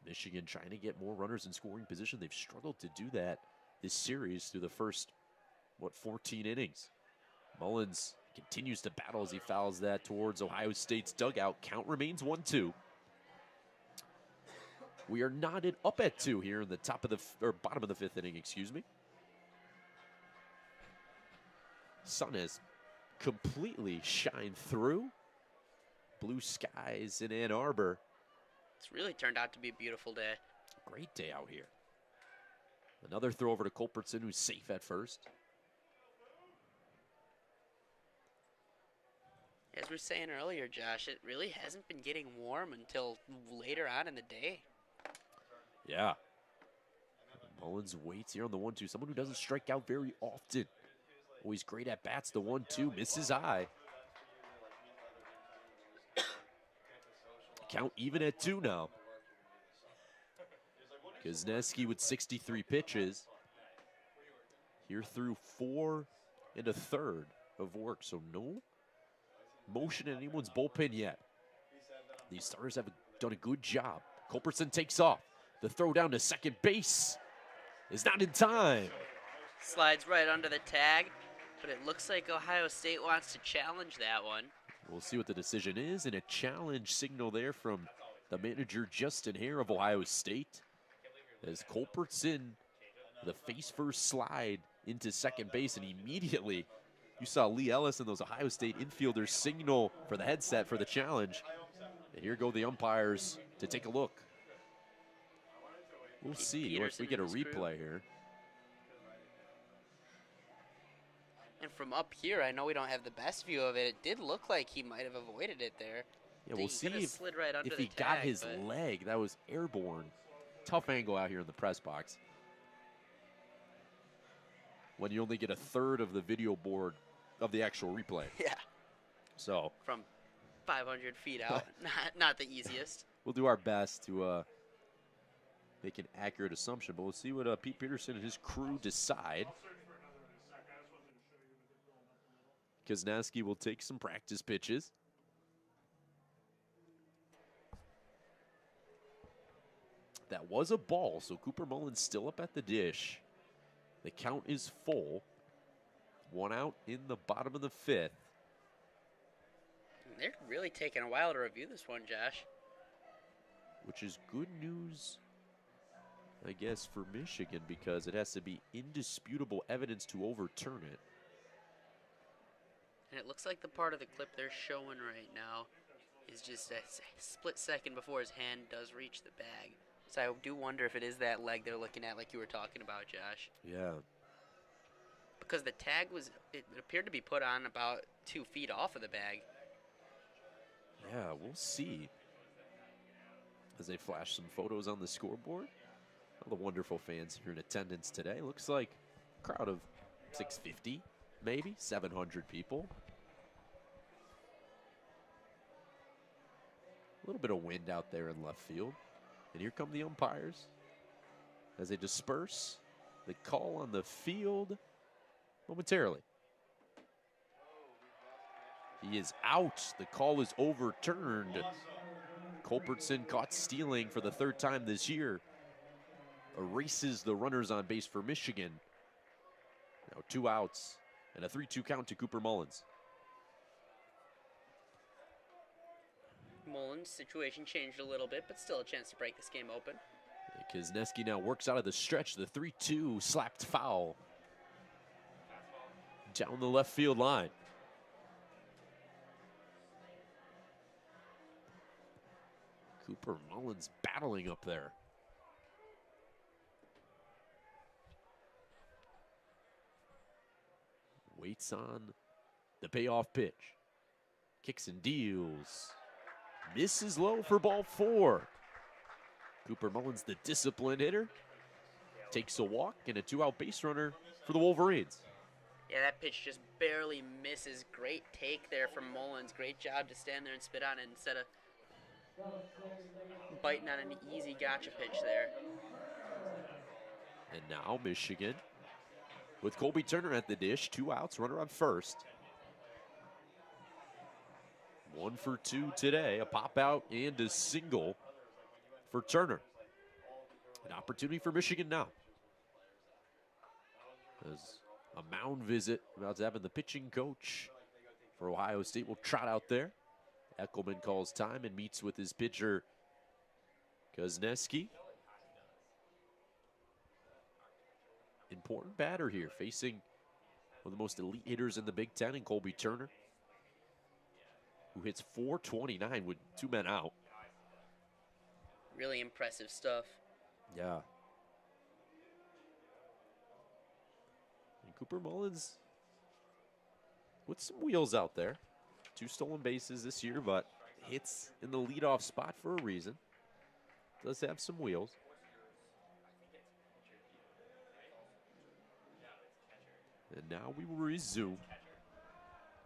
Michigan trying to get more runners in scoring position. They've struggled to do that this series through the first, 14 innings. Mullins continues to battle as he fouls that towards Ohio State's dugout. Count remains 1-2. We are knotted up at 2 here in the top of the, bottom of the 5th inning, excuse me. Sun has completely shined through. Blue skies in Ann Arbor. It's really turned out to be a beautiful day. Great day out here. Another throw over to Culbertson, who's safe at first. As we were saying earlier, Josh, it really hasn't been getting warm until later on in the day. Yeah. Mullins waits here on the 1-2. Someone who doesn't strike out very often. Always great at bats. The 1-2 misses high. Count even at 2 now. Kozneski with 63 pitches. Here through 4 1/3 of work. So no motion in anyone's bullpen yet. These starters have done a good job Culbertson takes off. The throw down to second base is not in time. Slides right under the tag, but it looks like Ohio State wants to challenge that one. We'll see what the decision is, and a challenge signal there from the manager, Justin Hare of Ohio State, as Culbertson, the face-first slide into second base, and immediately you saw Lee Ellis and those Ohio State infielders signal for the headset for the challenge. And here go the umpires to take a look. We'll see if we get a replay here. And from up here, I know we don't have the best view of it. It did look like he might have avoided it there. Yeah, we'll see if he got his leg. That was airborne. Tough angle out here in the press box. When you only get a third of the video board of the actual replay. Yeah. So. From 500 feet out. not the easiest. We'll do our best to make an accurate assumption, but we'll see what Pete Peterson and his crew decide. Kuzneski will take some practice pitches. That was a ball, so Cooper Mullins still up at the dish. The count is full. 1 out in the bottom of the 5th. They're really taking a while to review this one, Josh. Which is good news, I guess, for Michigan, because it has to be indisputable evidence to overturn it. And it looks like the part of the clip they're showing right now is just a split second before his hand does reach the bag. So I do wonder if it is that leg they're looking at like you were talking about, Josh. Yeah. Because the tag it appeared to be put on about 2 feet off of the bag. Yeah, we'll see. As they flash some photos on the scoreboard. All the wonderful fans here in attendance today. Looks like a crowd of 650, maybe 700 people. A little bit of wind out there in left field. And here come the umpires as they disperse. The call on the field momentarily. He is out. The call is overturned. Culbertson, caught stealing for the 3rd time this year, erases the runners on base for Michigan. Now 2 outs and a 3-2 count to Cooper Mullins. Mullins' situation changed a little bit, but still a chance to break this game open. Kuzneski now works out of the stretch. The 3-2 slapped foul down the left field line. Cooper Mullins battling up there. Waits on the payoff pitch. Kicks and deals. Misses low for ball 4. Cooper Mullins, the disciplined hitter, takes a walk and a 2-out base runner for the Wolverines. Yeah, that pitch just barely misses. Great take there from Mullins. Great job to stand there and spit on it instead of biting on an easy gotcha pitch there. And now Michigan with Colby Turner at the dish. 2 outs, runner on first. 1 for 2 today. A pop out and a single for Turner. An opportunity for Michigan now. As a mound visit about to happen, the pitching coach for Ohio State will trot out there. Eckelman calls time and meets with his pitcher, Kuzneski. Important batter here, facing one of the most elite hitters in the Big Ten in Colby Turner, who hits .429 with 2 men out. Really impressive stuff. Yeah. And Cooper Mullins with some wheels out there. 2 stolen bases this year, but hits in the leadoff spot for a reason. Does have some wheels. And now we will resume.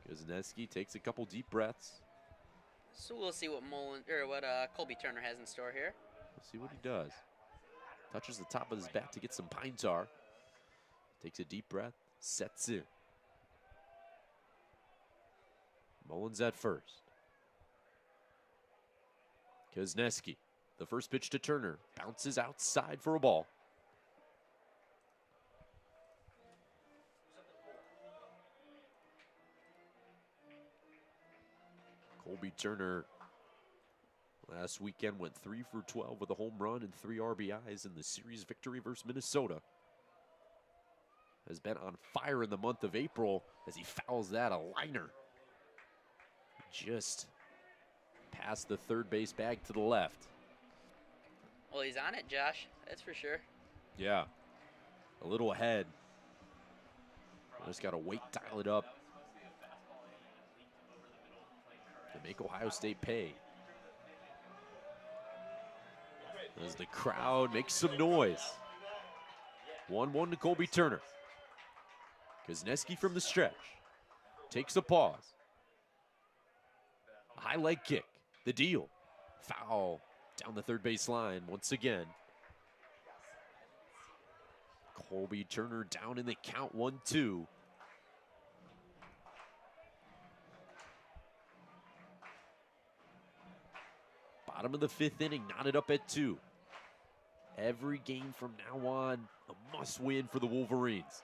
Kuzneski takes a couple deep breaths. So we'll see what Colby Turner has in store here. We'll see what he does. Touches the top of his bat to get some pine tar. Takes a deep breath, sets in. Mullins at first. Kuzneski The first pitch to Turner. Bounces outside for a ball. Colby Turner last weekend went 3 for 12 with a home run and 3 RBIs in the series victory versus Minnesota. Has been on fire in the month of April as he fouls that a liner. Just past the third base bag to the left. Well, he's on it, Josh. That's for sure. Yeah, a little ahead. Just got to wait, dial it up to make Ohio State pay. As the crowd makes some noise. 1-1 to Colby Turner. Kozneski from the stretch. Takes a pause. A high leg kick. The deal. Foul down the third base line once again. Colby Turner down in the count 1-2. Bottom of the 5th inning, knotted up at 2. Every game from now on, a must win for the Wolverines.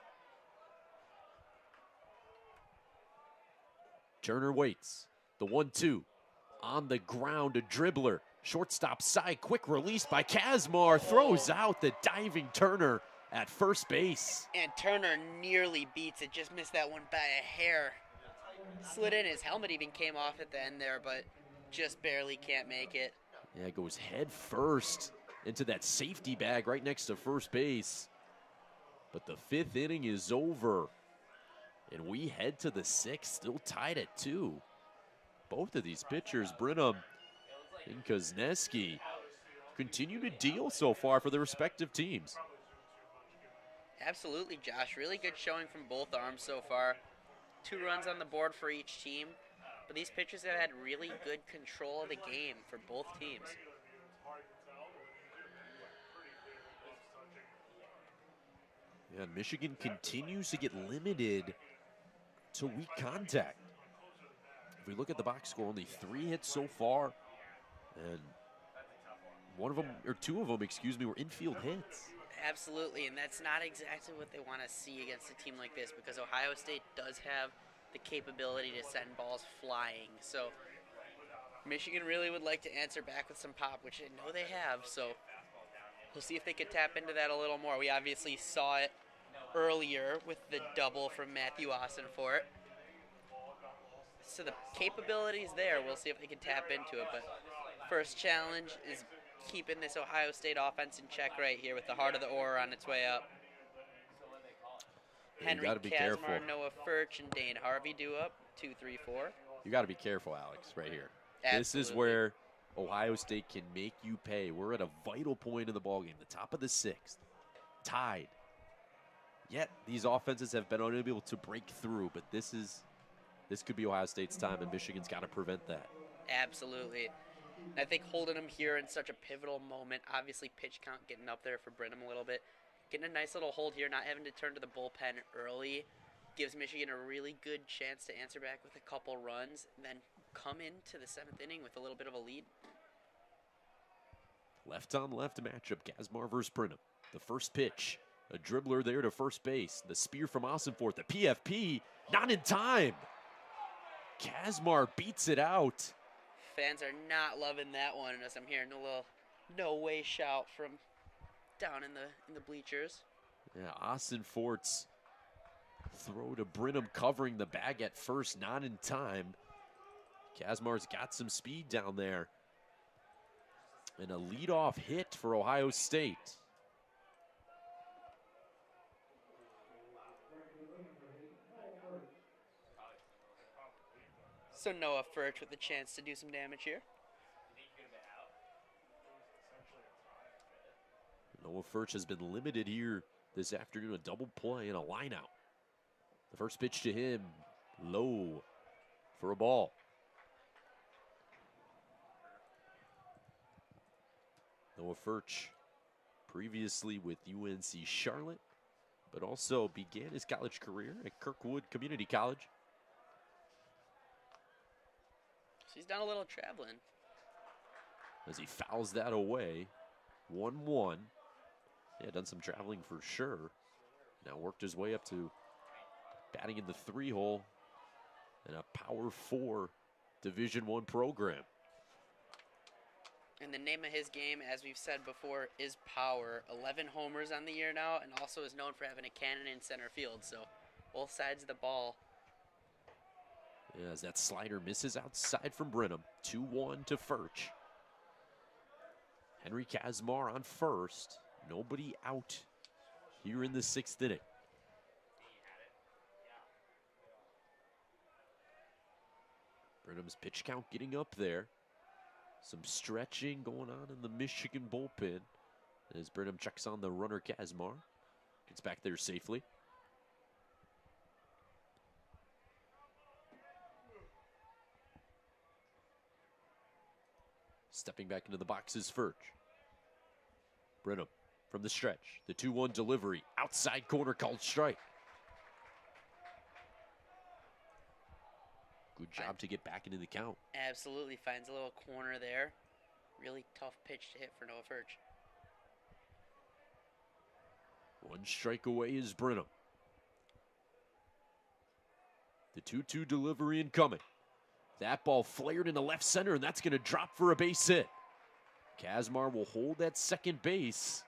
Turner waits. The 1-2. On the ground, a dribbler. Shortstop side, quick release by Kazmar. Throws out the diving Turner at first base. And Turner nearly beats it. Just missed that one by a hair. Slid in. His helmet even came off at the end there, but just barely can't make it. Yeah, it goes head first into that safety bag right next to first base. But the 5th inning is over. And we head to the 6th, still tied at 2. Both of these pitchers, Brenham and Kozneski, continue to deal so far for their respective teams. Absolutely, Josh. Really good showing from both arms so far. 2 runs on the board for each team. But these pitchers have had really good control of the game for both teams. Yeah, Michigan continues to get limited to weak contact. If we look at the box score, only 3 hits so far, and 2 of them, were infield hits. Absolutely, and that's not exactly what they want to see against a team like this, because Ohio State does have the capability to send balls flying. So Michigan really would like to answer back with some pop, which I know they have. So we'll see if they can tap into that a little more. We obviously saw it earlier with the double from Matthew Austin for it. So the capability's there. We'll see if they can tap into it. But first challenge is keeping this Ohio State offense in check right here with the heart of the Ore on its way up. Henry Kazmar, Noah Furch, and Dane Harvey due up. 2, 3, 4. You got to be careful, Alex, right here. Absolutely. This is where Ohio State can make you pay. We're at a vital point in the ballgame, the top of the 6th, tied. Yet these offenses have been unable to break through, but this could be Ohio State's time, and Michigan's got to prevent that. Absolutely. And I think holding them here in such a pivotal moment, obviously pitch count getting up there for Brenham a little bit, getting a nice little hold here, not having to turn to the bullpen early, gives Michigan a really good chance to answer back with a couple runs, and then come into the 7th inning with a little bit of a lead. Left-on-left matchup, Kazmar versus Brenham. The first pitch, a dribbler there to first base. The spear from Ossenforth, the PFP, not in time. Kazmar beats it out. Fans are not loving that one, as I'm hearing a little no way shout from down in the bleachers. Yeah, Ossenforth's throw to Brenham covering the bag at first, not in time. Kazmar's got some speed down there. And a leadoff hit for Ohio State. So Noah Furch with a chance to do some damage here. Noah Furch has been limited here this afternoon, a double play and a line out. The first pitch to him, low for a ball. Noah Furch, previously with UNC Charlotte, but also began his college career at Kirkwood Community College. So he's done a little traveling. as he fouls that away. 1-1. Yeah, done some traveling for sure. Now worked his way up to batting in the 3-hole in a Power 4 Division I program. And the name of his game, as we've said before, is power. 11 homers on the year now, and also is known for having a cannon in center field. So both sides of the ball. Yeah, as that slider misses outside from Brenham. 2-1 to Furch. Henry Kazmar on first. Nobody out here in the 6th inning. Brenham's pitch count getting up there. Some stretching going on in the Michigan bullpen as Brenham checks on the runner Kazmar. Gets back there safely. Stepping back into the box is Furch. Brenham from the stretch. The 2-1 delivery. Outside corner called strike. Good job to get back into the count. Absolutely. Finds a little corner there. Really tough pitch to hit for Noah Furch. 1 strike away is Brenham. The 2-2 delivery incoming. That ball flared into left center, and that's going to drop for a base hit. Kazmar will hold at second base.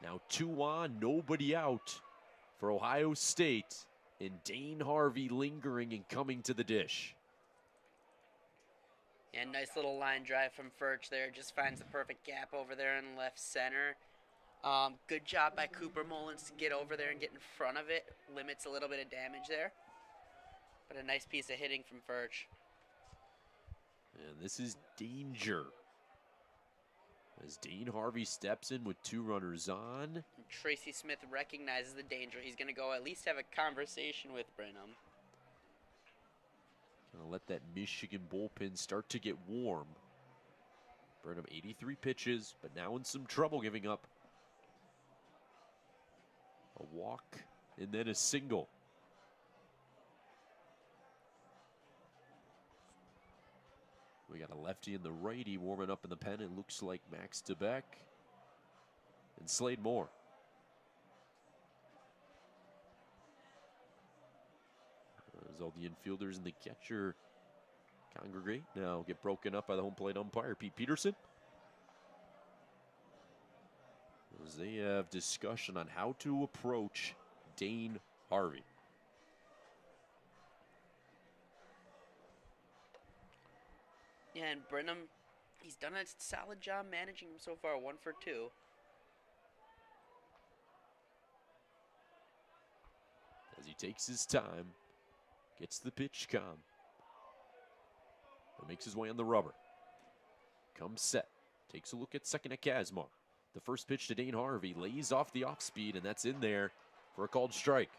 Now 2 on, nobody out for Ohio State. And Dane Harvey lingering and coming to the dish. And nice little line drive from Furch there. Just finds the perfect gap over there in left center. Good job by Cooper Mullins to get over there and get in front of it. Limits a little bit of damage there. But a nice piece of hitting from Furch. And this is danger. As Dane Harvey steps in with 2 runners on. And Tracy Smith recognizes the danger. He's going to go at least have a conversation with Brenham. Gonna let that Michigan bullpen start to get warm. Brenham 83 pitches, but now in some trouble giving up a walk and then a single. We got a lefty and the righty warming up in the pen. It looks like Max DeBeck and Slade Moore. As all the infielders and the catcher congregate, now get broken up by the home plate umpire, Pete Peterson. As they have discussion on how to approach Dane Harvey. Yeah, and Brenham, he's done a solid job managing him so far, 1 for 2. As he takes his time, gets the pitch calm, and makes his way on the rubber. Comes set, takes a look at second at Kazmar. The first pitch to Dane Harvey, lays off the off speed, and that's in there for a called strike.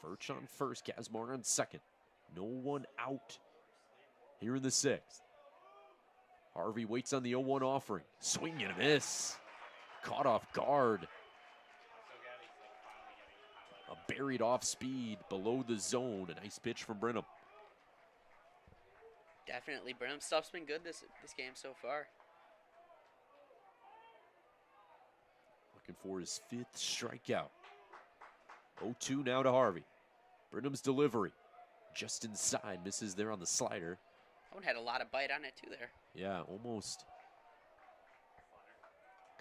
Furch on first, Kazmar on second. No one out here in the 6th. Harvey waits on the 0-1 offering. Swing and a miss. Caught off guard. A buried off speed below the zone. A nice pitch from Brenham. Definitely. Brenham's stuff's been good this game so far. Looking for his 5th strikeout. 0-2 now to Harvey. Brenham's delivery. Just inside. Misses there on the slider. That one had a lot of bite on it too there. Yeah, almost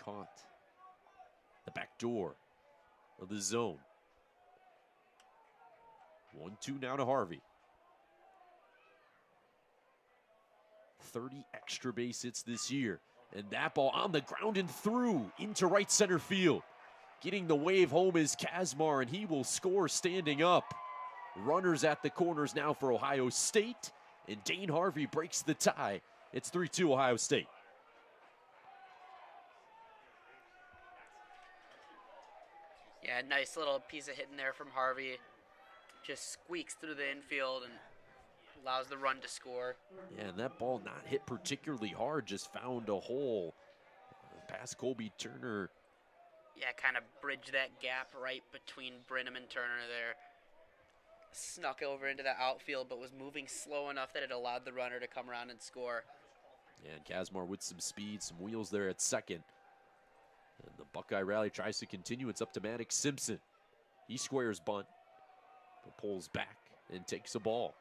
caught the back door of the zone. 1-2 now to Harvey. 30 extra base hits this year. And that ball on the ground and through into right center field. Getting the wave home is Kazmar, and he will score standing up. Runners at the corners now for Ohio State. And Dane Harvey breaks the tie. It's 3-2 Ohio State. Yeah, nice little piece of hitting there from Harvey. Just squeaks through the infield and allows the run to score. Yeah, and that ball not hit particularly hard, just found a hole past Colby Turner. Yeah, kind of bridge that gap right between Brenham and Turner there. snuck over into the outfield, but was moving slow enough that it allowed the runner to come around and score. And Kazmar with some speed, some wheels there at second. And the Buckeye rally tries to continue. It's up to Maddox Simpson. He squares bunt, but pulls back and takes a ball.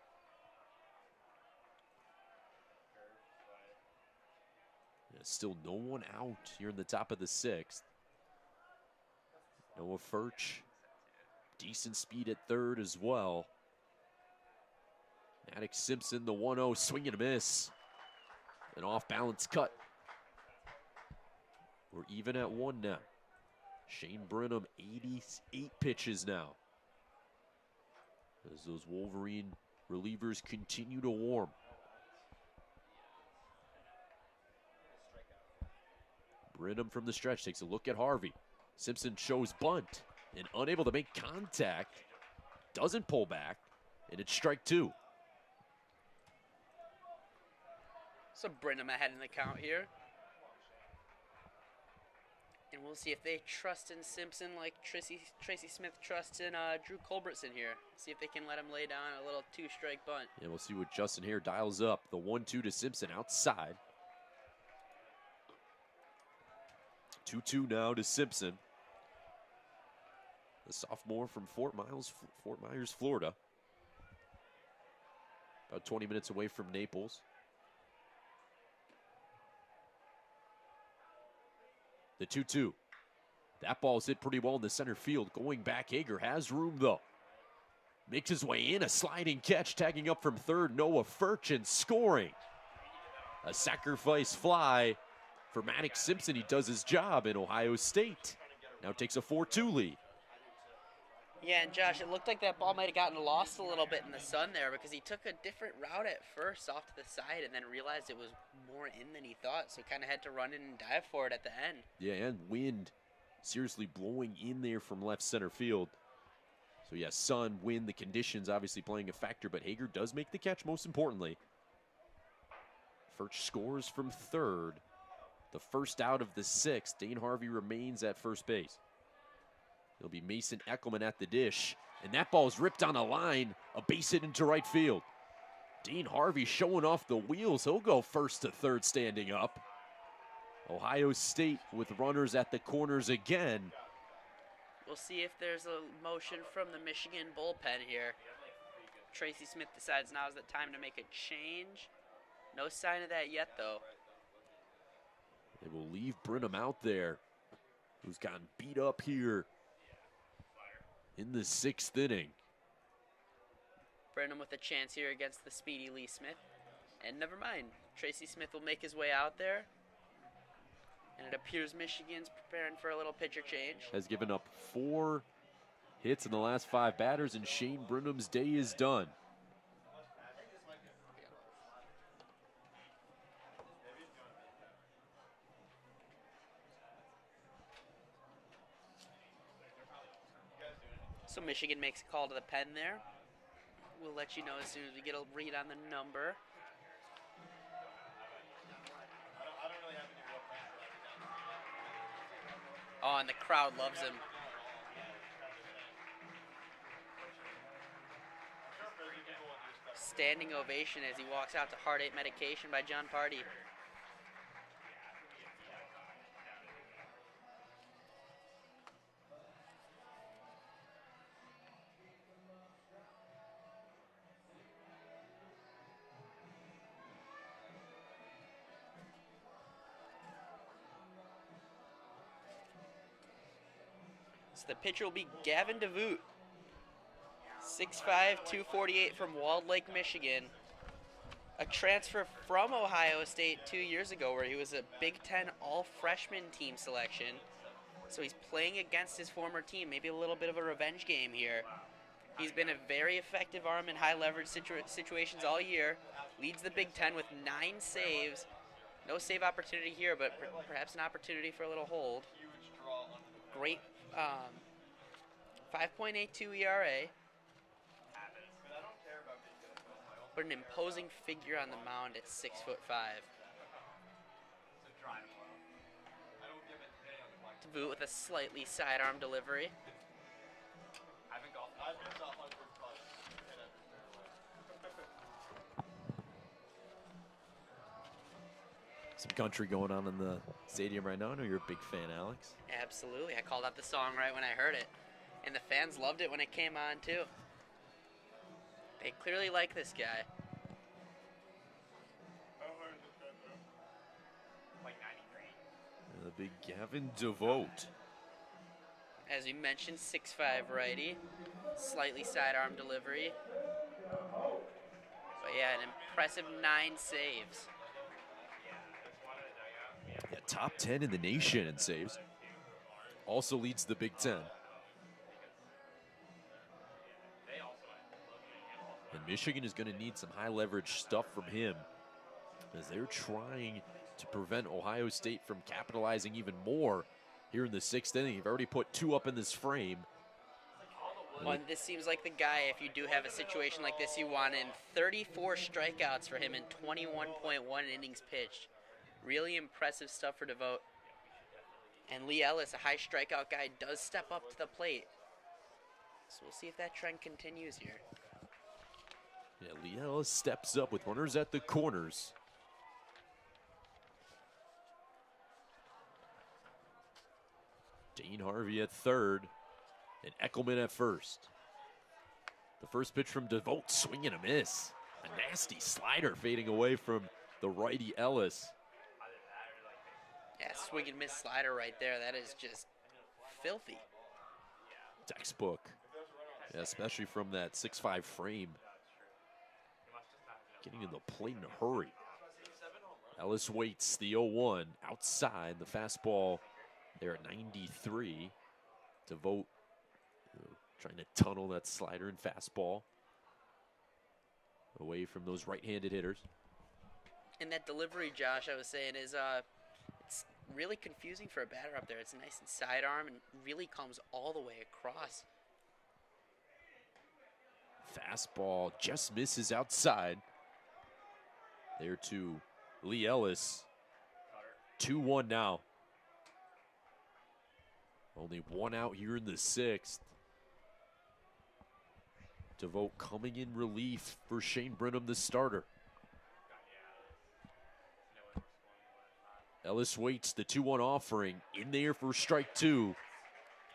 There's still no one out here in the top of the sixth. Noah Furch, decent speed at third as well. Maddox Simpson, the 1-0, swing and a miss. An off-balance cut. We're even at one now. Shane Brenham, 88 pitches now. As those Wolverine relievers continue to warm. Brenham from the stretch takes a look at Harvey. Simpson shows bunt and unable to make contact. Doesn't pull back, and it's strike two. So Brenham ahead in the count here. And we'll see if they trust in Simpson like Tracy Smith trusts in Drew Culbertson here. See if they can let him lay down a little two-strike bunt. And we'll see what Justin Hare dials up. The 1-2 to Simpson outside. 2-2 now to Simpson. The sophomore from Fort Myers, Florida. About 20 minutes away from Naples. The 2-2. That ball's hit pretty well in the center field. Going back, Hager has room though. Makes his way in, a sliding catch, tagging up from third, Noah Furch, and scoring. A sacrifice fly for Maddox Simpson. He does his job in Ohio State. Now takes a 4-2 lead. Yeah, and Josh, it looked like that ball might have gotten lost a little bit in the sun there because he took a different route at first off to the side and then realized it was more in than he thought, so kind of had to run in and dive for it at the end. Yeah, and wind seriously blowing in there from left center field. So yeah, sun, wind, the conditions obviously playing a factor, but Hager does make the catch most importantly. Furch scores from third. The first out of the sixth. Dane Harvey remains at first base. It'll be Mason Eckelman at the dish. And that ball's ripped on a line. A base hit into right field. Dane Harvey showing off the wheels. He'll go first to third standing up. Ohio State with runners at the corners again. We'll see if there's a motion from the Michigan bullpen here. Tracy Smith decides now's the time to make a change. No sign of that yet, though. They will leave Brenham out there, who's gotten beat up here in the sixth inning. Brenham with a chance here against the speedy Lee Smith. And never mind, Tracy Smith will make his way out there. And it appears Michigan's preparing for a little pitcher change. Has given up 4 hits in the last 5 batters, and Shane Brenham's day is done. So Michigan makes a call to the pen there. We'll let you know as soon as we get a read on the number. Oh, and the crowd loves him. Standing ovation as he walks out to heartache medication by John Party. So the pitcher will be Gavin DeVoot. 6'5", 248 from Walled Lake, Michigan. A transfer from Ohio State 2 years ago where he was a Big Ten all-freshman team selection. So he's playing against his former team, maybe a little bit of a revenge game here. He's been a very effective arm in high-leverage situations all year. Leads the Big Ten with 9 saves. No save opportunity here, but perhaps an opportunity for a little hold. Great 5.82 ERA. But an imposing figure on the mound at 6'5". DeVoot with a slightly sidearm delivery. Some country going on in the stadium right now. I know you're a big fan, Alex. Absolutely. I called out the song right when I heard it. And the fans loved it when it came on, too. They clearly like this guy. The big Gavin DeVote. As we mentioned, 6'5" righty. Slightly sidearm delivery. But yeah, an impressive 9 saves. Yeah, top 10 in the nation in saves. Also leads the Big Ten. And Michigan is going to need some high leverage stuff from him as they're trying to prevent Ohio State from capitalizing even more here in the 6th inning. You've already put 2 up in this frame. Well, and this seems like the guy, if you do have a situation like this, you want in 34 strikeouts for him in 21.1 innings pitched. Really impressive stuff for DeVote. And Lee Ellis, a high strikeout guy, does step up to the plate. So we'll see if that trend continues here. Yeah, Lee Ellis steps up with runners at the corners. Dane Harvey at third and Eckelman at first. The first pitch from DeVote, swing and a miss. A nasty slider fading away from the righty Ellis. Yeah, swing and miss slider right there. That is just filthy. Textbook. Yeah, especially from that 6'5" frame. Getting to the plate in a hurry. Ellis waits the 0-1 outside. The fastball there at 93. DeVote trying to tunnel that slider and fastball away from those right-handed hitters. And that delivery, Josh, I was saying, is it's really confusing for a batter up there. It's nice and sidearm and really comes all the way across. Fastball just misses outside. There to Lee Ellis. 2-1 now. Only 1 out here in the 6th. DeVote coming in relief for Shane Brenham, the starter. Ellis waits the 2-1 offering. In there for strike 2.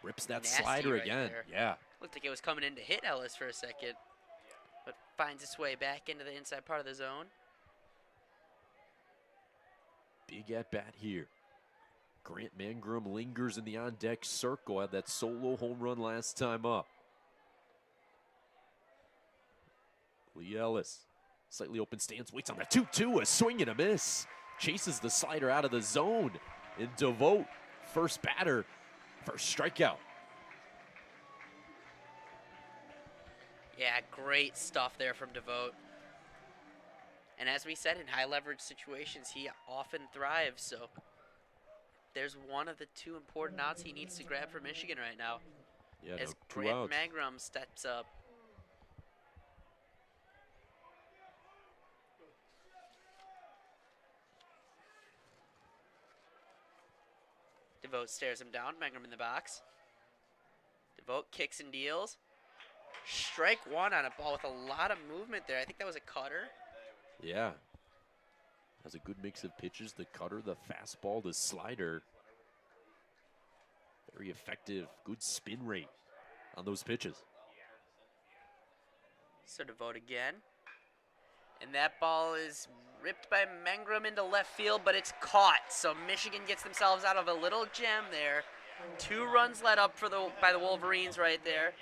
Rips that Nasty slider right again. there. Yeah. Looked like it was coming in to hit Ellis for a second, but finds its way back into the inside part of the zone. Big at bat here. Grant Mangrum lingers in the on-deck circle. Had that solo home run last time up. Lee Ellis, slightly open stance, waits on the 2-2, a swing and a miss. Chases the slider out of the zone. And DeVote, first batter, first strikeout. Yeah, great stuff there from DeVote. And as we said, in high leverage situations, he often thrives. So there's one of the 2 important outs he needs to grab for Michigan right now. Yeah, as no, 2 Grant outs. Mangrum steps up. DeVote stares him down. Mangrum in the box. DeVote kicks and deals. Strike 1 on a ball with a lot of movement there. I think that was a cutter. Yeah. Has a good mix of pitches. The cutter, the fastball, the slider. Very effective. Good spin rate on those pitches. So DeVote again. And that ball is ripped by Mangrum into left field, but it's caught. So Michigan gets themselves out of a little jam there. 2 runs let up by the Wolverines right there.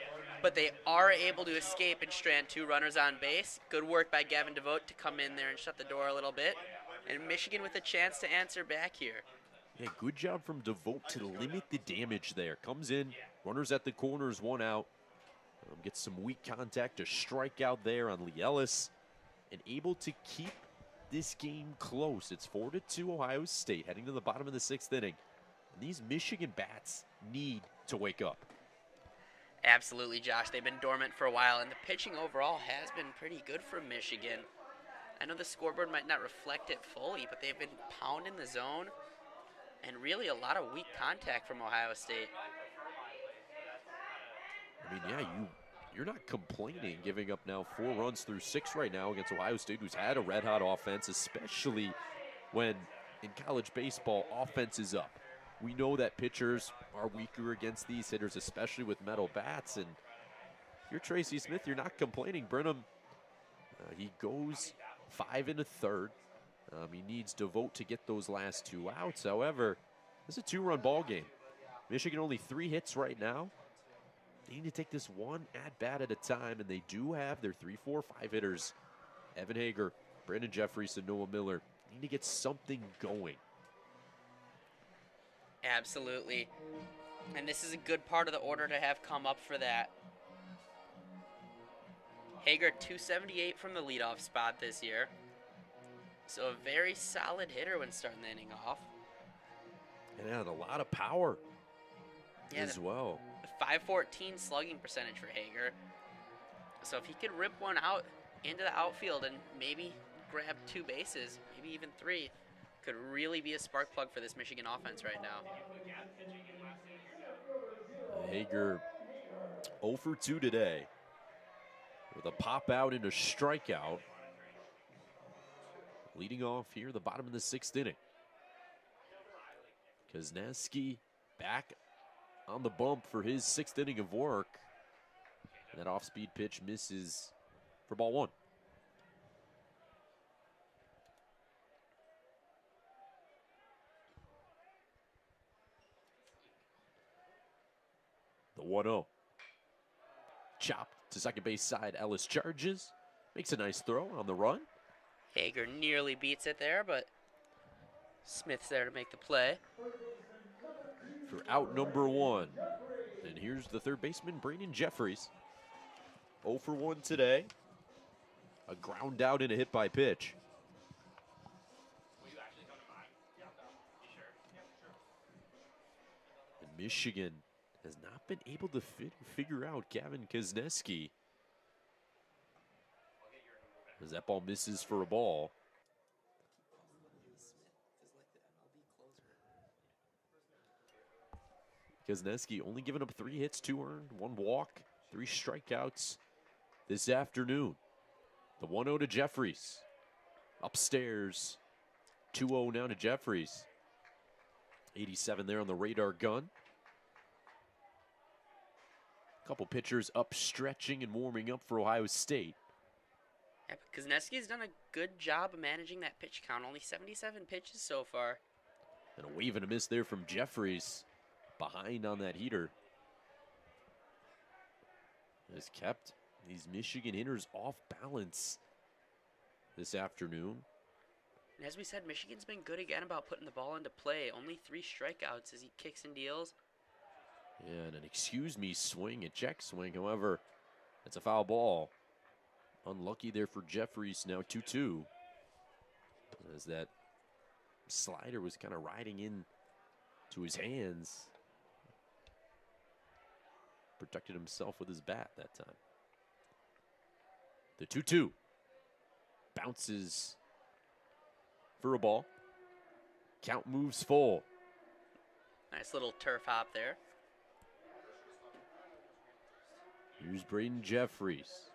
But they are able to escape and strand 2 runners on base. Good work by Gavin DeVote to come in there and shut the door a little bit. And Michigan with a chance to answer back here. Yeah, good job from DeVote to limit the damage there. Comes in, runners at the corners, 1 out. Gets some weak contact, a strikeout there on Lee Ellis. And able to keep this game close. It's 4-2 Ohio State, heading to the bottom of the 6th inning. And these Michigan bats need to wake up. Absolutely, Josh. They've been dormant for a while, and the pitching overall has been pretty good for Michigan. I know the scoreboard might not reflect it fully, but they've been pounding the zone, and really a lot of weak contact from Ohio State. I mean, yeah, you're not complaining, giving up now 4 runs through 6 right now against Ohio State, who's had a red-hot offense, especially when in college baseball, offense is up. We know that pitchers are weaker against these hitters, especially with metal bats. And if you're Tracy Smith, you're not complaining. Brenham, he goes 5 1/3. He needs Devote to get those last 2 outs. However, this is a 2-run ball game. Michigan only 3 hits right now. They need to take this one at-bat at a time, and they do have their 3, 4, 5 hitters. Evan Hager, Brandon Jeffries, and Noah Miller need to get something going. Absolutely. And this is a good part of the order to have come up for that. Hager, 278 from the leadoff spot this year. So a very solid hitter when starting the inning off. And had a lot of power as well. 514 slugging percentage for Hager. So if he could rip one out into the outfield and maybe grab 2 bases, maybe even 3, could really be a spark plug for this Michigan offense right now. Hager 0 for 2 today with a pop out and a strikeout. Leading off here, the bottom of the 6th inning. Kozneski back on the bump for his 6th inning of work. And that off-speed pitch misses for ball 1. The 1-0. Chopped to second base side. Ellis charges. Makes a nice throw on the run. Hager nearly beats it there, but Smith's there to make the play. For out number 1. And here's the third baseman, Brandon Jeffries. 0 for 1 today. A ground out and a hit by pitch. And Michigan has not been able to figure out Gavin Kozneski. As that ball misses for a ball. Kozneski only giving up 3 hits, 2 earned, 1 walk, 3 strikeouts this afternoon. The 1-0 to Jeffries. Upstairs, 2-0 now to Jeffries. 87 there on the radar gun. A couple pitchers up stretching and warming up for Ohio State. Yeah, but Kozneski's done a good job of managing that pitch count. Only 77 pitches so far. And a wave and a miss there from Jeffries. Behind on that heater. Has kept these Michigan hitters off balance this afternoon. And as we said, Michigan's been good again about putting the ball into play. Only 3 strikeouts as he kicks and deals. Yeah, and an excuse me swing, a check swing. However, it's a foul ball. Unlucky there for Jeffries, now 2-2. As that slider was kind of riding in to his hands. Protected himself with his bat that time. The 2-2. Bounces for a ball. Count moves full. Nice little turf hop there. Here's Braden Jeffries.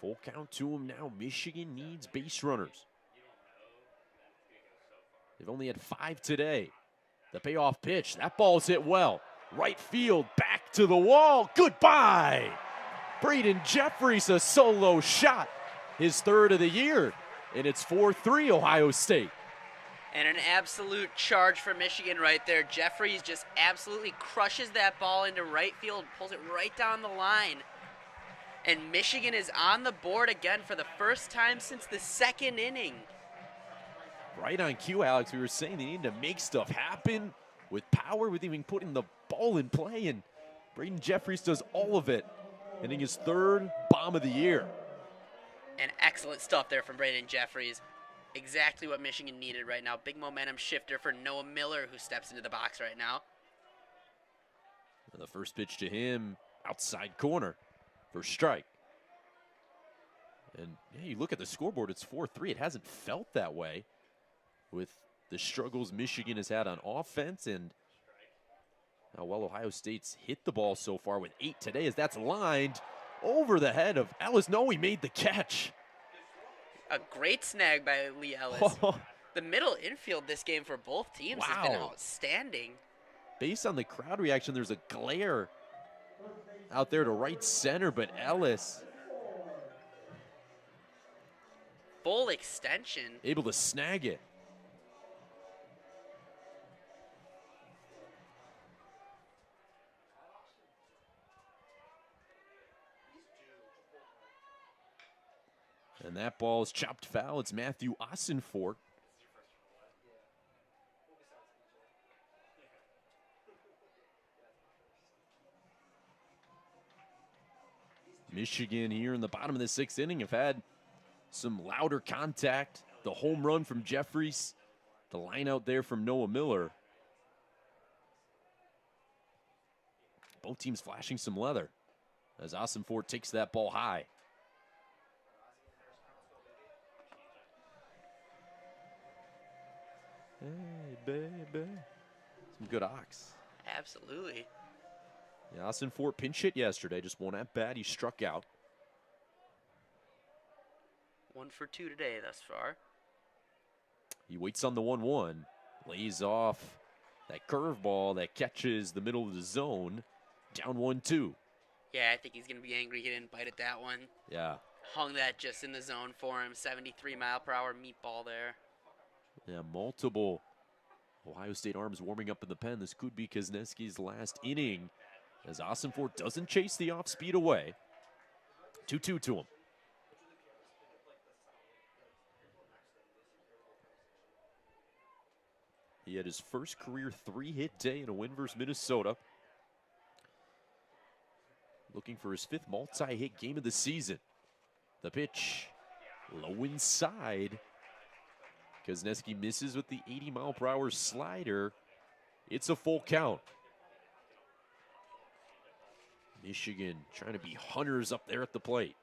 Full count to him now. Michigan needs base runners. They've only had 5 today. The payoff pitch. That ball's hit well. Right field, back to the wall. Goodbye. Braden Jeffries, a solo shot. His 3rd of the year. And it's 4-3 Ohio State. And an absolute charge for Michigan right there. Jeffries just absolutely crushes that ball into right field, pulls it right down the line. And Michigan is on the board again for the first time since the 2nd inning. Right on cue, Alex. We were saying they need to make stuff happen with power, with even putting the ball in play. And Braden Jeffries does all of it, hitting his 3rd bomb of the year. And excellent stuff there from Braden Jeffries. Exactly what Michigan needed right now. Big momentum shifter for Noah Miller, who steps into the box right now. And the first pitch to him, outside corner for strike. And yeah, you look at the scoreboard, it's 4-3. It hasn't felt that way with the struggles Michigan has had on offense and how well Ohio State's hit the ball so far with 8 today, as that's lined over the head of Ellis. No, he made the catch. A great snag by Lee Ellis. Oh, The middle infield this game for both teams has been Wow. outstanding. Based on the crowd reaction, there's a glare out there to right center, but Ellis Full extension. able to snag it. And that ball is chopped foul. It's Matthew Ossenfort. Michigan here in the bottom of the 6th inning have had some louder contact. The home run from Jeffries. The line out there from Noah Miller. Both teams flashing some leather as Ossenfort takes that ball high. Hey, baby. Some good ox. Absolutely. Yeah, Ossenfort pinch hit yesterday. Just one at bat. He struck out. 1 for 2 today thus far. He waits on the 1-1. Lays off that curveball that catches the middle of the zone. Down 1-2. Yeah, I think he's going to be angry he didn't bite at that one. Yeah. Hung that just in the zone for him. 73-mile-per-hour meatball there. Yeah, multiple Ohio State arms warming up in the pen. This could be Kuzneski's last inning as Ossenfort doesn't chase the off speed away. 2-2 to him. He had his first career 3-hit day in a win versus Minnesota. Looking for his 5th multi-hit game of the season. The pitch low inside. Kuzneski misses with the 80-mile-per-hour slider. It's a full count. Michigan trying to be hunters up there at the plate.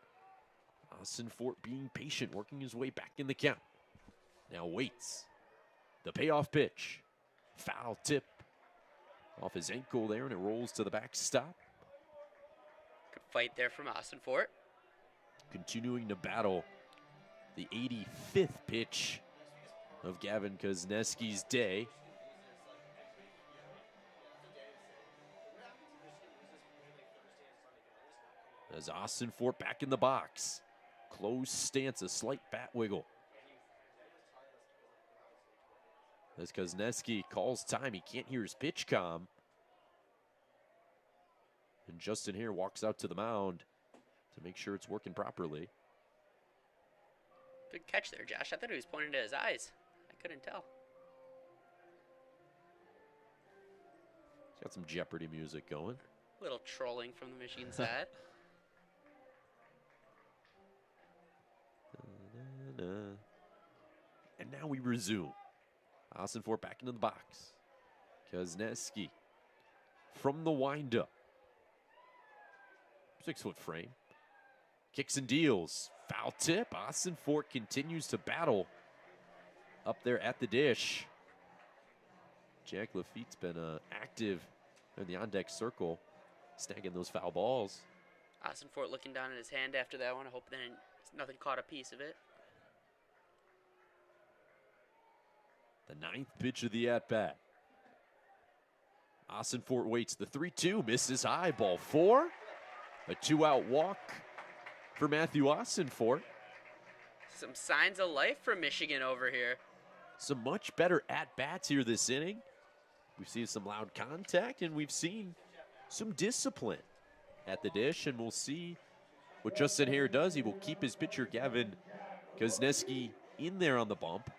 Ossenfort being patient, working his way back in the count. Now waits. The payoff pitch. Foul tip off his ankle there, and it rolls to the backstop. Good fight there from Ossenfort. Continuing to battle the 85th pitch of Gavin Kuzneski's day. As Ossenfort back in the box. Closed stance, a slight bat wiggle. As Kuzneski calls time, he can't hear his pitch comm. And Justin Hare walks out to the mound to make sure it's working properly. Good catch there, Josh. I thought he was pointing to his eyes. I couldn't tell. He's got some Jeopardy music going. A little trolling from the Michigan side. And now we resume. Ossenfort back into the box. Kuzneski from the windup. 6-foot frame. Kicks and deals. Foul tip. Ossenfort continues to battle up there at the dish. Jack Lafitte's been active in the on-deck circle, snagging those foul balls. Ossenfort looking down at his hand after that one. I hope then nothing caught a piece of it. The 9th pitch of the at-bat. Ossenfort waits. The 3-2 misses high. Ball 4. A 2-out walk for Matthew Ossenfort. Some signs of life for Michigan over here. Some much better at-bats here this inning. We've seen some loud contact, and we've seen some discipline at the dish, and we'll see what Justin Hare does. He will keep his pitcher, Gavin Kuzneski, in there on the bump.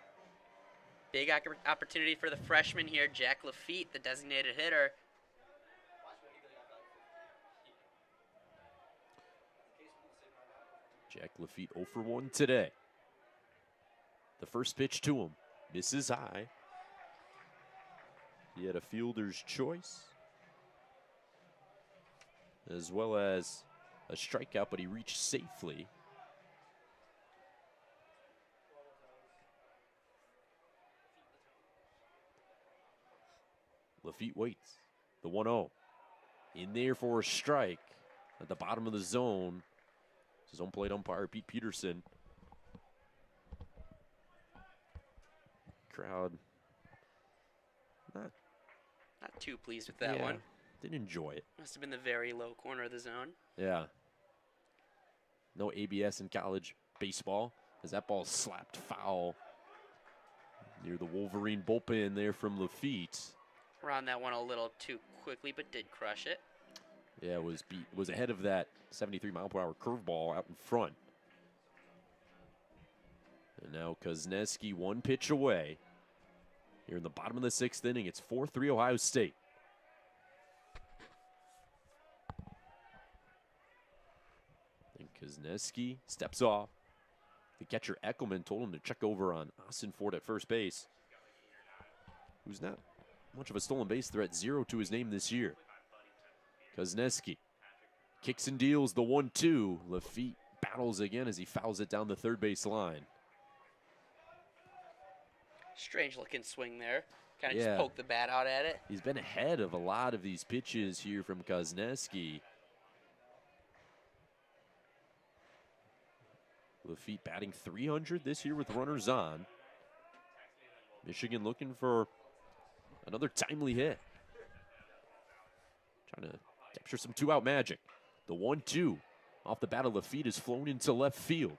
Big opportunity for the freshman here, Jack Lafitte, the designated hitter. Jack Lafitte 0 for 1 today. The first pitch to him misses high. He had a fielder's choice, as well as a strikeout, but he reached safely. Lafitte waits. The 1-0. In there for a strike at the bottom of the zone. His home plate umpire, Pete Peterson. crowd not too pleased with that one. Didn't enjoy it. Must have been the very low corner of the zone. Yeah. No ABS in college baseball as that ball slapped foul near the Wolverine bullpen there from Lafitte. Ran that one a little too quickly, but did crush it. Yeah, was ahead of that 73-mile-per-hour curveball out in front. And now Kozneski 1 pitch away. Here in the bottom of the 6th inning, it's 4-3 Ohio State. And Kozneski steps off. The catcher Eckelman told him to check over on Ossenfort at first base, who's not much of a stolen base threat, 0 to his name this year. Kozneski kicks and deals the 1-2. Lafitte battles again as he fouls it down the third base line. Strange looking swing there. Kind of just poke the bat out at it. He's been ahead of a lot of these pitches here from Kozneski. Lafitte batting .300 this year with runners on. Michigan looking for another timely hit. Trying to capture some 2-out magic. The 1-2 off the bat of Lafitte is flown into left field.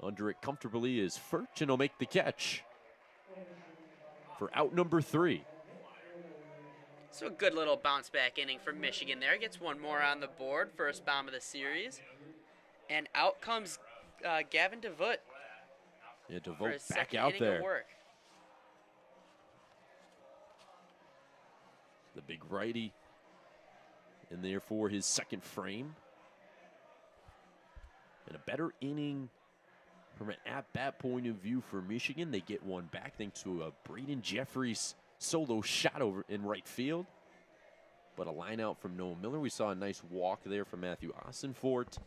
Under it comfortably is Furch, and he'll make the catch for out number 3. So a good little bounce back inning for Michigan there. Gets one more on the board. First bomb of the series. And out comes Gavin DeVoot. Yeah, DeVoot back out there. The big righty in there for his second frame. And a better inning from an at-bat point of view for Michigan. They get one back thanks to a Braden Jeffries solo shot over in right field. But a line out from Noah Miller. We saw a nice walk there from Matthew Ossenfort.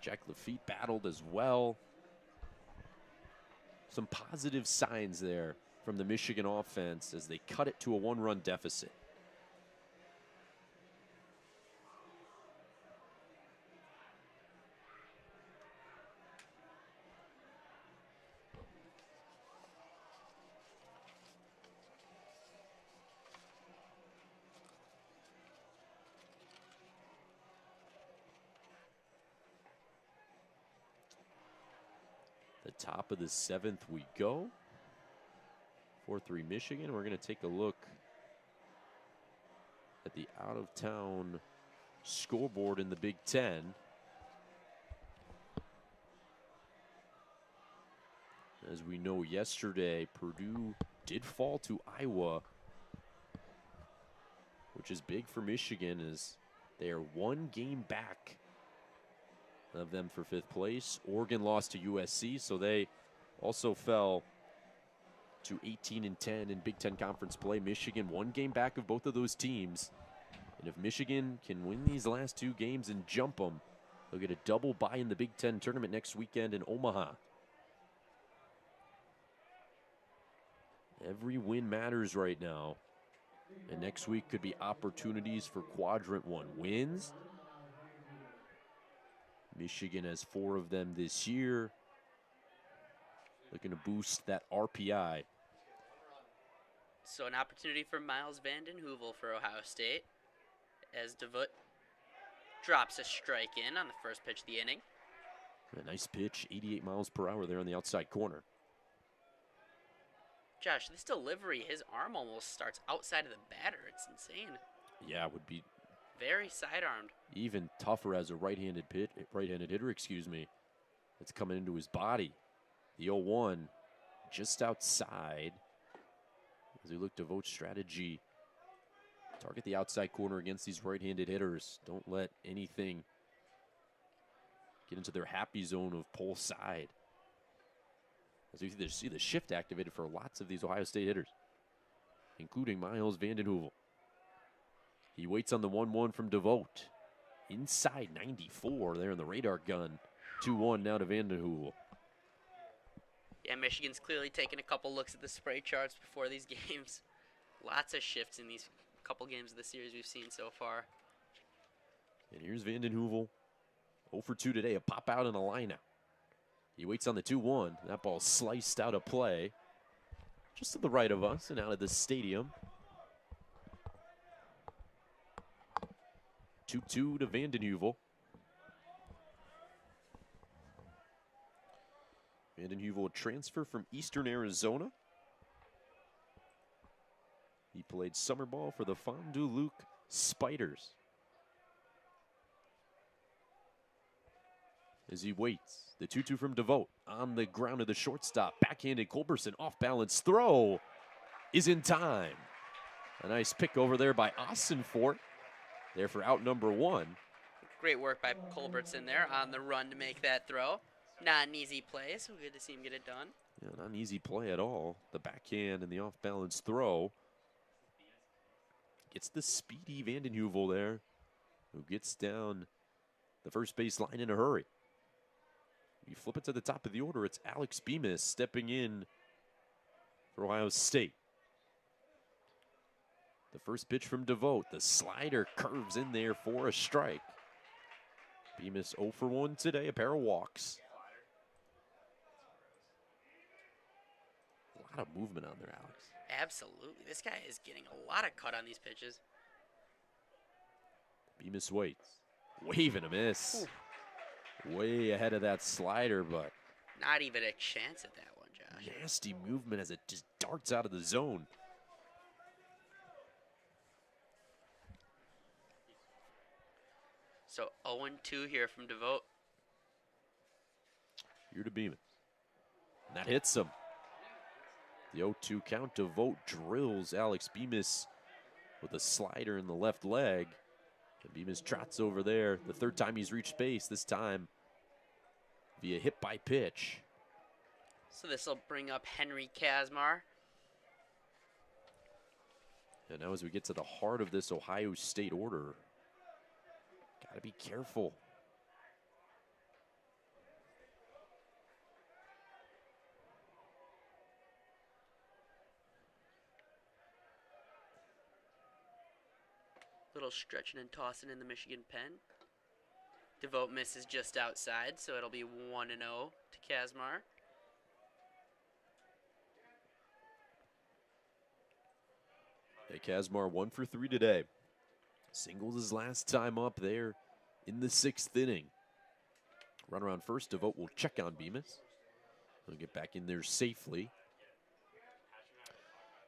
Jack Lafitte battled as well. Some positive signs there from the Michigan offense as they cut it to a 1-run deficit. Top of the 7th we go. 4-3 Michigan. We're going to take a look at the out-of-town scoreboard in the Big Ten. As we know, yesterday, Purdue did fall to Iowa, which is big for Michigan as they are 1 game back of them for 5th place. Oregon lost to USC, so they also fell to 18-10 in Big Ten Conference play. Michigan 1 game back of both of those teams. And if Michigan can win these last 2 games and jump them, they'll get a double bye in the Big Ten tournament next weekend in Omaha. Every win matters right now. And next week could be opportunities for Quadrant 1 wins. Michigan has 4 of them this year. Looking to boost that RPI. So an opportunity for Miles Vanden Heuvel for Ohio State as DeVoot drops a strike in on the first pitch of the inning. A nice pitch, 88 miles per hour there on the outside corner. Josh, this delivery, his arm almost starts outside of the batter. It's insane. Yeah, it would be very sidearmed. Even tougher as a right-handed hitter, excuse me. It's coming into his body. The 0-1 just outside. As we look to vote strategy, target the outside corner against these right-handed hitters. Don't let anything get into their happy zone of pull side. As we see the shift activated for lots of these Ohio State hitters, including Miles Vanden Heuvel. He waits on the 1-1 from DeVoot. Inside 94 there in the radar gun. 2-1 now to Vanden Heuvel. Yeah, Michigan's clearly taking a couple looks at the spray charts before these games. Lots of shifts in these couple games of the series we've seen so far. And here's Vanden Heuvel. 0 for 2 today, a pop out and a line out. He waits on the 2-1. That ball sliced out of play. just to the right of us and out of the stadium. 2-2 to Vanden Heuvel. Vanden Heuvel, a transfer from Eastern Arizona. He played summer ball for the Fond du Lac Spiders. As he waits, the 2-2 from DeVote on the ground of the shortstop. Backhanded Culberson, off balance throw is in time. A nice pick over there by Ossenfort. There for out number 1. Great work by Culbertson there on the run to make that throw. Not an easy play, so good to see him get it done. Yeah, not an easy play at all. The backhand and the off balance throw. Gets the speedy Vanden Heuvel there, who gets down the first base line in a hurry. You flip it to the top of the order, it's Alex Bemis stepping in for Ohio State. The first pitch from DeVote, the slider curves in there for a strike. Bemis 0 for 1 today, a pair of walks. A lot of movement on there, Alex. Absolutely. This guy is getting a lot of cut on these pitches. Bemis waits. Wave and a miss. Ooh. Way ahead of that slider, but not even a chance at that one, Josh. Nasty movement as it just darts out of the zone. So 0-2 here from DeVote. Here to Bemis. And that hits him. The 0-2 count. DeVote drills Alex Bemis with a slider in the left leg. And Bemis trots over there. The third time he's reached base, this time via hit by pitch. So this will bring up Henry Kazmar. And now as we get to the heart of this Ohio State order, gotta be careful. Little stretching and tossing in the Michigan pen. DeVote misses just outside, so it'll be 1-0 to Kazmar. Hey, Kazmar 1 for 3 today. Singles his last time up there in the 6th inning. Run around first, DeVote will check on Bemis. He'll get back in there safely.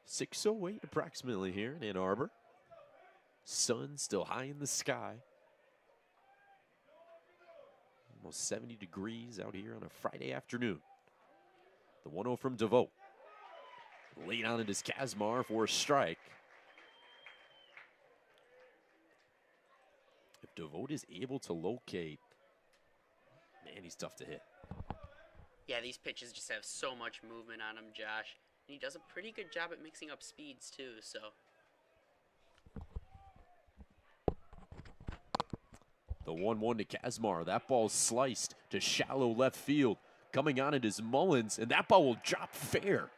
6:08 approximately here in Ann Arbor. Sun still high in the sky. Almost 70 degrees out here on a Friday afternoon. The 1-0 from DeVote. Late on it is Kazmar for a strike. If DeVote is able to locate, man, he's tough to hit. Yeah, these pitches just have so much movement on them, Josh. And he does a pretty good job at mixing up speeds, too, so. The 1-1 to Kazmar. That ball sliced to shallow left field. Coming on it is Mullins, and that ball will drop fair.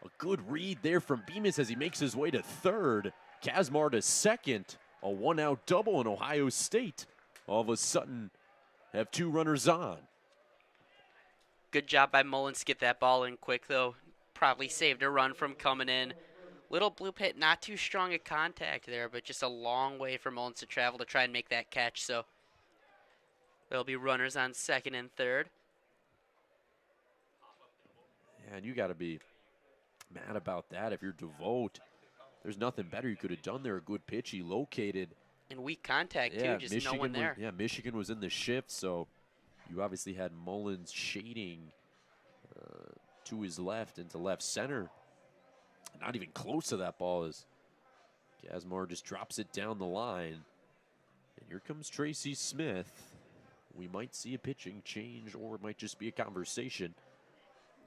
A good read there from Bemis as he makes his way to third. Kazmar to second. A 1-out double in Ohio State. All of a sudden, have 2 runners on. Good job by Mullins to get that ball in quick, though. Probably saved a run from coming in. Little blue pit, not too strong a contact there, but just a long way for Mullins to travel to try and make that catch. So there'll be runners on second and third. Yeah, and you got to be mad about that if you're DeVote. There's nothing better you could have done there. A good pitch he located. And weak contact, yeah, too, just Michigan no one there. Michigan was in the shift, so you obviously had Mullins shading to his left into left center. Not even close to that ball as Kazmar just drops it down the line. And here comes Tracy Smith. We might see a pitching change, or it might just be a conversation.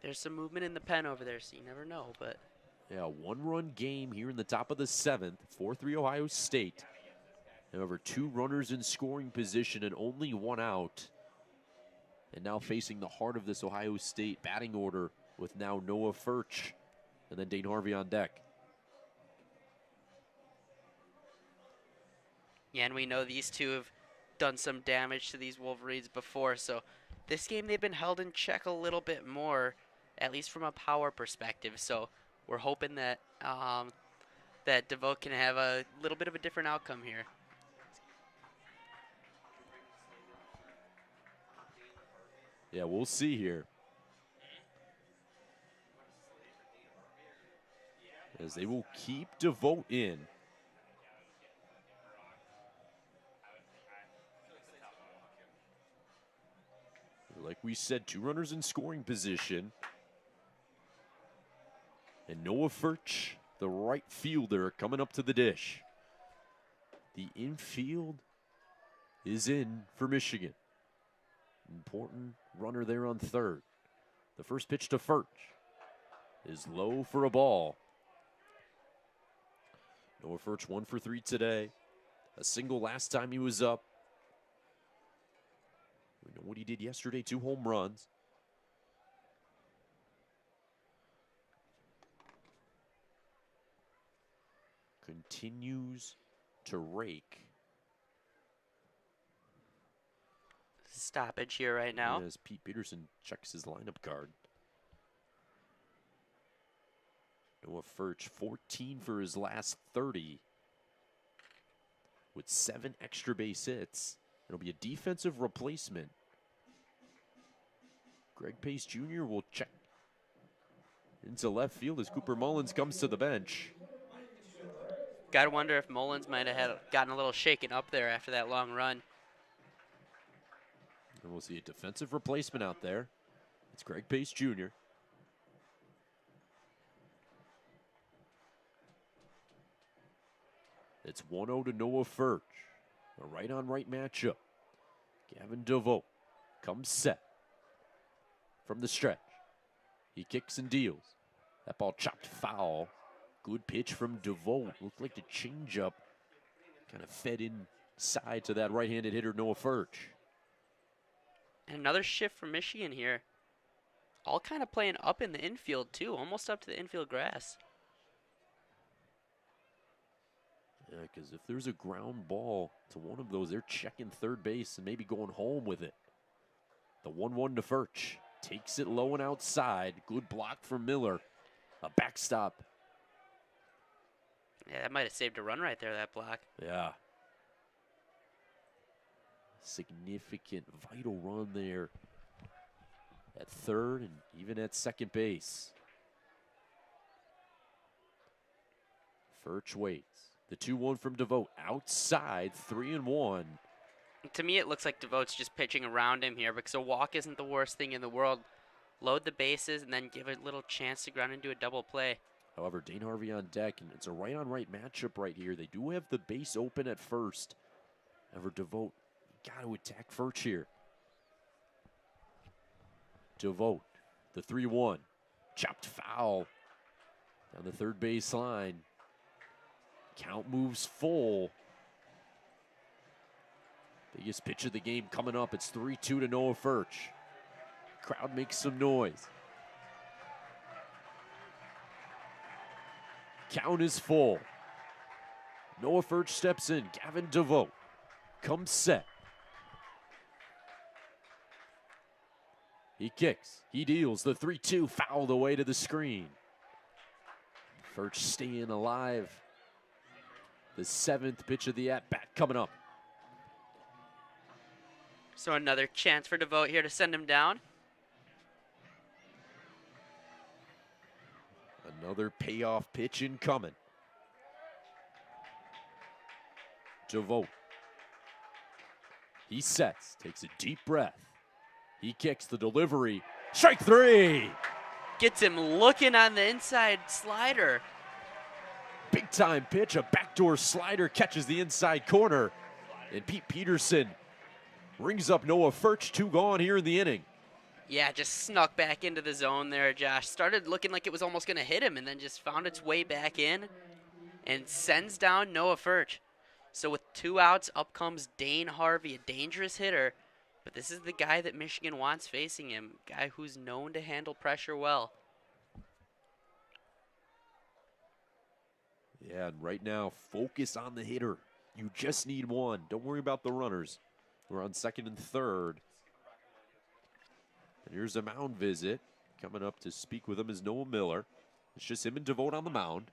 There's some movement in the pen over there, so you never know. But yeah, a 1-run game here in the top of the 7th. 4-3 Ohio State. However, 2 runners in scoring position and only 1 out. And now facing the heart of this Ohio State batting order with now Noah Furch and then Dane Harvey on deck. Yeah, and we know these two have done some damage to these Wolverines before, so this game they've been held in check a little bit more, at least from a power perspective. So we're hoping that that DeVoe can have a little bit of a different outcome here. Yeah, we'll see here. As they will keep DeVoe in. Like we said, 2 runners in scoring position. And Noah Furch, the right fielder, coming up to the dish. The infield is in for Michigan. Important runner there on third. The first pitch to Furch is low for a ball. Noah Furch 1 for 3 today. A single last time he was up. We know what he did yesterday, 2 home runs. Continues to rake. Stoppage here right now. As Pete Peterson checks his lineup card. Noah Furch, 14 for his last 30. With 7 extra base hits. It'll be a defensive replacement. Greg Pace Jr. will check into left field as Cooper Mullins comes to the bench. Gotta wonder if Mullins might have gotten a little shaken up there after that long run. And we'll see a defensive replacement out there. It's Greg Pace Jr. It's 1-0 to Noah Furch. A right-on-right matchup. Gavin DeVoe comes set from the stretch. He kicks and deals. That ball chopped foul. Good pitch from DeVoe. Looked like the changeup kind of fed inside to that right-handed hitter, Noah Furch. And another shift from Michigan here. All kind of playing up in the infield, too. Almost up to the infield grass. Yeah, because if there's a ground ball to one of those, they're checking third base and maybe going home with it. The 1-1 to Furch. Takes it low and outside. Good block from Miller. A backstop. Yeah, that might have saved a run right there, that block. Yeah. Significant, vital run there at third and even at second base. Furch waits. The 2-1 from DeVoe outside, 3-1. To me, it looks like DeVoe's just pitching around him here because a walk isn't the worst thing in the world. Load the bases and then give a little chance to ground into a double play. However, Dane Harvey on deck, and it's a right-on-right matchup right here. They do have the base open at first. However, DeVoe got to attack Furch here. DeVoe, the 3-1. Chopped foul down the third base line. Count moves full. Biggest pitch of the game coming up. It's 3-2 to Noah Furch. Crowd makes some noise. Count is full. Noah Furch steps in. Gavin DeVoe comes set. He kicks. He deals. The 3-2 fouled away to the screen. Furch staying alive. The 7th pitch of the at-bat coming up. So another chance for DeVoe here to send him down. Another payoff pitch incoming. DeVoe. He sets, takes a deep breath. He kicks the delivery. Strike 3! Gets him looking on the inside slider. Big time pitch, a backdoor slider catches the inside corner. And Pete Peterson rings up Noah Furch, 2 gone here in the inning. Yeah, just snuck back into the zone there, Josh. Started looking like it was almost going to hit him and then just found its way back in and sends down Noah Furch. So with 2 outs, up comes Dane Harvey, a dangerous hitter. But this is the guy that Michigan wants facing him, guy who's known to handle pressure well. Yeah, and right now, focus on the hitter. You just need one. Don't worry about the runners. We're on second and third. And here's a mound visit. Coming up to speak with him is Noah Miller. It's just him and DeVote on the mound.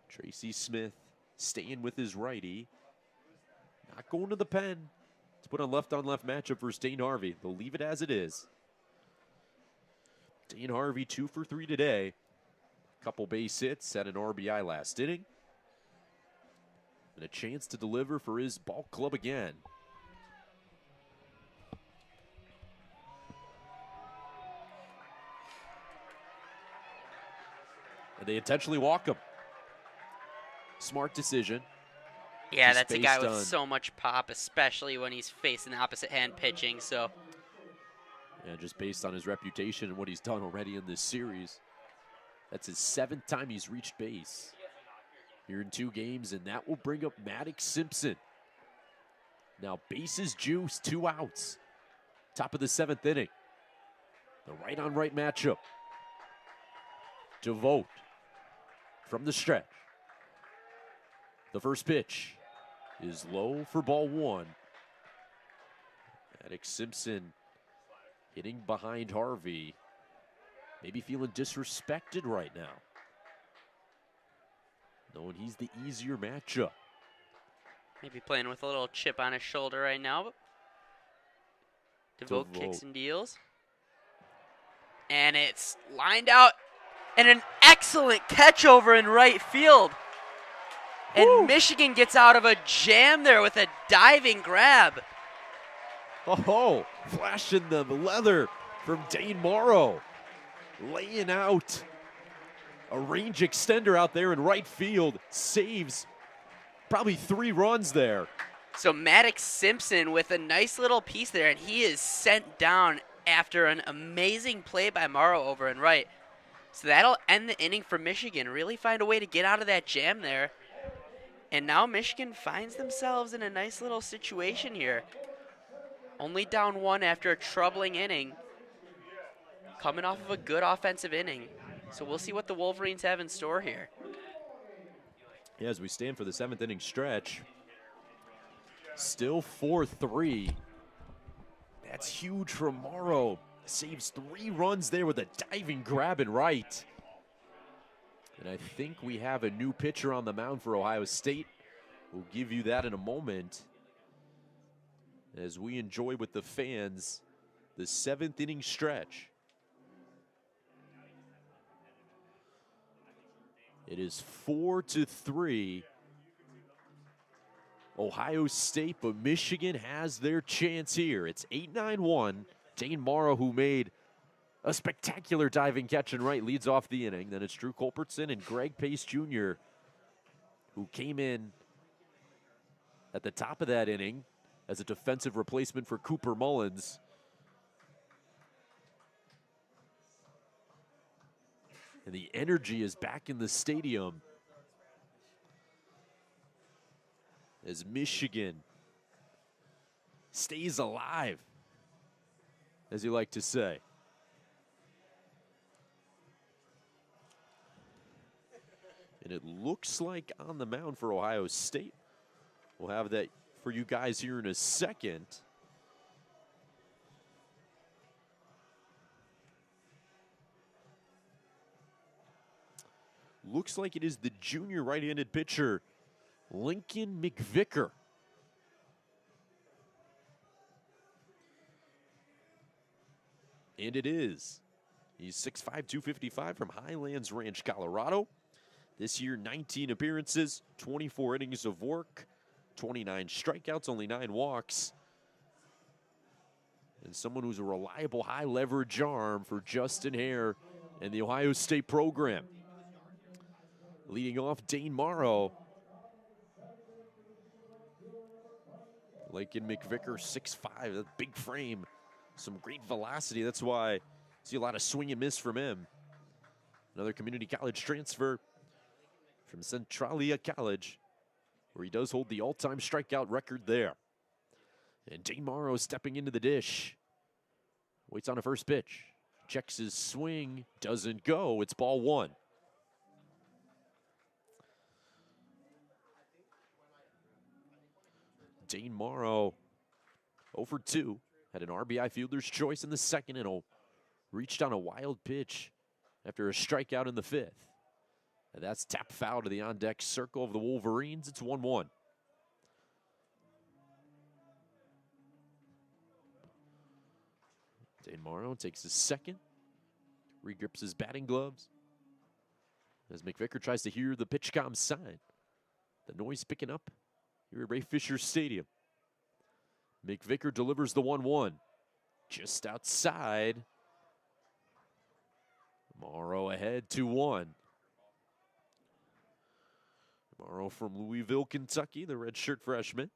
Tracy Smith staying with his righty. Not going to the pen. It's put on left matchup versus Dane Harvey. They'll leave it as it is. Dane Harvey 2 for 3 today. Couple base hits, had an RBI last inning. And a chance to deliver for his ball club again. And they intentionally walk him. Smart decision. Yeah, Just that's a guy based with on- so much pop, especially when he's facing the opposite hand pitching. So Yeah, just based on his reputation and what he's done already in this series. That's his 7th time he's reached base here in 2 games, and that will bring up Maddox Simpson. Now bases juice, 2 outs. Top of the 7th inning. The right-on-right matchup. DeVote from the stretch. The first pitch is low for ball 1. Maddox Simpson hitting behind Harvey. Maybe feeling disrespected right now, knowing he's the easier matchup. maybe playing with a little chip on his shoulder right now. But DeVote kicks and deals. And it's lined out. And an excellent catch over in right field. And Woo! Michigan gets out of a jam there with a diving grab. Oh, flashing the leather from Dane Morrow. Laying out a range extender out there in right field. Saves probably 3 runs there. So Maddox Simpson with a nice little piece there, and he is sent down after an amazing play by Morrow over in right. So that'll end the inning for Michigan. Really find a way to get out of that jam there. And now Michigan finds themselves in a nice little situation here. Only down 1 after a troubling inning. Coming off of a good offensive inning. So we'll see what the Wolverines have in store here. Yeah, as we stand for the 7th inning stretch. Still 4-3. That's huge for Morrow. Saves 3 runs there with a diving grab and right. And I think we have a new pitcher on the mound for Ohio State. We'll give you that in a moment. As we enjoy with the fans the 7th inning stretch. It is 4-3. Ohio State, but Michigan has their chance here. It's 8-9-1. Dane Morrow, who made a spectacular diving catch and right, leads off the inning. Then it's Drew Culbertson and Greg Pace Jr., who came in at the top of that inning as a defensive replacement for Cooper Mullins. And the energy is back in the stadium as Michigan stays alive, as you like to say. And it looks like on the mound for Ohio State. We'll have that for you guys here in a second. Looks like it is the junior right-handed pitcher, Lincoln McVicker. And it is. He's 6'5", 255 from Highlands Ranch, Colorado. This year, 19 appearances, 24 innings of work, 29 strikeouts, only 9 walks. And someone who's a reliable high leverage arm for Justin Hare and the Ohio State program. Leading off, Dane Morrow. Lincoln McVicker, 6'5", a big frame, some great velocity. That's why I see a lot of swing and miss from him. Another community college transfer from Centralia College, where he does hold the all-time strikeout record there. And Dane Morrow stepping into the dish. Waits on a first pitch. Checks his swing. Doesn't go. It's ball 1. Dane Morrow 0 for 2. Had an RBI fielder's choice in the second and reached on a wild pitch after a strikeout in the 5th. And that's tap foul to the on-deck circle of the Wolverines. It's 1-1. Dane Morrow takes his second, regrips his batting gloves as McVicker tries to hear the PitchCom sign. The noise picking up here at Ray Fisher Stadium. McVicker delivers the 1-1. Just outside. Morrow ahead 2-1. Morrow from Louisville, Kentucky, the redshirt freshman.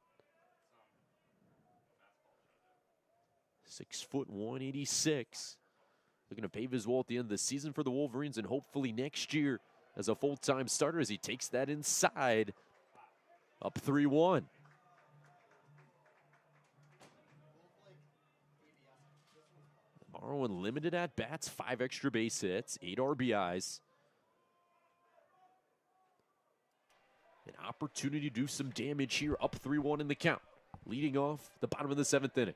6 foot 186. Looking to pave his way at the end of the season for the Wolverines and hopefully next year as a full-time starter as he takes that inside. Up 3-1. Morrow limited at bats, 5 extra base hits, 8 RBIs. An opportunity to do some damage here, up 3-1 in the count. Leading off the bottom of the 7th inning.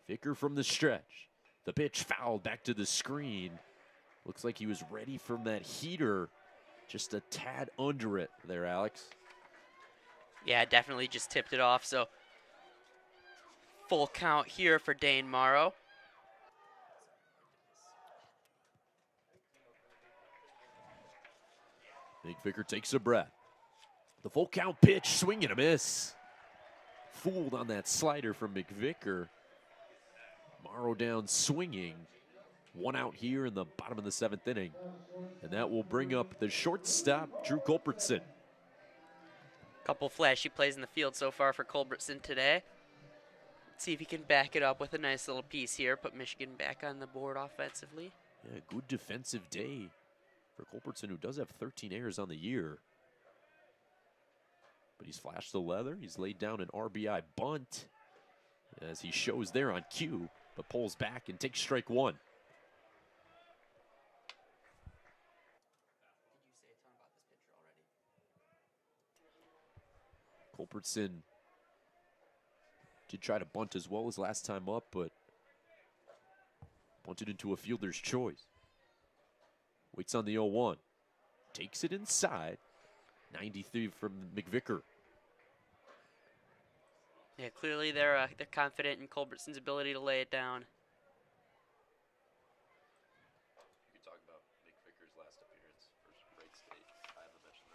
Vicker from the stretch. The pitch fouled back to the screen. Looks like he was ready from that heater. Just a tad under it there, Alex. Yeah, definitely just tipped it off. So full count here for Dane Morrow. Big Vicker takes a breath. The full count pitch, swing and a miss. Fooled on that slider from McVicker. Morrow down swinging. 1 out here in the bottom of the 7th inning. And that will bring up the shortstop, Drew Culbertson. Couple flashy plays in the field so far for Culbertson today. Let's see if he can back it up with a nice little piece here. Put Michigan back on the board offensively. Yeah, good defensive day for Culbertson, who does have 13 errors on the year. But he's flashed the leather. He's laid down an RBI bunt as he shows there on cue, but pulls back and takes strike 1. Culbertson did try to bunt as well as last time up, but bunted into a fielder's choice. Waits on the 0-1. Takes it inside. 93 from McVicker. Yeah, clearly they're confident in Culbertson's ability to lay it down. You could talk about McVicker's last appearance for Wright State. I haven't mentioned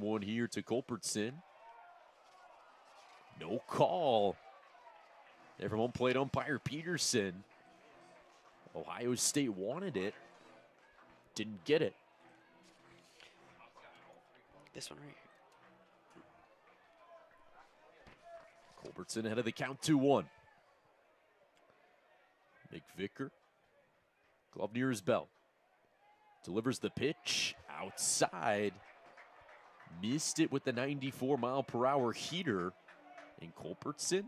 that. 1-1 here to Culbertson. No call. There from home plate umpire Peterson. Ohio State wanted it. Didn't get it. This one right here. Culbertson ahead of the count 2-1. McVicker. Glove near his belt. Delivers the pitch outside. Missed it with the 94-mile-per-hour heater. And Culbertson.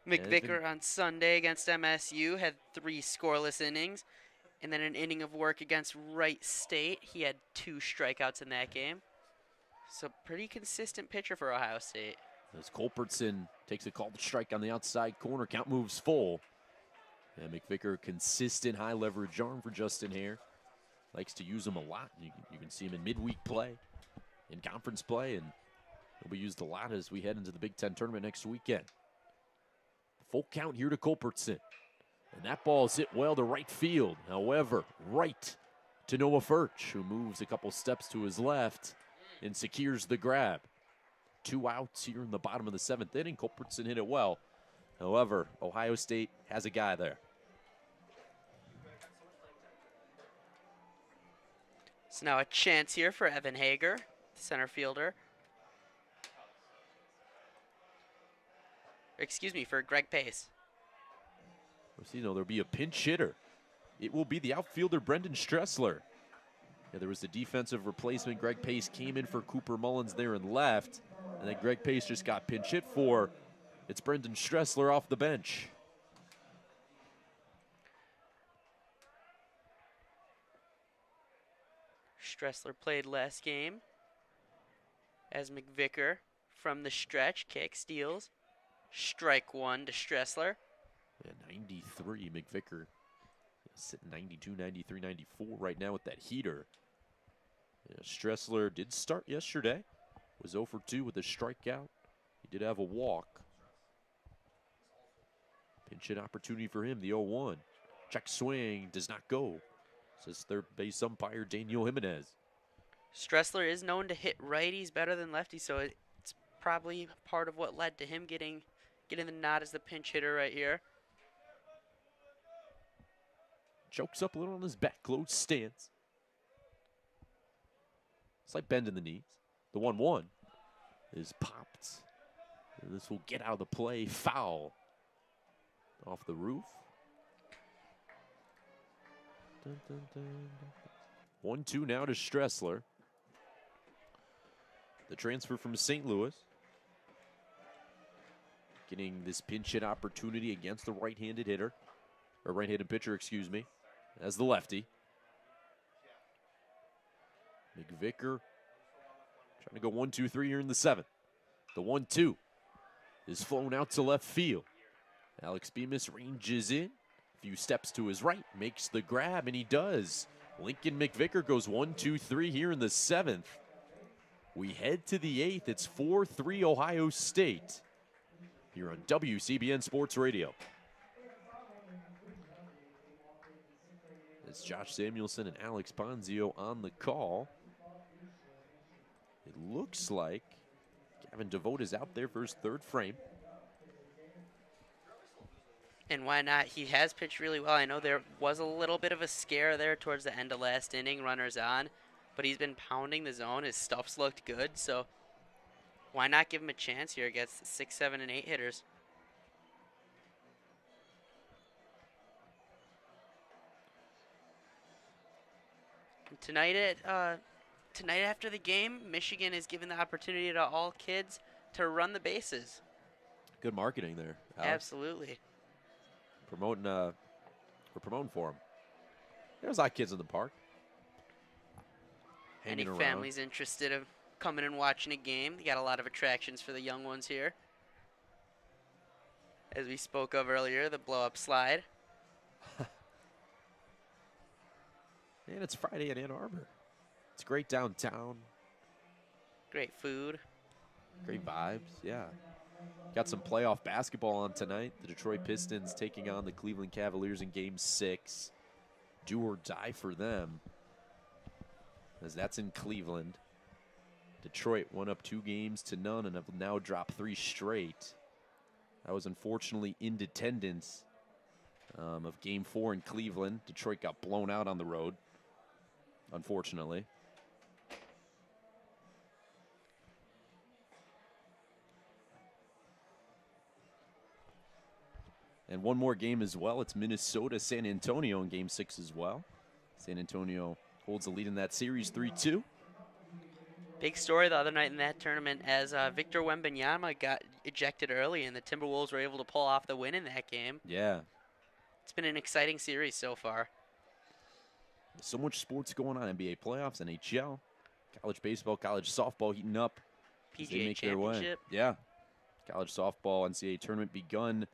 McVicker on Sunday against MSU had 3 scoreless innings. And then an inning of work against Wright State. He had 2 strikeouts in that game. So pretty consistent pitcher for Ohio State. As Culbertson takes a called strike on the outside corner, count moves full. And McVicker, consistent high leverage arm for Justin Hare. Likes to use him a lot. You can see him in midweek play, in conference play, and he'll be used a lot as we head into the Big Ten tournament next weekend. Full count here to Culbertson. And that ball is hit well to right field. However, right to Noah Furch, who moves a couple steps to his left and secures the grab. 2 outs here in the bottom of the 7th inning. Culbertson hit it well. However, Ohio State has a guy there. So now a chance here for Evan Hager, center fielder. Excuse me, for Greg Pace. So, there'll be a pinch hitter. It will be the outfielder, Brendan Stressler. Yeah, there was the defensive replacement. Greg Pace came in for Cooper Mullins there and left. And then Greg Pace just got pinch hit for. It's Brendan Stressler off the bench. Stressler played last game as McVicker from the stretch, kick, steals. Strike 1 to Stressler. Yeah, 93, McVicker sitting 92, 93, 94 right now with that heater. Yeah, Stressler did start yesterday. Was 0 for 2 with a strikeout. He did have a walk. Pinch hit opportunity for him, the 0-1. Check swing, does not go. Says third base umpire Daniel Jimenez. Stressler is known to hit righties better than lefties, so it's probably part of what led to him getting the nod as the pinch hitter right here. Chokes up a little on his back, closed stance. Slight bend in the knees. The 1-1 is popped. And this will get out of the play. Foul. Off the roof. 1-2 now to Stressler. The transfer from St. Louis. Getting this pinch hit opportunity against the right-handed hitter. Or right-handed pitcher, excuse me. As the lefty. McVicker trying to go 1-2-3 here in the 7th. The 1-2 is flown out to left field. Alex Bemis ranges in. A few steps to his right, makes the grab, and he does. Lincoln McVicker goes 1-2-3 here in the 7th. We head to the 8th. It's 4-3 Ohio State here on WCBN Sports Radio. It's Josh Samuelsen and Alex Ponzio on the call. It looks like Gavin DeVoe is out there for his 3rd frame. And why not? He has pitched really well. I know there was a little bit of a scare there towards the end of last inning, runners on, but he's been pounding the zone. His stuff's looked good, so why not give him a chance here against 6, 7, and 8 hitters? And tonight after the game, Michigan is giving the opportunity to all kids to run the bases. Good marketing there, Alex. Absolutely. We're promoting for them. There's a lot of kids in the park. Any Around. families interested in coming and watching a game, they got a lot of attractions for the young ones here. As we spoke of earlier, the blow-up slide. And it's Friday in Ann Arbor. It's great downtown. Great food. Great vibes, yeah. Got some playoff basketball on tonight. The Detroit Pistons taking on the Cleveland Cavaliers in Game 6. Do or die for them, as that's in Cleveland. Detroit won up 2-0 and have now dropped 3 straight. That was unfortunately in attendance of Game 4 in Cleveland. Detroit got blown out on the road, unfortunately. And one more game as well. It's Minnesota-San Antonio in Game 6 as well. San Antonio holds the lead in that series 3-2. Big story the other night in that tournament as Victor Wembanyama got ejected early and the Timberwolves were able to pull off the win in that game. Yeah. It's been an exciting series so far. So much sports going on. NBA playoffs, NHL, college baseball, college softball heating up. PGA Championship. Yeah. College softball NCAA tournament begun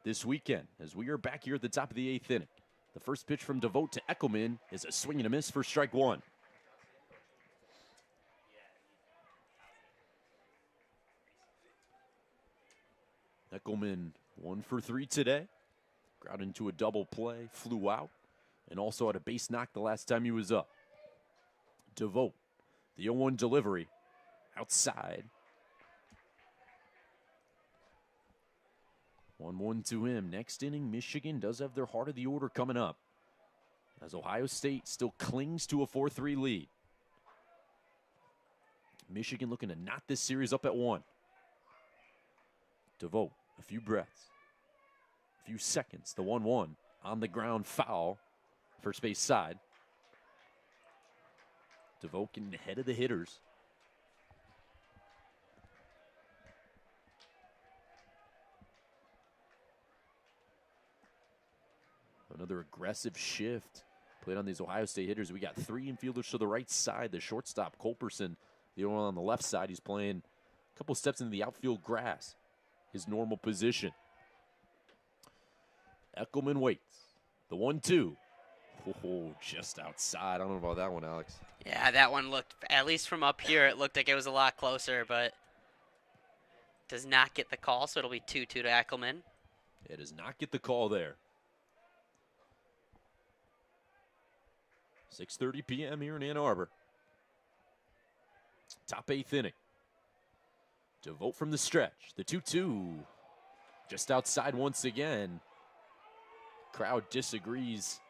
this weekend as we are back here at the top of the 8th inning. The first pitch from DeVoe to Eckelman is a swing and a miss for strike 1. Eckelman 1 for 3 today. Grounded into a double play, flew out, and also had a base knock the last time he was up. DeVoe, the 0-1 delivery, outside. 1-1 to him. Next inning, Michigan does have their heart of the order coming up, as Ohio State still clings to a 4-3 lead. Michigan looking to knot this series up at 1. DeVoe, a few breaths, a few seconds. The 1-1 on the ground, foul, first base side. DeVoe getting ahead of the hitters. Another aggressive shift played on these Ohio State hitters. We got 3 infielders to the right side. The shortstop, Culberson, the one on the left side. He's playing a couple steps into the outfield grass, his normal position. Eckelman waits. The 1-2. Oh, just outside. I don't know about that one, Alex. Yeah, that one looked, at least from up here, it looked like it was a lot closer, but does not get the call, so it'll be 2-2 to Eckelman. It does not get the call there. 6:30 p.m. here in Ann Arbor. Top 8th inning. DeVote from the stretch. The 2-2. Just outside once again. Crowd disagrees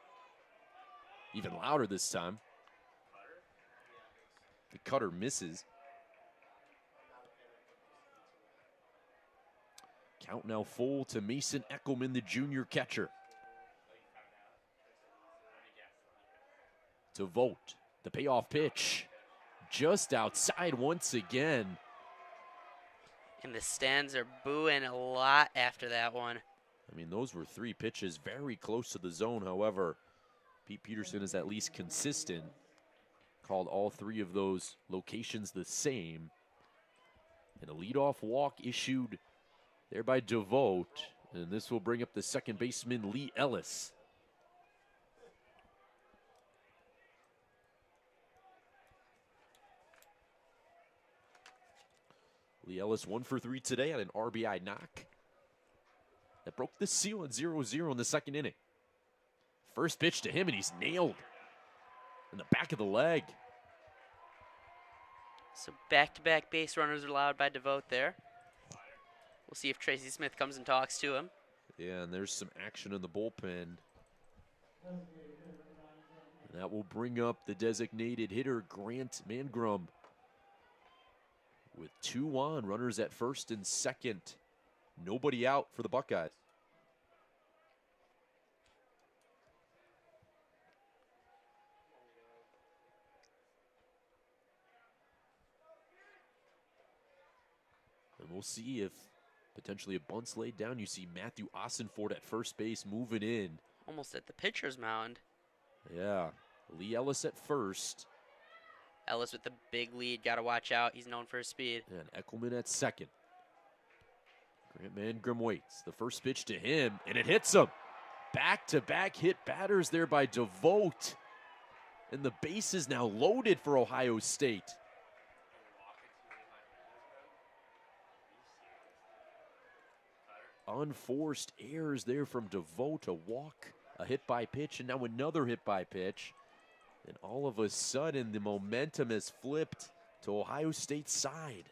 even louder this time. The cutter misses. Count now full to Mason Eckelman, the junior catcher. DeVote, the payoff pitch. Just outside once again. And the stands are booing a lot after that one. I mean, those were 3 pitches very close to the zone. However, Pete Peterson is at least consistent. Called all 3 of those locations the same. And a leadoff walk issued there by DeVote. And this will bring up the second baseman, Lee Ellis. Lee Ellis 1 for 3 today on an RBI knock. That broke the seal at 0-0 in the second inning. First pitch to him, and he's nailed in the back of the leg. So back-to-back base runners are allowed by DeVote there. We'll see if Tracy Smith comes and talks to him. Yeah, and there's some action in the bullpen. And that will bring up the designated hitter, Grant Mangrum. With 2 on, runners at first and second. Nobody out for the Buckeyes. And we'll see if potentially a bunt's laid down. You see Matthew Ossenford at first base moving in. Almost at the pitcher's mound. Yeah, Lee Ellis at first. Ellis with the big lead, got to watch out. He's known for his speed. And Eckelman at second. Grant Mangrum waits. The first pitch to him, and it hits him. Back-to-back hit batters there by DeVote. And the base is now loaded for Ohio State. Unforced errors there from DeVote. A walk, a hit by pitch, and now another hit by pitch. And all of a sudden, the momentum has flipped to Ohio State's side.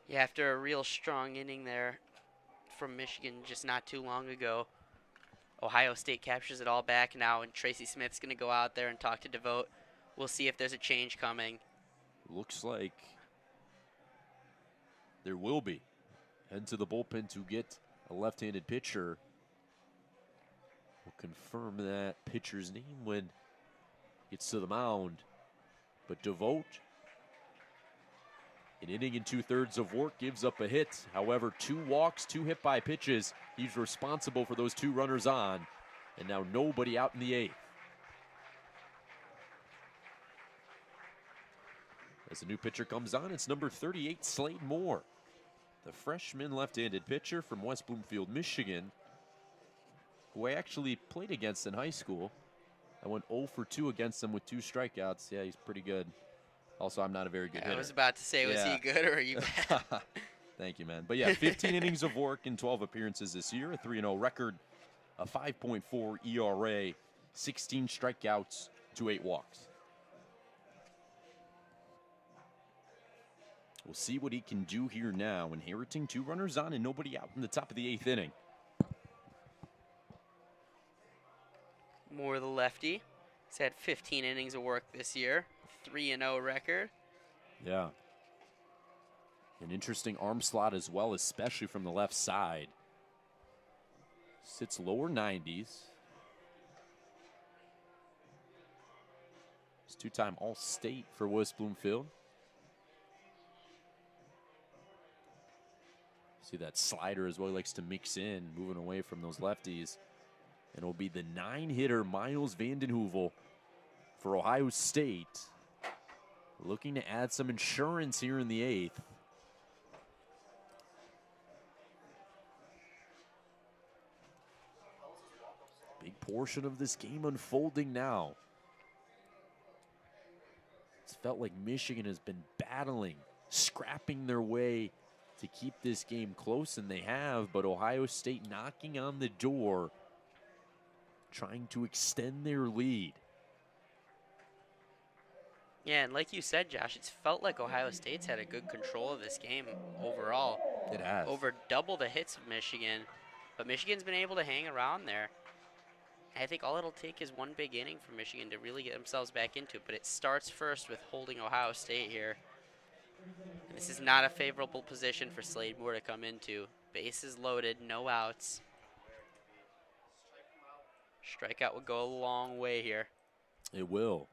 Yeah, after a real strong inning there from Michigan just not too long ago, Ohio State captures it all back now, and Tracy Smith's going to go out there and talk to DeVote. We'll see if there's a change coming. Looks like there will be. Head to the bullpen to get a left-handed pitcher. We'll confirm that pitcher's name when he gets to the mound. But DeVote, an inning and 2/3 of work, gives up a hit. However, 2 walks, 2 hit by pitches. He's responsible for those 2 runners on. And now nobody out in the 8th. As the new pitcher comes on, it's number 38, Slade Moore. The freshman left-handed pitcher from West Bloomfield, Michigan, who I actually played against in high school. I went 0 for 2 against him with 2 strikeouts. Yeah, he's pretty good. Also, I'm not a very good hitter. I was about to say, was he good or are you bad? Thank you, man. But yeah, 15 innings of work in 12 appearances this year, a 3-0 record, a 5.4 ERA, 16 strikeouts to 8 walks. We'll see what he can do here now, inheriting 2 runners on and nobody out in the top of the 8th inning. Moore, the lefty. He's had 15 innings of work this year, 3-0 record. Yeah. An interesting arm slot as well, especially from the left side. Sits lower 90s. He's 2-time All-State for West Bloomfield. See that slider as well. He likes to mix in, moving away from those lefties. And it'll be the 9-hitter Miles Vanden Heuvel for Ohio State. Looking to add some insurance here in the 8th. portion of this game unfolding now. It's felt like Michigan has been battling, scrapping their way to keep this game close, and they have, but Ohio State knocking on the door, trying to extend their lead. Yeah, and like you said, Josh, it's felt like Ohio State's had a good control of this game overall. It has. Over double the hits of Michigan, but Michigan's been able to hang around there. I think all it'll take is one big inning for Michigan to really get themselves back into it, but it starts first with holding Ohio State here. And this is not a favorable position for Slade Moore to come into. Bases loaded, no outs. Strikeout would go a long way here. It will.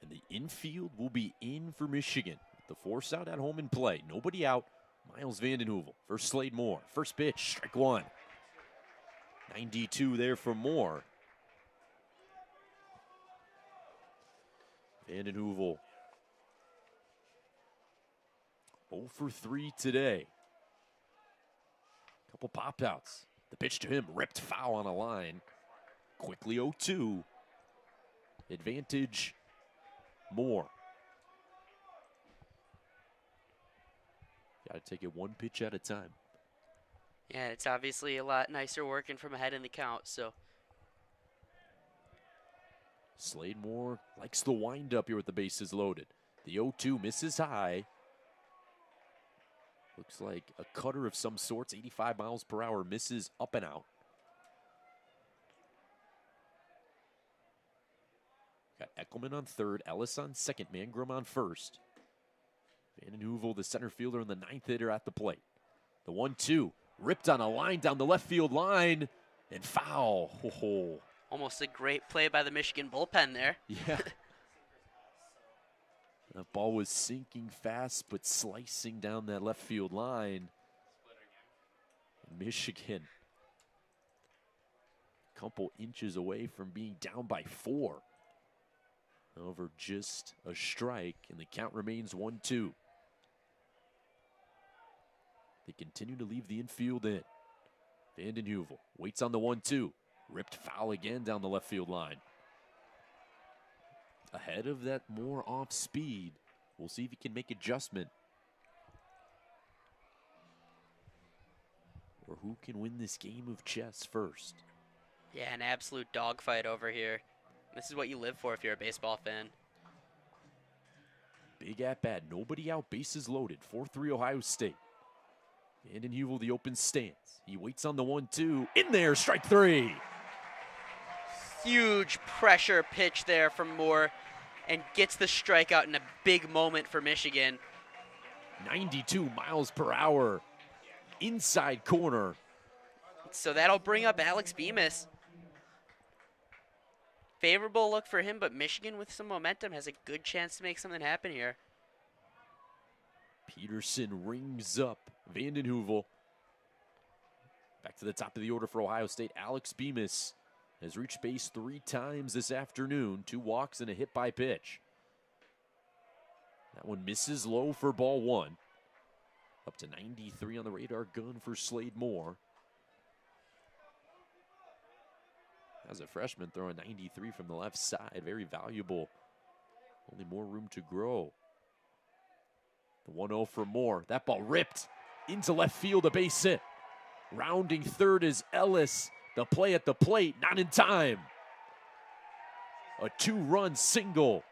And the infield will be in for Michigan. The force out at home in play. Nobody out. Miles Vanden Heuvel for Slade Moore. First pitch, strike one. 92 there for Moore. Vanden Heuvel 0 for 3 today. Couple pop outs. The pitch to him, ripped foul on a line. Quickly 0-2. Advantage Moore. Got to take it one pitch at a time. Yeah, it's obviously a lot nicer working from ahead in the count, so. Slade Moore likes the windup here with the bases loaded. The 0-2 misses high. Looks like a cutter of some sorts, 85 miles per hour, misses up and out. Got Eckelman on third, Ellis on second, Mangrum on first. Vanden Heuvel, the center fielder, and the ninth hitter at the plate. The 1-2, ripped on a line down the left field line, and foul. Oh. Almost a great play by the Michigan bullpen there. Yeah. That ball was sinking fast, but slicing down that left field line. Michigan, a couple inches away from being down by 4. Over just a strike, and the count remains 1-2. They continue to leave the infield in. Vanden Heuvel waits on the 1-2. Ripped foul again down the left field line. Ahead of that Moore off speed. We'll see if he can make adjustment. Or who can win this game of chess first. Yeah, an absolute dogfight over here. This is what you live for if you're a baseball fan. Big at bat, nobody out, bases loaded. 4-3 Ohio State. Vanden Heuvel, the open stance. He waits on the 1-2. In there, strike 3. Huge pressure pitch there from Moore and gets the strikeout in a big moment for Michigan. 92 miles per hour. Inside corner. So that'll bring up Alex Bemis. Favorable look for him, but Michigan with some momentum has a good chance to make something happen here. Peterson rings up Vanden Heuvel. Back to the top of the order for Ohio State. Alex Bemis has reached base 3 times this afternoon. 2 walks and a hit by pitch. That one misses low for ball 1. Up to 93 on the radar gun for Slade Moore. As a freshman, throwing 93 from the left side. Very valuable. Only more room to grow. The 1-0 for Moore. That ball ripped into left field, a base hit. Rounding third is Ellis. The play at the plate, not in time. A 2-run single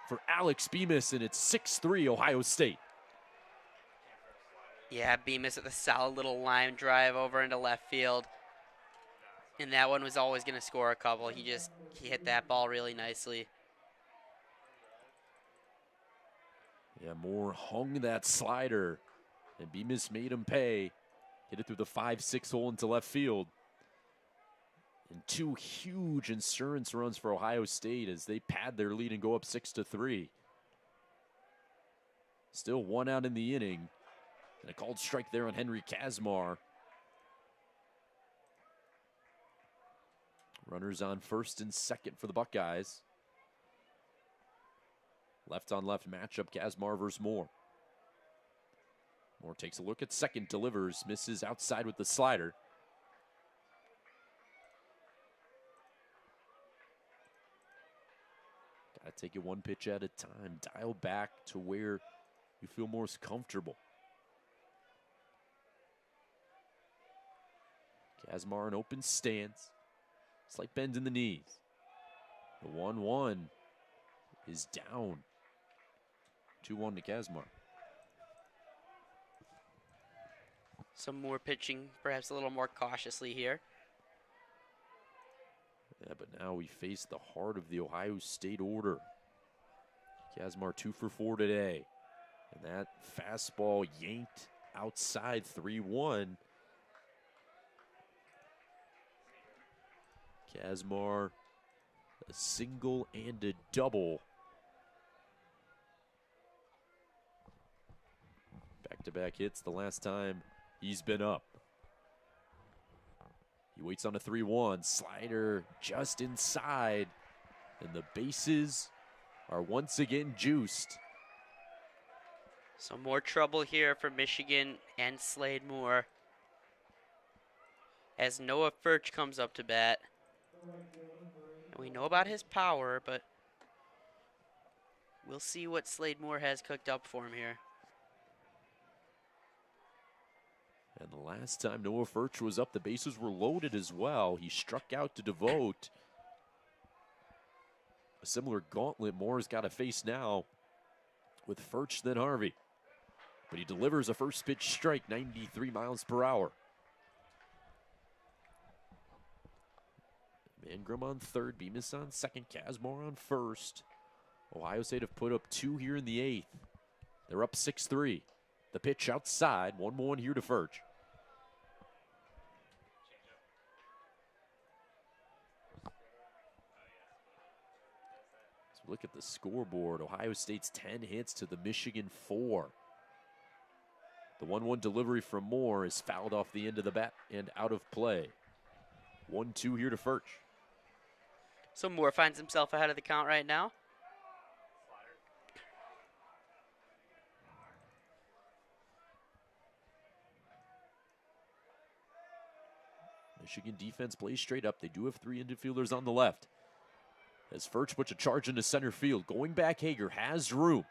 for Alex Bemis, and it's 6-3 Ohio State. Yeah, Bemis with a solid little line drive over into left field. And that one was always going to score a couple. He hit that ball really nicely. Yeah, Moore hung that slider, and Bemis made him pay. Hit it through the 5-6 hole into left field. And 2 huge insurance runs for Ohio State as they pad their lead and go up 6-3. Still 1 out in the inning. And a called strike there on Henry Kazmar. Runners on first and second for the Buckeyes. Left on left matchup, Kazmar versus Moore. Moore takes a look at second, delivers, misses outside with the slider. Gotta take it one pitch at a time. Dial back to where you feel most comfortable. Kazmar in open stance. Slight bend in the knees. The 1-1 is down. 2-1 to Kazmar. Some more pitching, perhaps a little more cautiously here. Yeah, but now we face the heart of the Ohio State order. Kazmar 2 for 4 today. And that fastball yanked outside 3-1. Kazmar, a single and a double. Back-to-back hits the last time he's been up. He waits on a 3-1. Slider just inside. And the bases are once again juiced. So more trouble here for Michigan and Slade Moore as Noah Furch comes up to bat. And we know about his power, but we'll see what Slade Moore has cooked up for him here. And the last time Noah Furch was up, the bases were loaded as well. He struck out to devote. A similar gauntlet Moore's got to face now with Furch then Harvey. But he delivers a first pitch strike, 93 miles per hour. Mangrum on third, Bemis on second, Kazmar on first. Ohio State have put up 2 here in the 8th. They're up 6-3. The pitch outside, 1-1 here to Furch. So look at the scoreboard. Ohio State's 10 hits to the Michigan 4. The 1-1 delivery from Moore is fouled off the end of the bat and out of play. 1-2 here to Furch. So Moore finds himself ahead of the count right now. Michigan defense plays straight up. They do have 3 infielders on the left. As Furch puts a charge into center field. Going back, Hager has room.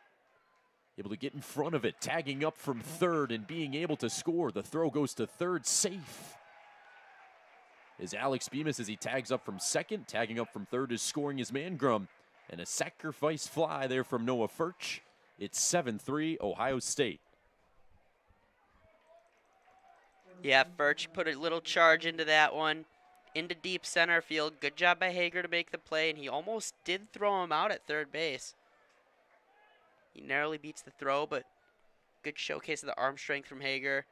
Able to get in front of it. Tagging up from third and being able to score. The throw goes to third, safe. Is Alex Bemis as he tags up from second. Tagging up from third is scoring his Mangrum. And a sacrifice fly there from Noah Furch. It's 7-3 Ohio State. Yeah, Furch put a little charge into that one. Into deep center field. Good job by Hager to make the play, and he almost did throw him out at third base. He narrowly beats the throw, but good showcase of the arm strength from Hager.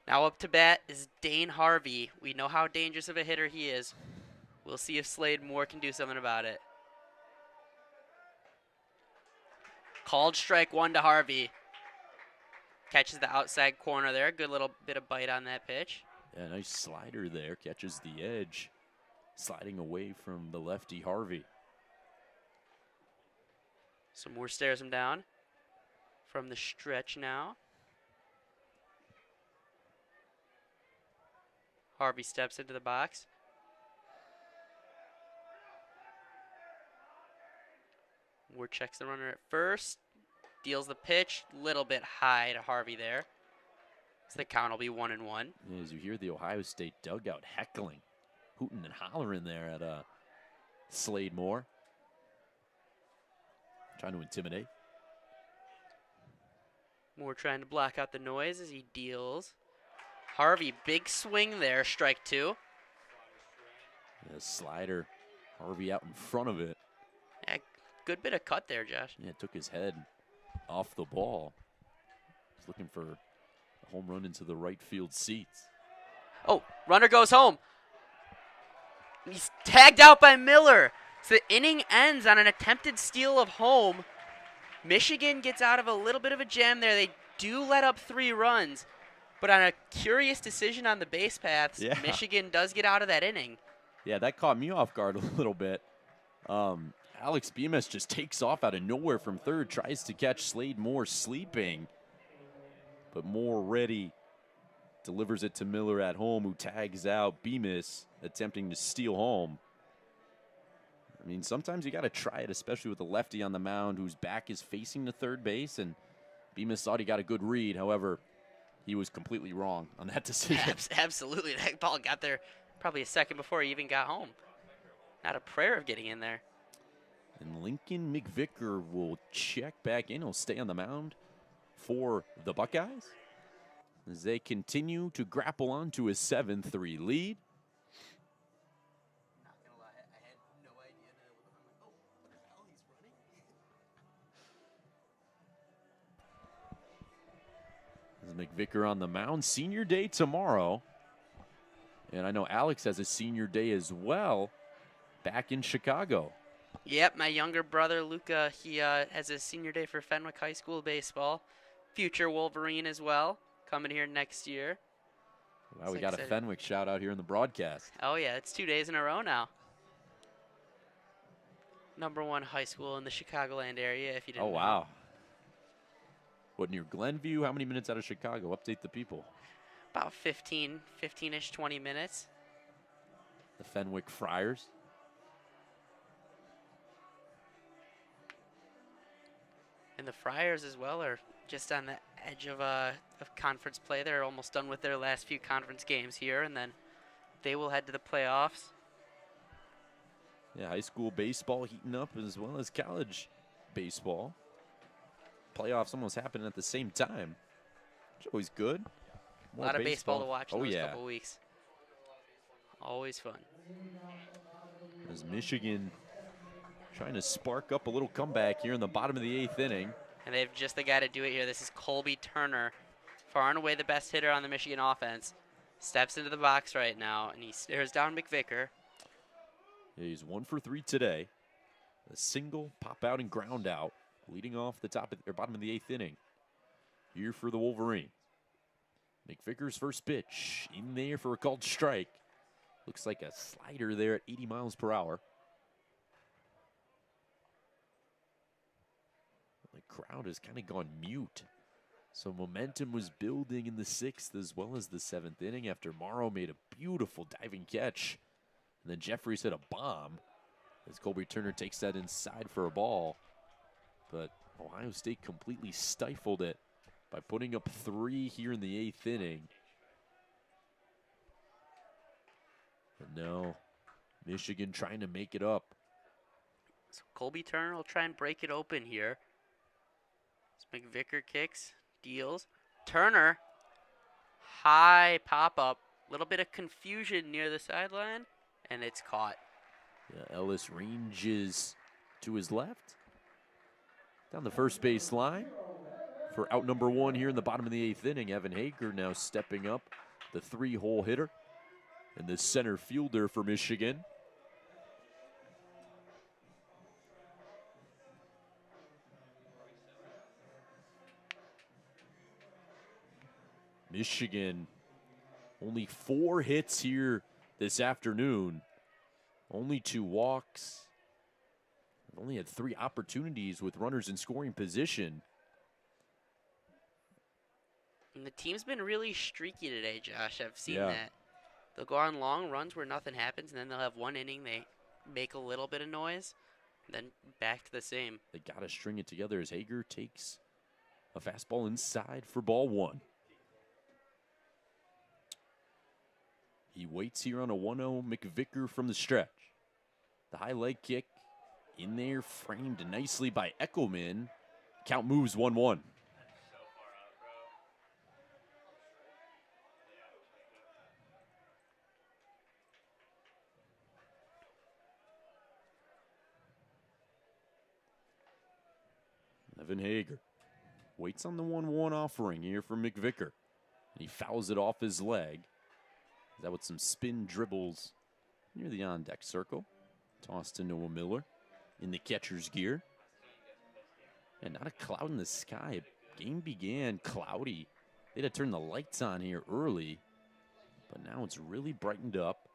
Now up to bat is Dane Harvey. We know how dangerous of a hitter he is. We'll see if Slade Moore can do something about it. Called strike 1 to Harvey. Catches the outside corner there. Good little bit of bite on that pitch. Yeah, nice slider there. Catches the edge. Sliding away from the lefty Harvey. So Moore stares him down from the stretch now. Harvey steps into the box. Moore checks the runner at first. Deals the pitch. Little bit high to Harvey there. So the count will be 1-1. As you hear the Ohio State dugout heckling, hooting and hollering there at Slade Moore. Trying to intimidate. Moore trying to block out the noise as he deals. Harvey, big swing there, strike 2. Yeah, slider. Harvey out in front of it. Yeah, good bit of cut there, Josh. Yeah, took his head off the ball. He's looking for a home run into the right field seats. Oh, runner goes home. He's tagged out by Miller. So the inning ends on an attempted steal of home. Michigan gets out of a little bit of a jam there. They do let up 3 runs. But on a curious decision on the base paths, yeah. Michigan does get out of that inning. Yeah, that caught me off guard a little bit. Alex Bemis just takes off out of nowhere from third, tries to catch Slade Moore sleeping. But Moore ready, delivers it to Miller at home, who tags out Bemis, attempting to steal home. I mean, sometimes you got to try it, especially with a lefty on the mound whose back is facing to third base. And Bemis thought he got a good read. However, he was completely wrong on that decision. Absolutely. That ball got there probably a second before he even got home. Not a prayer of getting in there. And Lincoln McVicker will check back in. He'll stay on the mound for the Buckeyes as they continue to grapple on to a 7-3 lead. Not gonna lie, I had no idea that I'm like, oh, what the hell, he's running. As McVicker on the mound, senior day tomorrow. And I know Alex has a senior day as well back in Chicago. Yep, my younger brother, Luca, he has his senior day for Fenwick High School baseball. Future Wolverine as well, coming here next year. Wow, we got a Fenwick shout out here in the broadcast. Oh, yeah, it's 2 days in a row now. #1 high school in the Chicagoland area, if you didn't know. Oh, wow. What, near Glenview? How many minutes out of Chicago? Update the people. About 15-ish, 20 minutes. The Fenwick Friars. And the Friars as well are just on the edge of conference play. They're almost done with their last few conference games here, and then they will head to the playoffs. Yeah, high school baseball heating up as well as college baseball. Playoffs almost happening at the same time. It's always good. A lot of baseball to watch in those yeah. couple weeks. Always fun. As Michigan trying to spark up a little comeback here in the bottom of the 8th inning. And they've just the guy to do it here. This is Colby Turner, far and away the best hitter on the Michigan offense. Steps into the box right now, and he stares down McVicker. Yeah, he's 1 for 3 today. A single, pop out, and ground out, leading off the bottom of the 8th inning. Here for the Wolverines. McVicker's first pitch in there for a called strike. Looks like a slider there at 80 miles per hour. The crowd has kind of gone mute. So momentum was building in the 6th as well as the 7th inning after Morrow made a beautiful diving catch. And then Jeffries hit a bomb as Colby Turner takes that inside for a ball. But Ohio State completely stifled it by putting up 3 here in the 8th inning. And now Michigan trying to make it up. So Colby Turner will try and break it open here. As McVicker kicks, deals. Turner, high pop-up. Little bit of confusion near the sideline, and it's caught. Yeah, Ellis ranges to his left. Down the first base line for out number 1 here in the bottom of the 8th inning. Evan Hager now stepping up, the 3-hole hitter and the center fielder for Michigan. Michigan only 4 hits here this afternoon. Only 2 walks. They've only had 3 opportunities with runners in scoring position. And the team's been really streaky today, Josh. I've seen that. They'll go on long runs where nothing happens, and then they'll have 1 inning. They make a little bit of noise, and then back to the same. They got to string it together as Hager takes a fastball inside for ball 1. He waits here on a 1-0 McVicker from the stretch. The high leg kick in there, framed nicely by Eckelman. Count moves 1-1. Evan Hager waits on the 1-1 offering here from McVicker. And he fouls it off his leg. That with some spin dribbles near the on-deck circle. Tossed to Noah Miller in the catcher's gear. And not a cloud in the sky. Game began cloudy. They had to turn the lights on here early. But now it's really brightened up.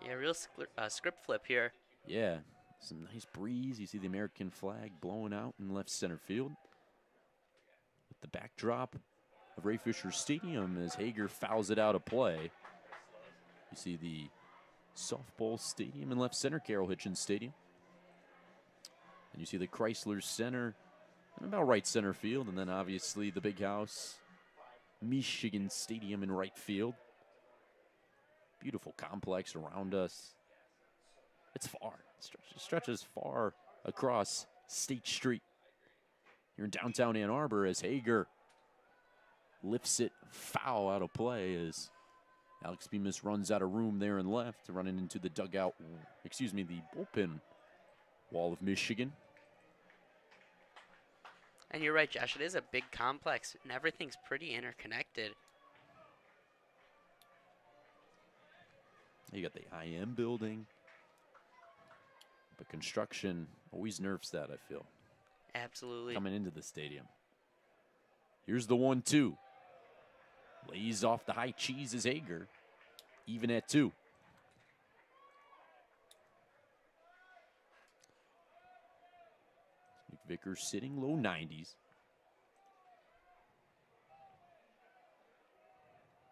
Yeah, real script flip here. Yeah, some nice breeze. You see the American flag blowing out in left center field. With the backdrop of Ray Fisher Stadium as Hager fouls it out of play. You see the softball stadium in left center, Carroll Hitchens Stadium. And you see the Chrysler Center, about right center field, and then obviously the big house, Michigan Stadium in right field. Beautiful complex around us. It's far. It stretches far across State Street. Here in downtown Ann Arbor as Hager lifts it foul out of play as Alex Bemis runs out of room there and left, running into the dugout, the bullpen wall of Michigan. And you're right, Josh. It is a big complex, and everything's pretty interconnected. You got the IM building, but construction always nerfs that, I feel. Absolutely. Coming into the stadium. Here's the 1-2. Lays off the high cheese as Hager, even at 2. McVicker sitting low 90s.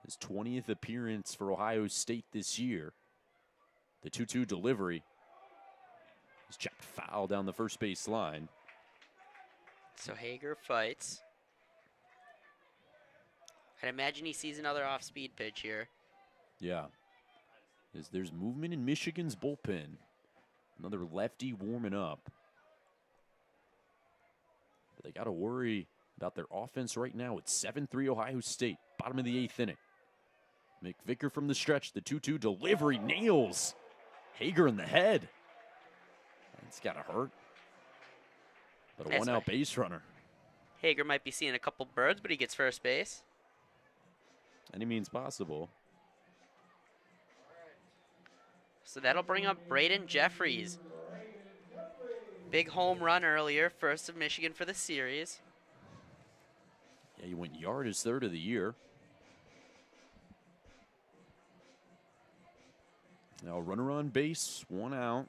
His 20th appearance for Ohio State this year. The 2-2 delivery. He's chopped foul down the first base line. So Hager fights. I'd imagine he sees another off-speed pitch here. Yeah. There's movement in Michigan's bullpen. Another lefty warming up. But they got to worry about their offense right now. It's 7-3 Ohio State, bottom of the 8th inning. McVicker from the stretch, the 2-2 delivery, nails Hager in the head. It's got to hurt. But a one-out base runner. Hager might be seeing a couple birds, but he gets first base. Any means possible. So that'll bring up Braden Jeffries. Big home run earlier, first of Michigan for the series. Yeah, he went yard his third of the year. Now runner on base, 1 out.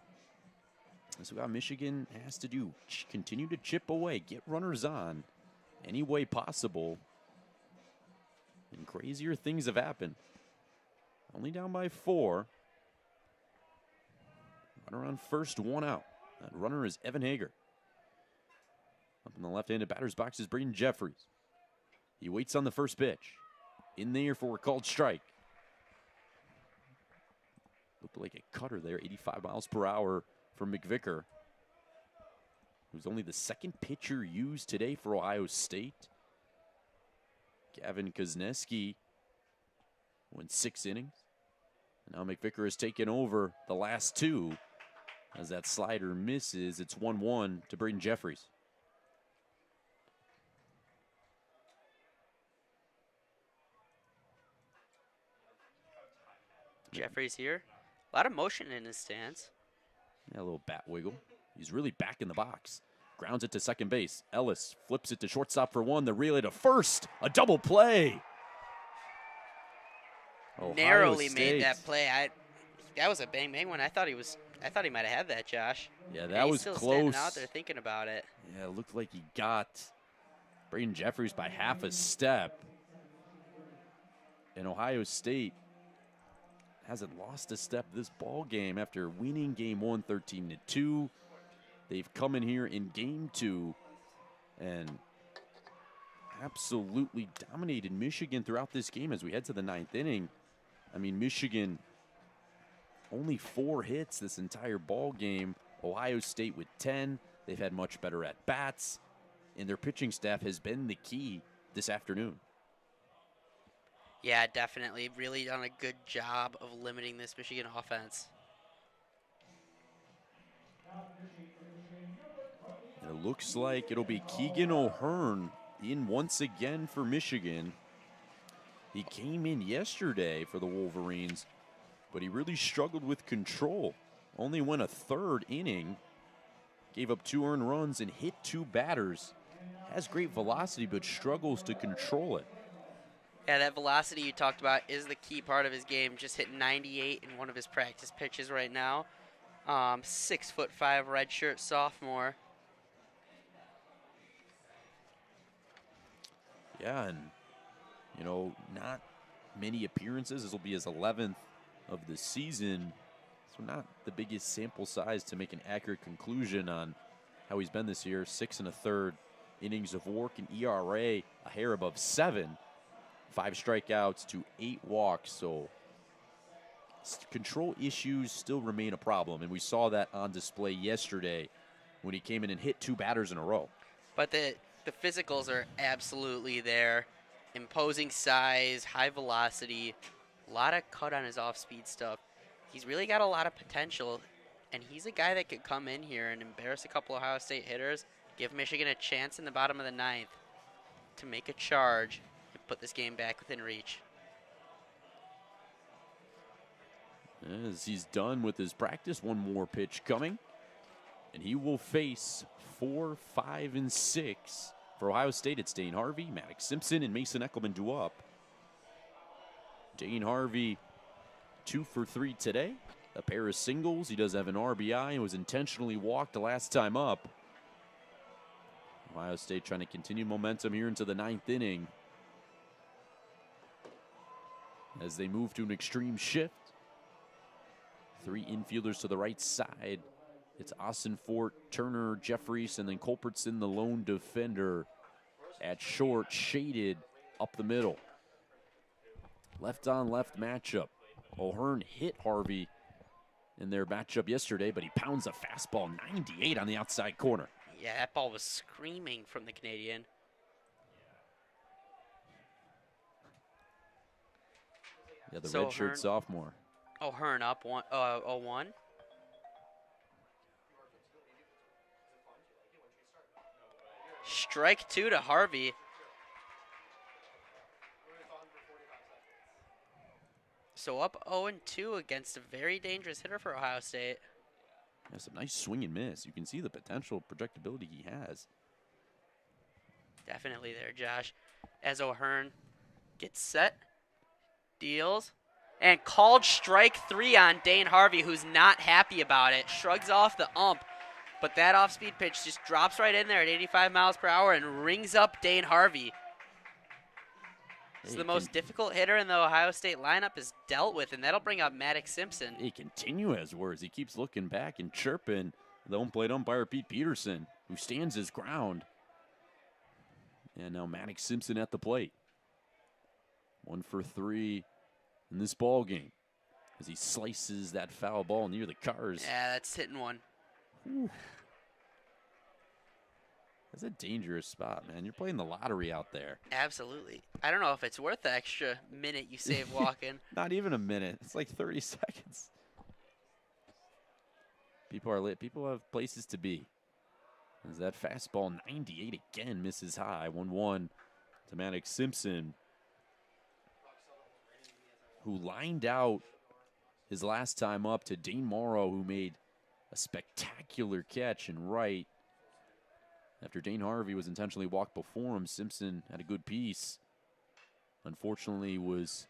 That's what Michigan has to do. Continue to chip away, get runners on any way possible. And crazier things have happened. Only down by 4. Runner on first, 1 out. That runner is Evan Hager. Up in the left-handed batter's box is Braden Jeffries. He waits on the first pitch. In there for a called strike. Looked like a cutter there, 85 miles per hour from McVicker, who's only the second pitcher used today for Ohio State. Gavin Kozneski went 6 innings. And now McVicker has taken over the last 2. As that slider misses, it's 1-1 to Braden Jeffries. Jeffries here. A lot of motion in his stance. Yeah, a little bat wiggle. He's really back in the box. Grounds it to second base. Ellis flips it to shortstop for 1. The relay to first. A double play. Narrowly made that play. That was a bang one. I thought he might have had that, Josh. Yeah, that was still close. Standing out there thinking about it. Yeah, it looked like he got Braden Jeffries by half a step. And Ohio State hasn't lost a step this ball game after winning game 1 13-2. They've come in here in game 2 and absolutely dominated Michigan throughout this game as we head to the 9th inning. I mean, Michigan only 4 hits this entire ball game. Ohio State with 10. They've had much better at bats, and their pitching staff has been the key this afternoon. Yeah, definitely. Really done a good job of limiting this Michigan offense. And it looks like it'll be Keegan O'Hearn in once again for Michigan. He came in yesterday for the Wolverines, but he really struggled with control. Only went a 3rd inning, gave up 2 earned runs and hit 2 batters. Has great velocity, but struggles to control it. Yeah, that velocity you talked about is the key part of his game. Just hit 98 in one of his practice pitches right now. 6'5" redshirt sophomore. Yeah, and, you know, not many appearances. This will be his 11th of the season. So not the biggest sample size to make an accurate conclusion on how he's been this year. 6 1/3 innings of work, and ERA a hair above 7. 5 strikeouts to 8 walks. So control issues still remain a problem, and we saw that on display yesterday when he came in and hit 2 batters in a row. But the physicals are absolutely there. Imposing size, high velocity, a lot of cut on his off-speed stuff. He's really got a lot of potential, and he's a guy that could come in here and embarrass a couple Ohio State hitters, give Michigan a chance in the bottom of the 9th to make a charge and put this game back within reach. As he's done with his practice, one more pitch coming, and he will face 4, 5, and 6. For Ohio State, it's Dane Harvey, Maddox Simpson, and Mason Eckelman due up. Dane Harvey, 2 for 3 today. A pair of singles. He does have an RBI and was intentionally walked the last time up. Ohio State trying to continue momentum here into the 9th inning as they move to an extreme shift. 3 infielders to the right side. It's Austin Fort, Turner, Jeffries, and then Culbertson, the lone defender at short, shaded up the middle. Left on left matchup. O'Hearn hit Harvey in their matchup yesterday, but he pounds a fastball 98 on the outside corner. Yeah, that ball was screaming from the Canadian. Yeah, the redshirt sophomore. O'Hearn up 0-1. Strike 2 to Harvey. So up 0-2 against a very dangerous hitter for Ohio State. That's a nice swing and miss. You can see the potential projectability he has. Definitely there, Josh. As O'Hearn gets set, deals, and called strike 3 on Dane Harvey, who's not happy about it. Shrugs off the ump, but that off-speed pitch just drops right in there at 85 miles per hour and rings up Dane Harvey. It's the most difficult hitter in the Ohio State lineup is dealt with, and that'll bring up Maddox Simpson. He continues his words. He keeps looking back and chirping. The home plate umpire, Pete Peterson, who stands his ground. And now Maddox Simpson at the plate. 1 for 3 in this ball game as he slices that foul ball near the cars. Yeah, that's hitting one. Whew. That's a dangerous spot, man. You're playing the lottery out there. Absolutely. I don't know if it's worth the extra minute you save walking. Not even a minute. It's like 30 seconds. People are lit. People have places to be. As that fastball 98 again misses high. 1-1 to Maddox Simpson, who lined out his last time up to Dane Morrow, who made a spectacular catch in right. After Dane Harvey was intentionally walked before him, Simpson had a good piece. Unfortunately, was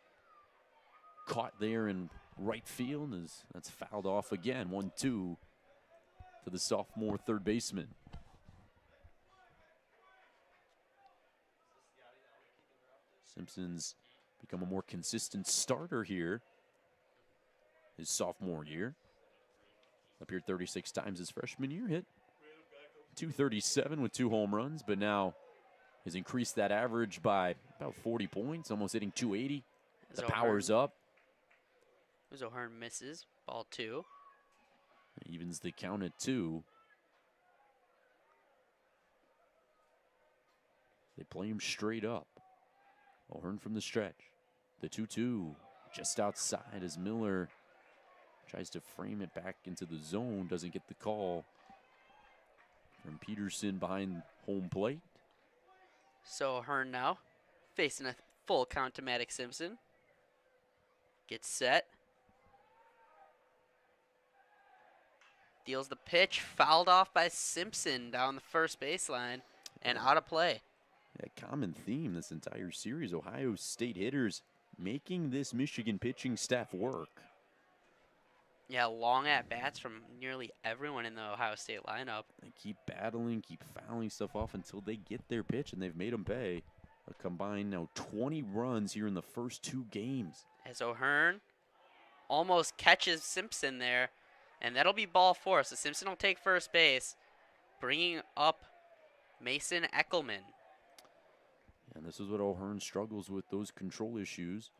caught there in right field as that's fouled off again. 1-2 to the sophomore third baseman. Simpson's become a more consistent starter here his sophomore year. Appeared 36 times his freshman year, hit .237 with 2 home runs, but now has increased that average by about 40 points, almost hitting .280. The power's up. As O'Hearn misses, ball 2. Evens the count at 2. They play him straight up. O'Hearn from the stretch. The 2-2 just outside as Miller tries to frame it back into the zone. Doesn't get the call from Peterson behind home plate. So O'Hearn now facing a full count to Maddox Simpson. Gets set. Deals the pitch. Fouled off by Simpson down the first baseline and out of play. A common theme this entire series. Ohio State hitters making this Michigan pitching staff work. Yeah, long at-bats from nearly everyone in the Ohio State lineup. They keep battling, keep fouling stuff off until they get their pitch, and they've made them pay. A combined now 20 runs here in the first 2 games. As O'Hearn almost catches Simpson there, and that'll be ball 4. So Simpson will take first base, bringing up Mason Eckelman. And this is what O'Hearn struggles with, those control issues.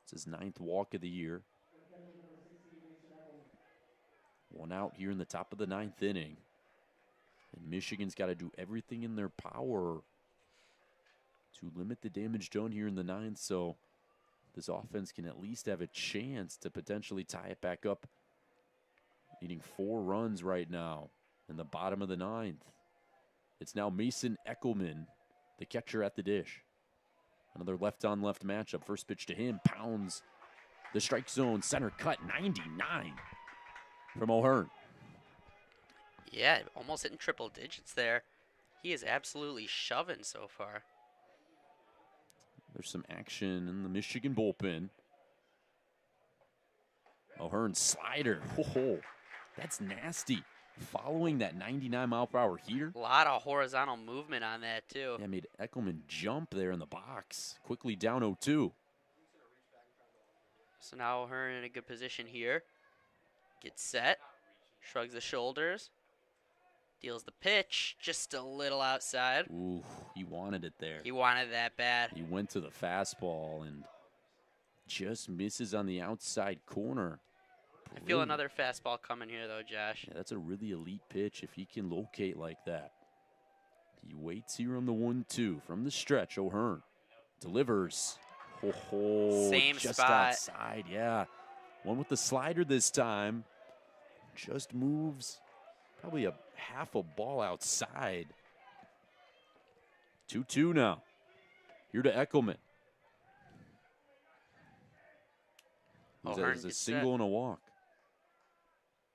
It's his 9th walk of the year. 1 out here in the top of the 9th inning. And Michigan's got to do everything in their power to limit the damage done here in the 9th, so this offense can at least have a chance to potentially tie it back up. Needing 4 runs right now in the bottom of the 9th. It's now Mason Eckelman, the catcher at the dish. Another left-on-left matchup. First pitch to him, pounds the strike zone, center cut, 99 from O'Hearn. Yeah, almost hitting triple digits there. He is absolutely shoving so far. There's some action in the Michigan bullpen. O'Hearn slider. Oh, that's nasty. Following that 99-mile-per-hour heater. A lot of horizontal movement on that, too. Yeah, made Eckelman jump there in the box. Quickly down 0-2. So now O'Hearn in a good position here. Gets set. Shrugs the shoulders. Deals the pitch. Just a little outside. Ooh, he wanted it there. He wanted that bad. He went to the fastball and just misses on the outside corner. I feel another fastball coming here, though, Josh. Yeah, that's a really elite pitch if he can locate like that. He waits here on the 1-2 from the stretch. O'Hearn delivers. Same just spot. outside, yeah. One with the slider this time. Just moves probably a half a ball outside. 2-2 now. Here to Eckelman. There's a single and a walk.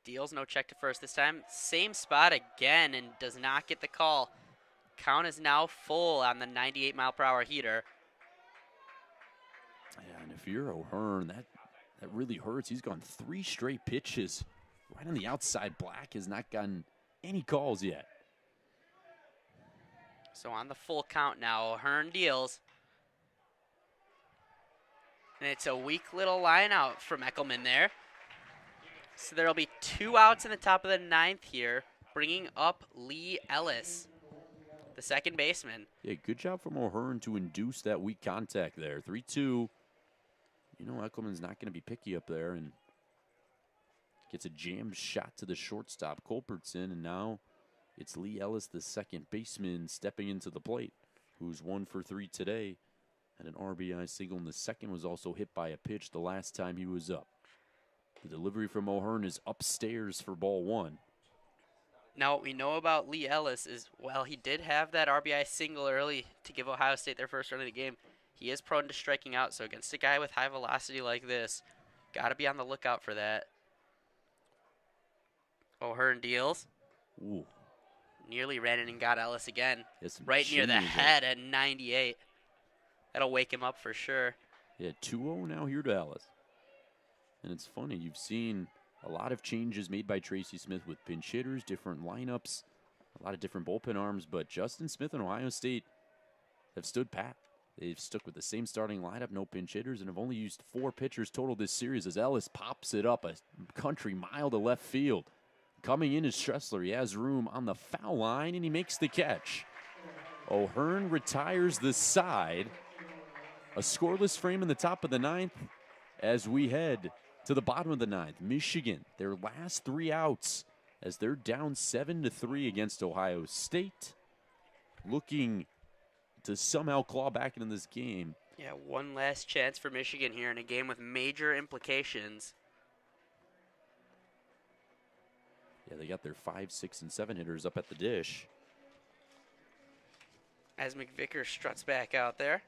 Deals, no check to first this time. Same spot again and does not get the call. Count is now full on the 98-mile-per-hour heater. Yeah, and if you're O'Hearn, that really hurts. He's gone 3 straight pitches right on the outside. Black has not gotten any calls yet. So on the full count now, O'Hearn deals. And it's a weak little line out from Eckelman there. So there will be 2 outs in the top of the 9th here, bringing up Lee Ellis, the second baseman. Yeah, good job from O'Hearn to induce that weak contact there. 3-2. You know Eckelman's not going to be picky up there and gets a jammed shot to the shortstop, Culbertson, and now it's Lee Ellis, the second baseman, stepping into the plate, who's 1 for 3 today. And an RBI single in the second, was also hit by a pitch the last time he was up. The delivery from O'Hearn is upstairs for ball 1. Now, what we know about Lee Ellis is, while he did have that RBI single early to give Ohio State their first run of the game, he is prone to striking out. So against a guy with high velocity like this, got to be on the lookout for that. O'Hearn deals. Ooh. Nearly ran in and got Ellis again. Right near the head at 98. That'll wake him up for sure. Yeah, 2-0 now here to Ellis. And it's funny, you've seen a lot of changes made by Tracy Smith with pinch hitters, different lineups, a lot of different bullpen arms, but Justin Smith and Ohio State have stood pat. They've stuck with the same starting lineup, no pinch hitters, and have only used 4 pitchers total this series as Ellis pops it up a country mile to left field. Coming in is Stressler. He has room on the foul line, and he makes the catch. O'Hearn retires the side. A scoreless frame in the top of the 9th as we head to the bottom of the 9th. Michigan, their last 3 outs as they're down 7-3 against Ohio State. Looking to somehow claw back into this game. Yeah, one last chance for Michigan here in a game with major implications. Yeah, they got their 5, 6, and 7 hitters up at the dish. As McVicker struts back out there.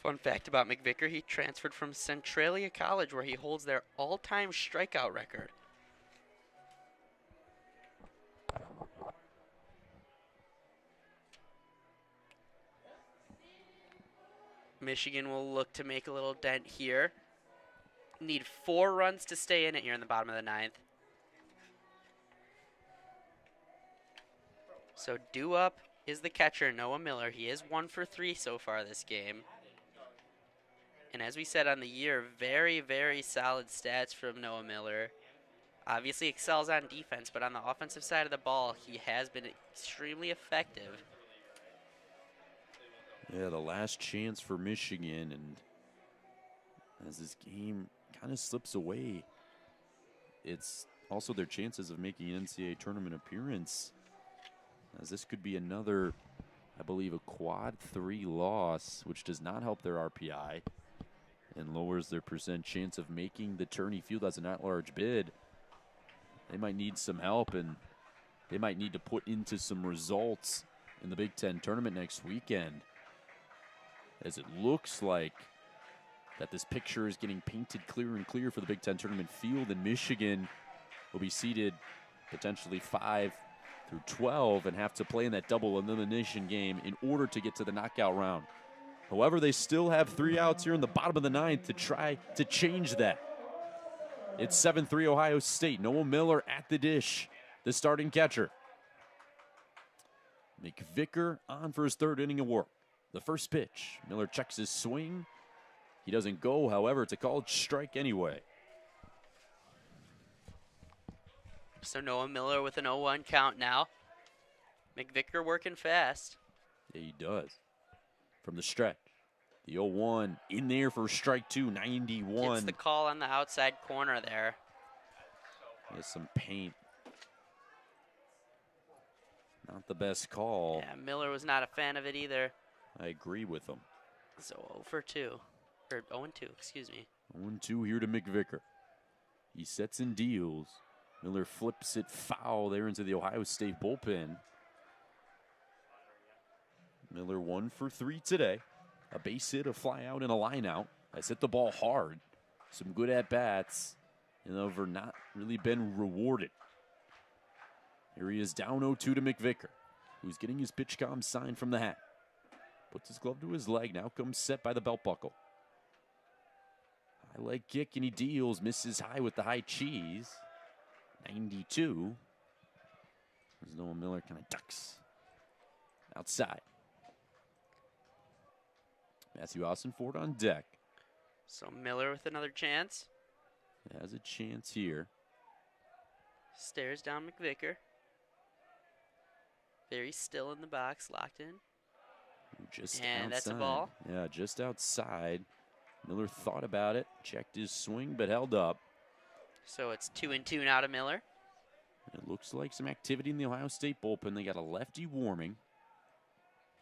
Fun fact about McVicker, he transferred from Centralia College where he holds their all-time strikeout record. Michigan will look to make a little dent here. Need 4 runs to stay in it here in the bottom of the 9th. So due up is the catcher, Noah Miller. He is 1 for 3 so far this game. And as we said on the year, very, very solid stats from Noah Miller. Obviously excels on defense, but on the offensive side of the ball, he has been extremely effective. Yeah, the last chance for Michigan, and as this game kind of slips away, it's also their chances of making an NCAA tournament appearance, as this could be another, I believe, a quad 3 loss, which does not help their RPI and lowers their percent chance of making the tourney field as an at-large bid. They might need some help, and they might need to put into some results in the Big Ten tournament next weekend, as it looks like that this picture is getting painted clearer and clearer for the Big Ten tournament field, and Michigan will be seeded potentially 5 through 12 and have to play in that double elimination game in order to get to the knockout round. However, they still have 3 outs here in the bottom of the 9th to try to change that. It's 7-3 Ohio State. Noah Miller at the dish, the starting catcher. McVicker on for his 3rd inning of work. The first pitch, Miller checks his swing. He doesn't go, however, it's a called strike anyway. So Noah Miller with an 0-1 count now. McVicker working fast. Yeah, he does. From the stretch. The 0-1 in there for strike 2, 91. Gets the call on the outside corner there. There's some paint. Not the best call. Yeah, Miller was not a fan of it either. I agree with him. So 0 for 2. Or 0-2, excuse me. 0-2 here to McVicker. He sets and deals. Miller flips it foul there into the Ohio State bullpen. Miller 1 for 3 today. A base hit, a fly out, and a line out. Has hit the ball hard. Some good at-bats. And over not really been rewarded. Here he is down 0-2 to McVicker, who's getting his pitch comm sign from the hat. Puts his glove to his leg. Now comes set by the belt buckle. High leg kick, and he deals. Misses high with the high cheese. 92. As Noah Miller kind of ducks outside. Matthew Ossenfort on deck. So Miller with another chance. Has a chance here. Stares down McVicker. Very still in the box, locked in. Just and outside. That's a ball. Yeah, just outside. Miller thought about it, checked his swing, but held up. So it's 2-2 now to Miller. It looks like some activity in the Ohio State bullpen. They got a lefty warming,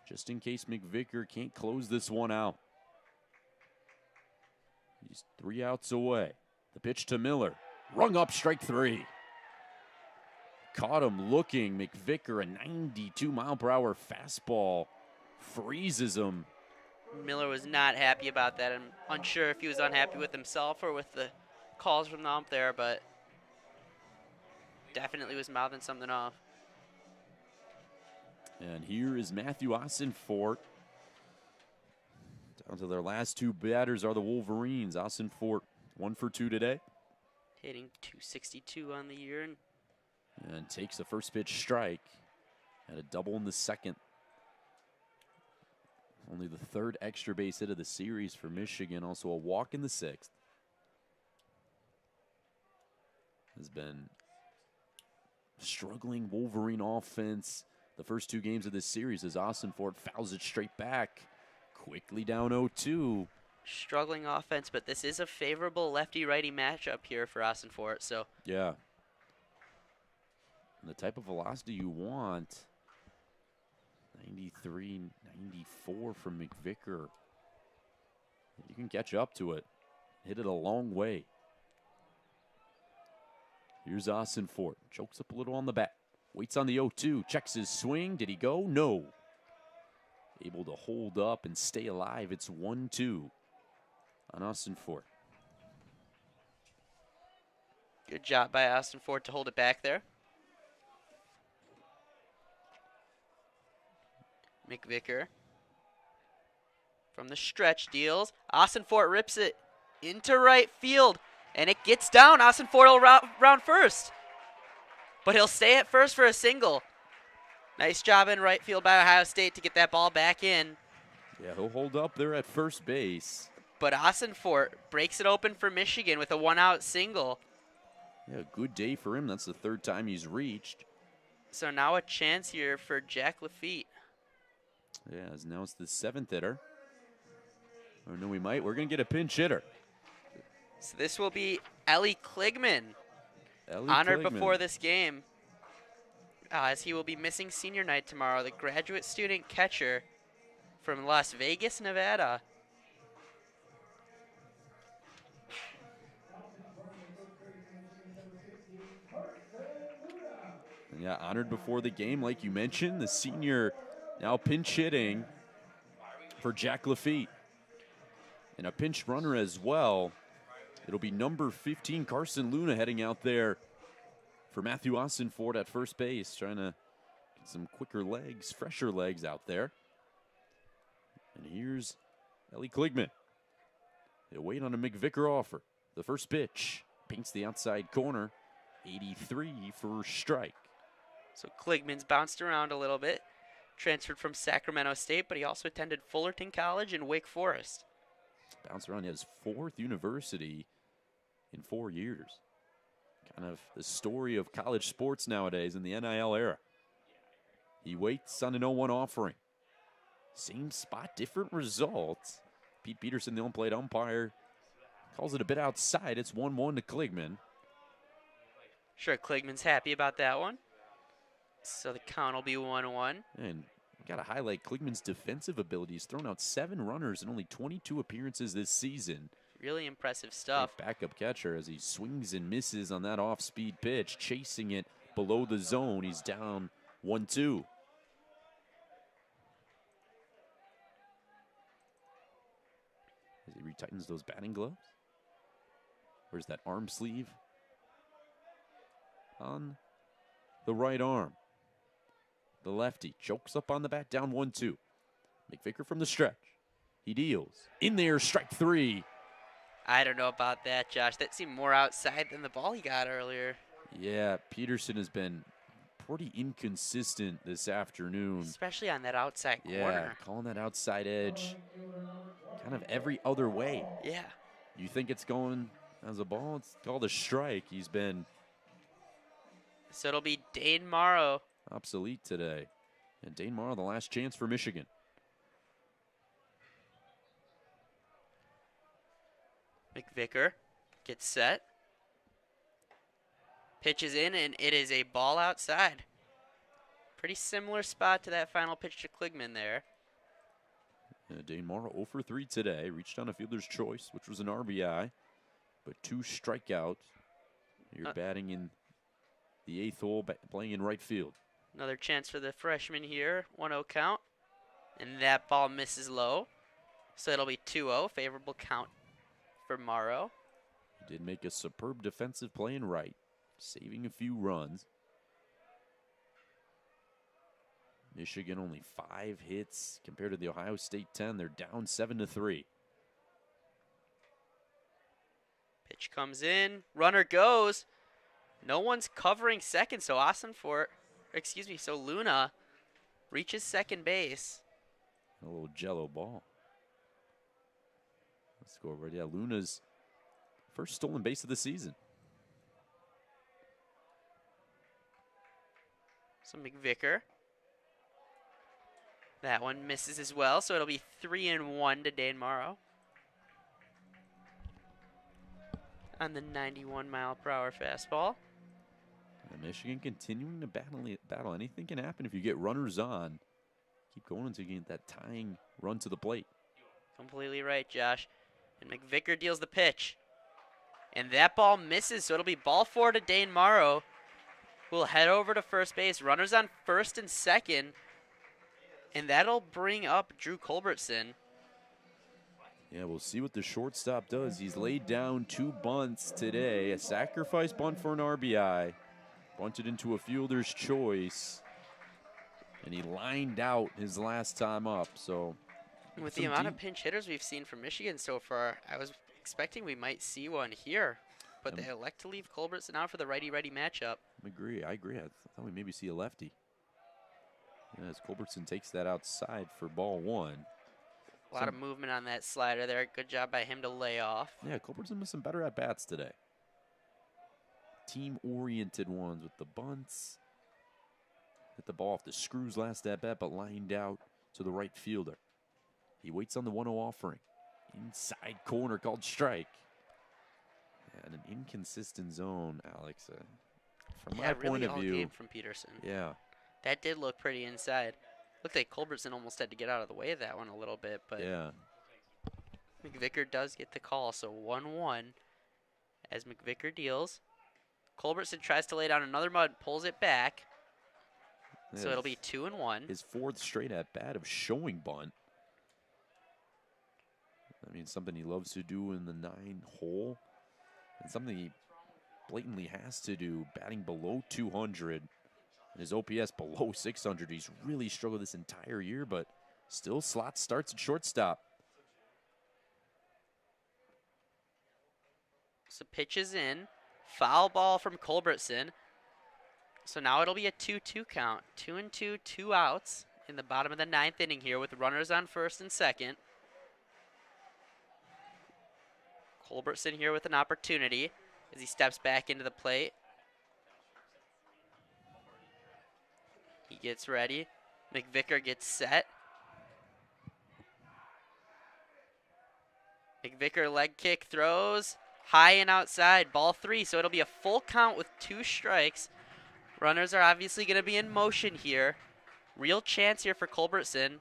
just in case McVicker can't close this one out. He's 3 outs away. The pitch to Miller. Rung up, strike 3. Caught him looking. McVicker, a 92-mile-per-hour fastball, freezes him. Miller was not happy about that. I'm unsure if he was unhappy with himself or with the calls from the ump there, but definitely was mouthing something off. And here is Matthew Ossenfort. Down to their last 2 batters are the Wolverines. Ossenfort 1 for 2 today. Hitting .262 on the year. And takes the first pitch strike. Had a double in the second. Only the 3rd extra base hit of the series for Michigan. Also a walk in the 6th. Has been struggling Wolverine offense the first 2 games of this series as Ossenfort fouls it straight back. Quickly down 0-2. Struggling offense, but this is a favorable lefty-righty matchup here for Ossenfort, so. Yeah. And the type of velocity you want. 93, 94 from McVicker. You can catch up to it. Hit it a long way. Here's Ossenfort. Chokes up a little on the bat. Waits on the 0-2. Checks his swing. Did he go? No. Able to hold up and stay alive. It's 1-2 on Ossenfort. Good job by Ossenfort to hold it back there. McVicker from the stretch deals. Ossenfort rips it into right field, and it gets down. Ossenfort will round first, but he'll stay at first for a single. Nice job in right field by Ohio State to get that ball back in. Yeah, he'll hold up there at first base. But Ossenfort breaks it open for Michigan with a one-out single. Yeah, good day for him. That's the third time he's reached. So now a chance here for Jack Lafitte. Yeah, now it's the 7th hitter. Or no, we're going to get a pinch hitter. So this will be Ellie Kligman, honored before this game, as he will be missing senior night tomorrow, the graduate student catcher from Las Vegas, Nevada. Yeah, honored before the game, like you mentioned. The senior now pinch hitting for Jack Lafitte. And a pinch runner as well. It'll be number 15, Carson Luna, heading out there for Matthew Ossenfort at first base, trying to get some quicker legs, fresher legs out there. And here's Ellie Kligman. They'll wait on a McVicker offer. The first pitch paints the outside corner. 83 for strike. So Kligman's bounced around a little bit. Transferred from Sacramento State, but he also attended Fullerton College and Wake Forest. Bounced around. He has 4th university in 4 years. Kind of the story of college sports nowadays in the NIL era. He waits on an 0-1 offering. Same spot, different results. Pete Peterson, the on-plate umpire, calls it a bit outside. It's 1-1 to Kligman. Sure, Kligman's happy about that one. So the count will be 1-1. And we got to highlight Kligman's defensive ability. He's thrown out 7 runners in only 22 appearances this season. Really impressive stuff. Great backup catcher as he swings and misses on that off-speed pitch, chasing it below the zone. He's down 1-2. As he retightens those batting gloves. Where's that arm sleeve? On the right arm. The lefty chokes up on the bat, down 1-2. McVicker from the stretch. He deals. In there, strike 3. I don't know about that, Josh. That seemed more outside than the ball he got earlier. Yeah, Peterson has been pretty inconsistent this afternoon. Especially on that outside corner. Yeah, calling that outside edge kind of every other way. Yeah. You think it's going as a ball, it's called a strike. He's been So it'll be Dane Morrow. Obsolete today. And Dane Morrow, the last chance for Michigan. McVicker gets set. Pitches in, and it is a ball outside. Pretty similar spot to that final pitch to Kligman there. Dane Morrow 0 for 3 today. Reached on a fielder's choice, which was an RBI. But 2 strikeouts. You're batting in the 8th hole, playing in right field. Another chance for the freshman here. 1-0 count. And that ball misses low. So it'll be 2-0. Favorable count for Morrow. He did make a superb defensive play in right, saving a few runs. Michigan only 5 hits compared to the Ohio State 10. They're down 7-3. Pitch comes in. Runner goes. No one's covering second, so so Luna reaches second base. A little jello ball. Scoreboard. Yeah, Luna's first stolen base of the season. So McVicker. That one misses as well, so it'll be 3-1 to Dane Morrow. On the 91-mile-per-hour fastball. And Michigan continuing to battle. Anything can happen if you get runners on. Keep going until you get that tying run to the plate. Completely right, Josh. And McVicker deals the pitch. And that ball misses, so it'll be ball 4 to Dane Morrow. We'll head over to first base. Runners on first and second. And that'll bring up Drew Culbertson. Yeah, we'll see what the shortstop does. He's laid down 2 bunts today. A sacrifice bunt for an RBI. Bunted into a fielder's choice. And he lined out his last time up. So, with the amount of pinch hitters we've seen from Michigan so far, I was expecting we might see one here. But they elect to leave Culbertson out for the righty-righty matchup. I agree. I thought we maybe see a lefty. As Culbertson takes that outside for ball 1. A lot of movement on that slider there. Good job by him to lay off. Yeah, Culbertson with some better at-bats today. Team-oriented ones with the bunts. Hit the ball off the screws last at-bat, but lined out to the right fielder. He waits on the 1-0 offering. Inside corner called strike. And an inconsistent zone, Alex. From my point of view. Game from Peterson. Yeah. That did look pretty inside. Looked like Culbertson almost had to get out of the way of that one a little bit, but yeah. McVicker does get the call, so 1-1 as McVicker deals. Culbertson tries to lay down another mud, pulls it back. Yeah, so it'll be 2-1. His 4th straight at bat of showing bunt. I mean, something he loves to do in the 9-hole. And something he blatantly has to do, batting below 200. And his OPS below 600. He's really struggled this entire year, but still slot starts at shortstop. So pitch is in. Foul ball from Culbertson. So now it'll be a 2-2 count. 2-2, 2 outs in the bottom of the 9th inning here with runners on first and second. Culbertson here with an opportunity as he steps back into the plate. He gets ready. McVicker gets set. McVicker leg kick throws. High and outside. Ball 3. So it'll be a full count with 2 strikes. Runners are obviously going to be in motion here. Real chance here for Culbertson.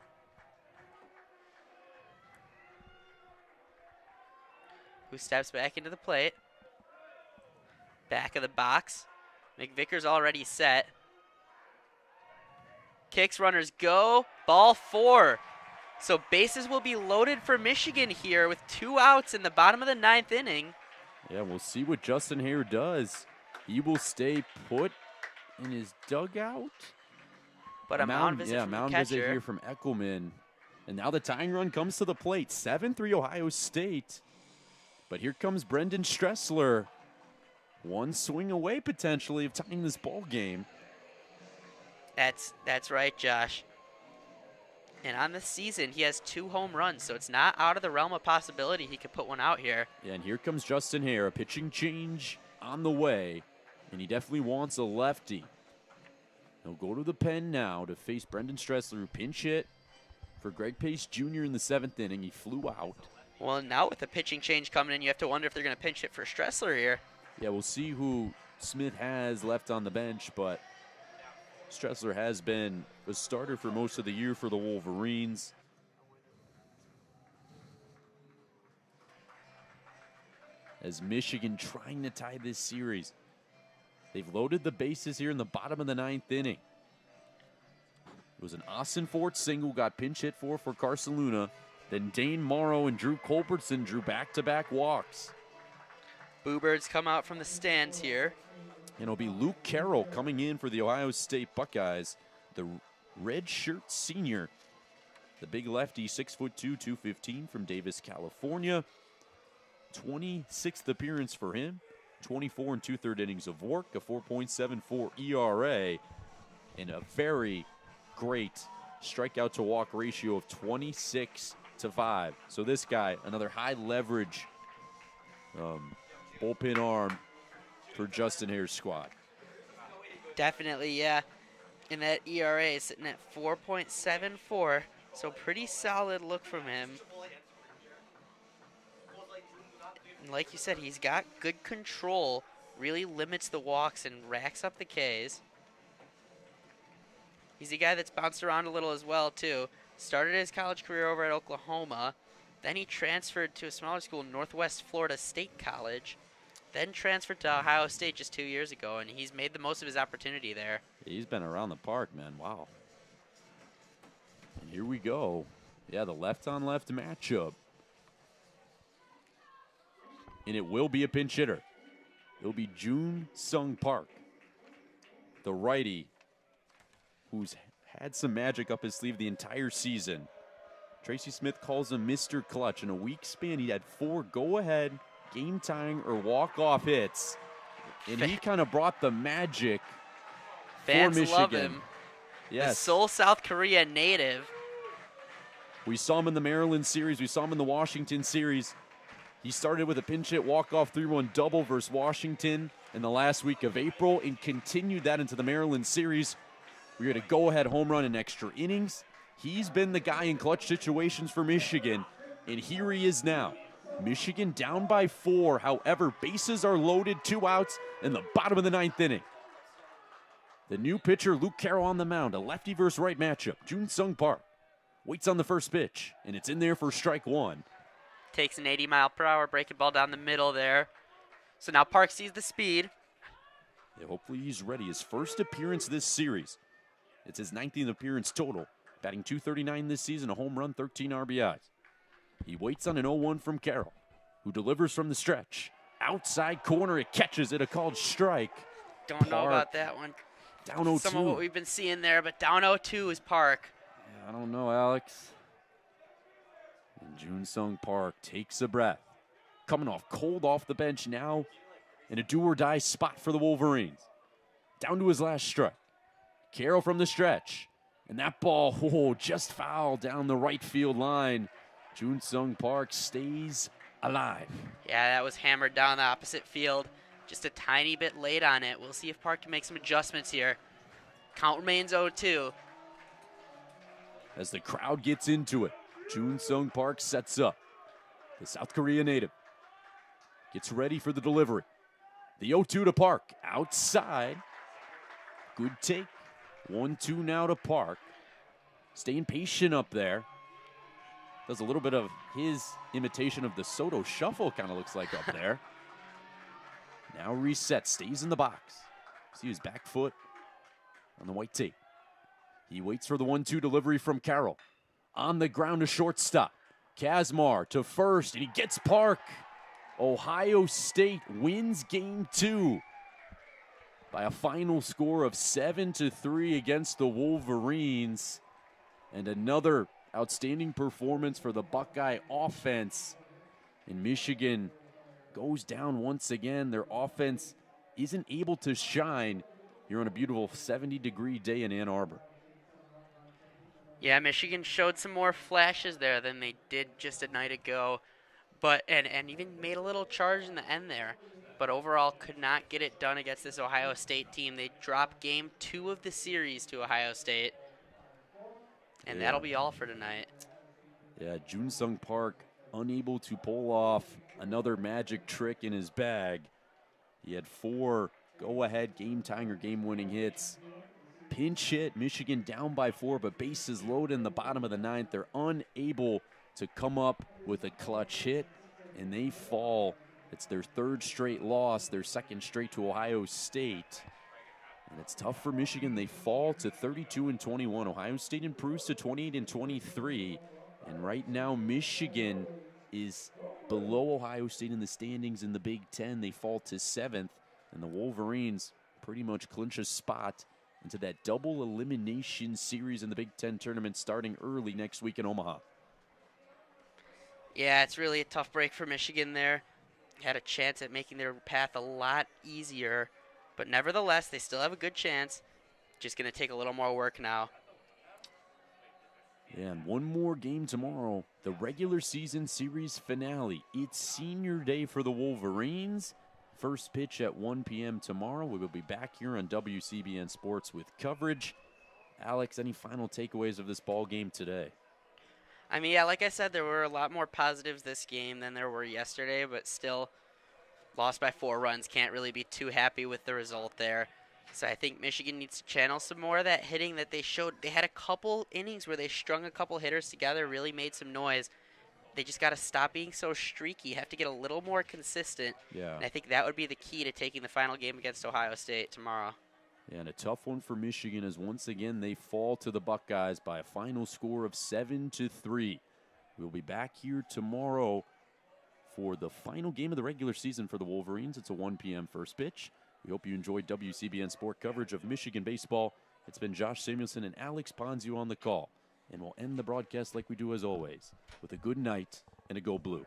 Who steps back into the plate. Back of the box. McVicker's already set. Kicks, runners go. Ball 4. So bases will be loaded for Michigan here with 2 outs in the bottom of the 9th inning. Yeah, we'll see what Justin Hare does. He will stay put in his dugout. But a mound visit from mound the catcher. Visit here from Eckelman. And now the tying run comes to the plate. 7-3 Ohio State. But here comes Brendan Stressler. One swing away potentially of tying this ball game. That's right, Josh. And on the season, he has 2 home runs, so it's not out of the realm of possibility he could put one out here. Yeah, and here comes Justin Hare, a pitching change on the way, and he definitely wants a lefty. He'll go to the pen now to face Brendan Stressler, who pinch hit for Greg Pace Jr. in the 7th inning. He flew out. Well, now with the pitching change coming in, you have to wonder if they're going to pinch hit for Stressler here. Yeah, we'll see who Smith has left on the bench, but Stressler has been a starter for most of the year for the Wolverines. As Michigan trying to tie this series. They've loaded the bases here in the bottom of the 9th inning. It was an Austin Fort single, got pinch hit for Carson Luna. Then Dane Morrow and Drew Culbertson drew back-to-back walks. Boo-Birds come out from the stands here. And it'll be Luke Carroll coming in for the Ohio State Buckeyes, the redshirt senior. The big lefty, 6'2", 215 from Davis, California. 26th appearance for him. 24 and 2/3 innings of work, a 4.74 ERA, and a very great strikeout to walk ratio of 26-5. So this guy, another high leverage bullpen arm for Justin Hare's squad. Definitely, yeah. And that ERA is sitting at 4.74, so pretty solid look from him. And like you said, he's got good control, really limits the walks and racks up the Ks. He's a guy that's bounced around a little as well, too. Started his college career over at Oklahoma. Then he transferred to a smaller school, Northwest Florida State College. Then transferred to Ohio State just 2 years ago, and he's made the most of his opportunity there. He's been around the park, man. Wow. And here we go. Yeah, the left-on-left matchup. And it will be a pinch hitter. It'll be Jun Sung Park, the righty, who's had some magic up his sleeve the entire season. Tracy Smith calls him Mr. Clutch. In a week span, he had 4 go-ahead, game-tying, or walk-off hits. And he kind of brought the magic for Michigan. Fans love him. Yes. The Seoul, South Korea native. We saw him in the Maryland series. We saw him in the Washington series. He started with a pinch hit walk-off 3-1 double versus Washington in the last week of April and continued that into the Maryland series. We had a go-ahead home run in extra innings. He's been the guy in clutch situations for Michigan, and here he is now. Michigan down by 4. However, bases are loaded, 2 outs in the bottom of the 9th inning. The new pitcher, Luke Carroll, on the mound, a lefty versus right matchup. Jun-Sung Park waits on the first pitch, and it's in there for strike 1. Takes an 80-mile-per-hour breaking ball down the middle there. So now Park sees the speed. Yeah, hopefully he's ready. His first appearance this series. It's his 19th appearance total. Batting .239 this season, a home run, 13 RBIs. He waits on an 0-1 from Carroll, who delivers from the stretch. Outside corner, it catches it, a called strike. Don't know about that one. Down 0-2. Some of what we've been seeing there, but down 0-2 is Park. Yeah, I don't know, Alex. And Jun-Sung Park takes a breath. Coming off cold off the bench now in a do-or-die spot for the Wolverines. Down to his last strike. Carroll from the stretch. And that ball, just foul down the right field line. Jun-Sung Park stays alive. Yeah, that was hammered down the opposite field. Just a tiny bit late on it. We'll see if Park can make some adjustments here. Count remains 0-2. As the crowd gets into it, Jun-Sung Park sets up. The South Korea native gets ready for the delivery. The 0-2 to Park. Outside. Good take. 1-2 now to Park. Staying patient up there. Does a little bit of his imitation of the Soto shuffle, kind of looks like up there. Now reset, stays in the box. See his back foot on the white tape. He waits for the 1-2 delivery from Carroll. On the ground to shortstop. Kazmar to first, and he gets Park. Ohio State wins game 2 by a final score of 7-3 against the Wolverines. And another outstanding performance for the Buckeye offense. And Michigan goes down once again. Their offense isn't able to shine here on a beautiful 70-degree day in Ann Arbor. Yeah, Michigan showed some more flashes there than they did just a night ago. But and even made a little charge in the end there. But overall could not get it done against this Ohio State team. They dropped game 2 of the series to Ohio State. And that'll be all for tonight. Yeah, Jun-Sung Park unable to pull off another magic trick in his bag. He had 4 go-ahead game-tying or game-winning hits. Pinch hit, Michigan down by 4, but bases loaded in the bottom of the 9th. They're unable to come up with a clutch hit, and they fall. It's their 3rd straight loss, their 2nd straight to Ohio State. And it's tough for Michigan. They fall to 32-21. Ohio State improves to 28-23. And right now, Michigan is below Ohio State in the standings in the Big Ten. They fall to 7th. And the Wolverines pretty much clinch a spot into that double elimination series in the Big Ten tournament starting early next week in Omaha. Yeah, it's really a tough break for Michigan there. Had a chance at making their path a lot easier. But nevertheless, they still have a good chance. Just going to take a little more work now. Yeah, and one more game tomorrow. The regular season series finale. It's senior day for the Wolverines. First pitch at 1 p.m. tomorrow. We will be back here on WCBN Sports with coverage. Alex, any final takeaways of this ball game today? I mean, yeah, like I said, there were a lot more positives this game than there were yesterday, but still lost by 4 runs. Can't really be too happy with the result there. So I think Michigan needs to channel some more of that hitting that they showed. They had a couple innings where they strung a couple hitters together, really made some noise. They just got to stop being so streaky, have to get a little more consistent. Yeah. And I think that would be the key to taking the final game against Ohio State tomorrow. Yeah, and a tough one for Michigan as once again they fall to the Buckeyes by a final score of 7-3. We'll be back here tomorrow for the final game of the regular season for the Wolverines. It's a 1 p.m. first pitch. We hope you enjoyed WCBN Sport coverage of Michigan baseball. It's been Josh Samuelsen and Alex Ponzio on the call. And we'll end the broadcast like we do as always, with a good night and a Go Blue.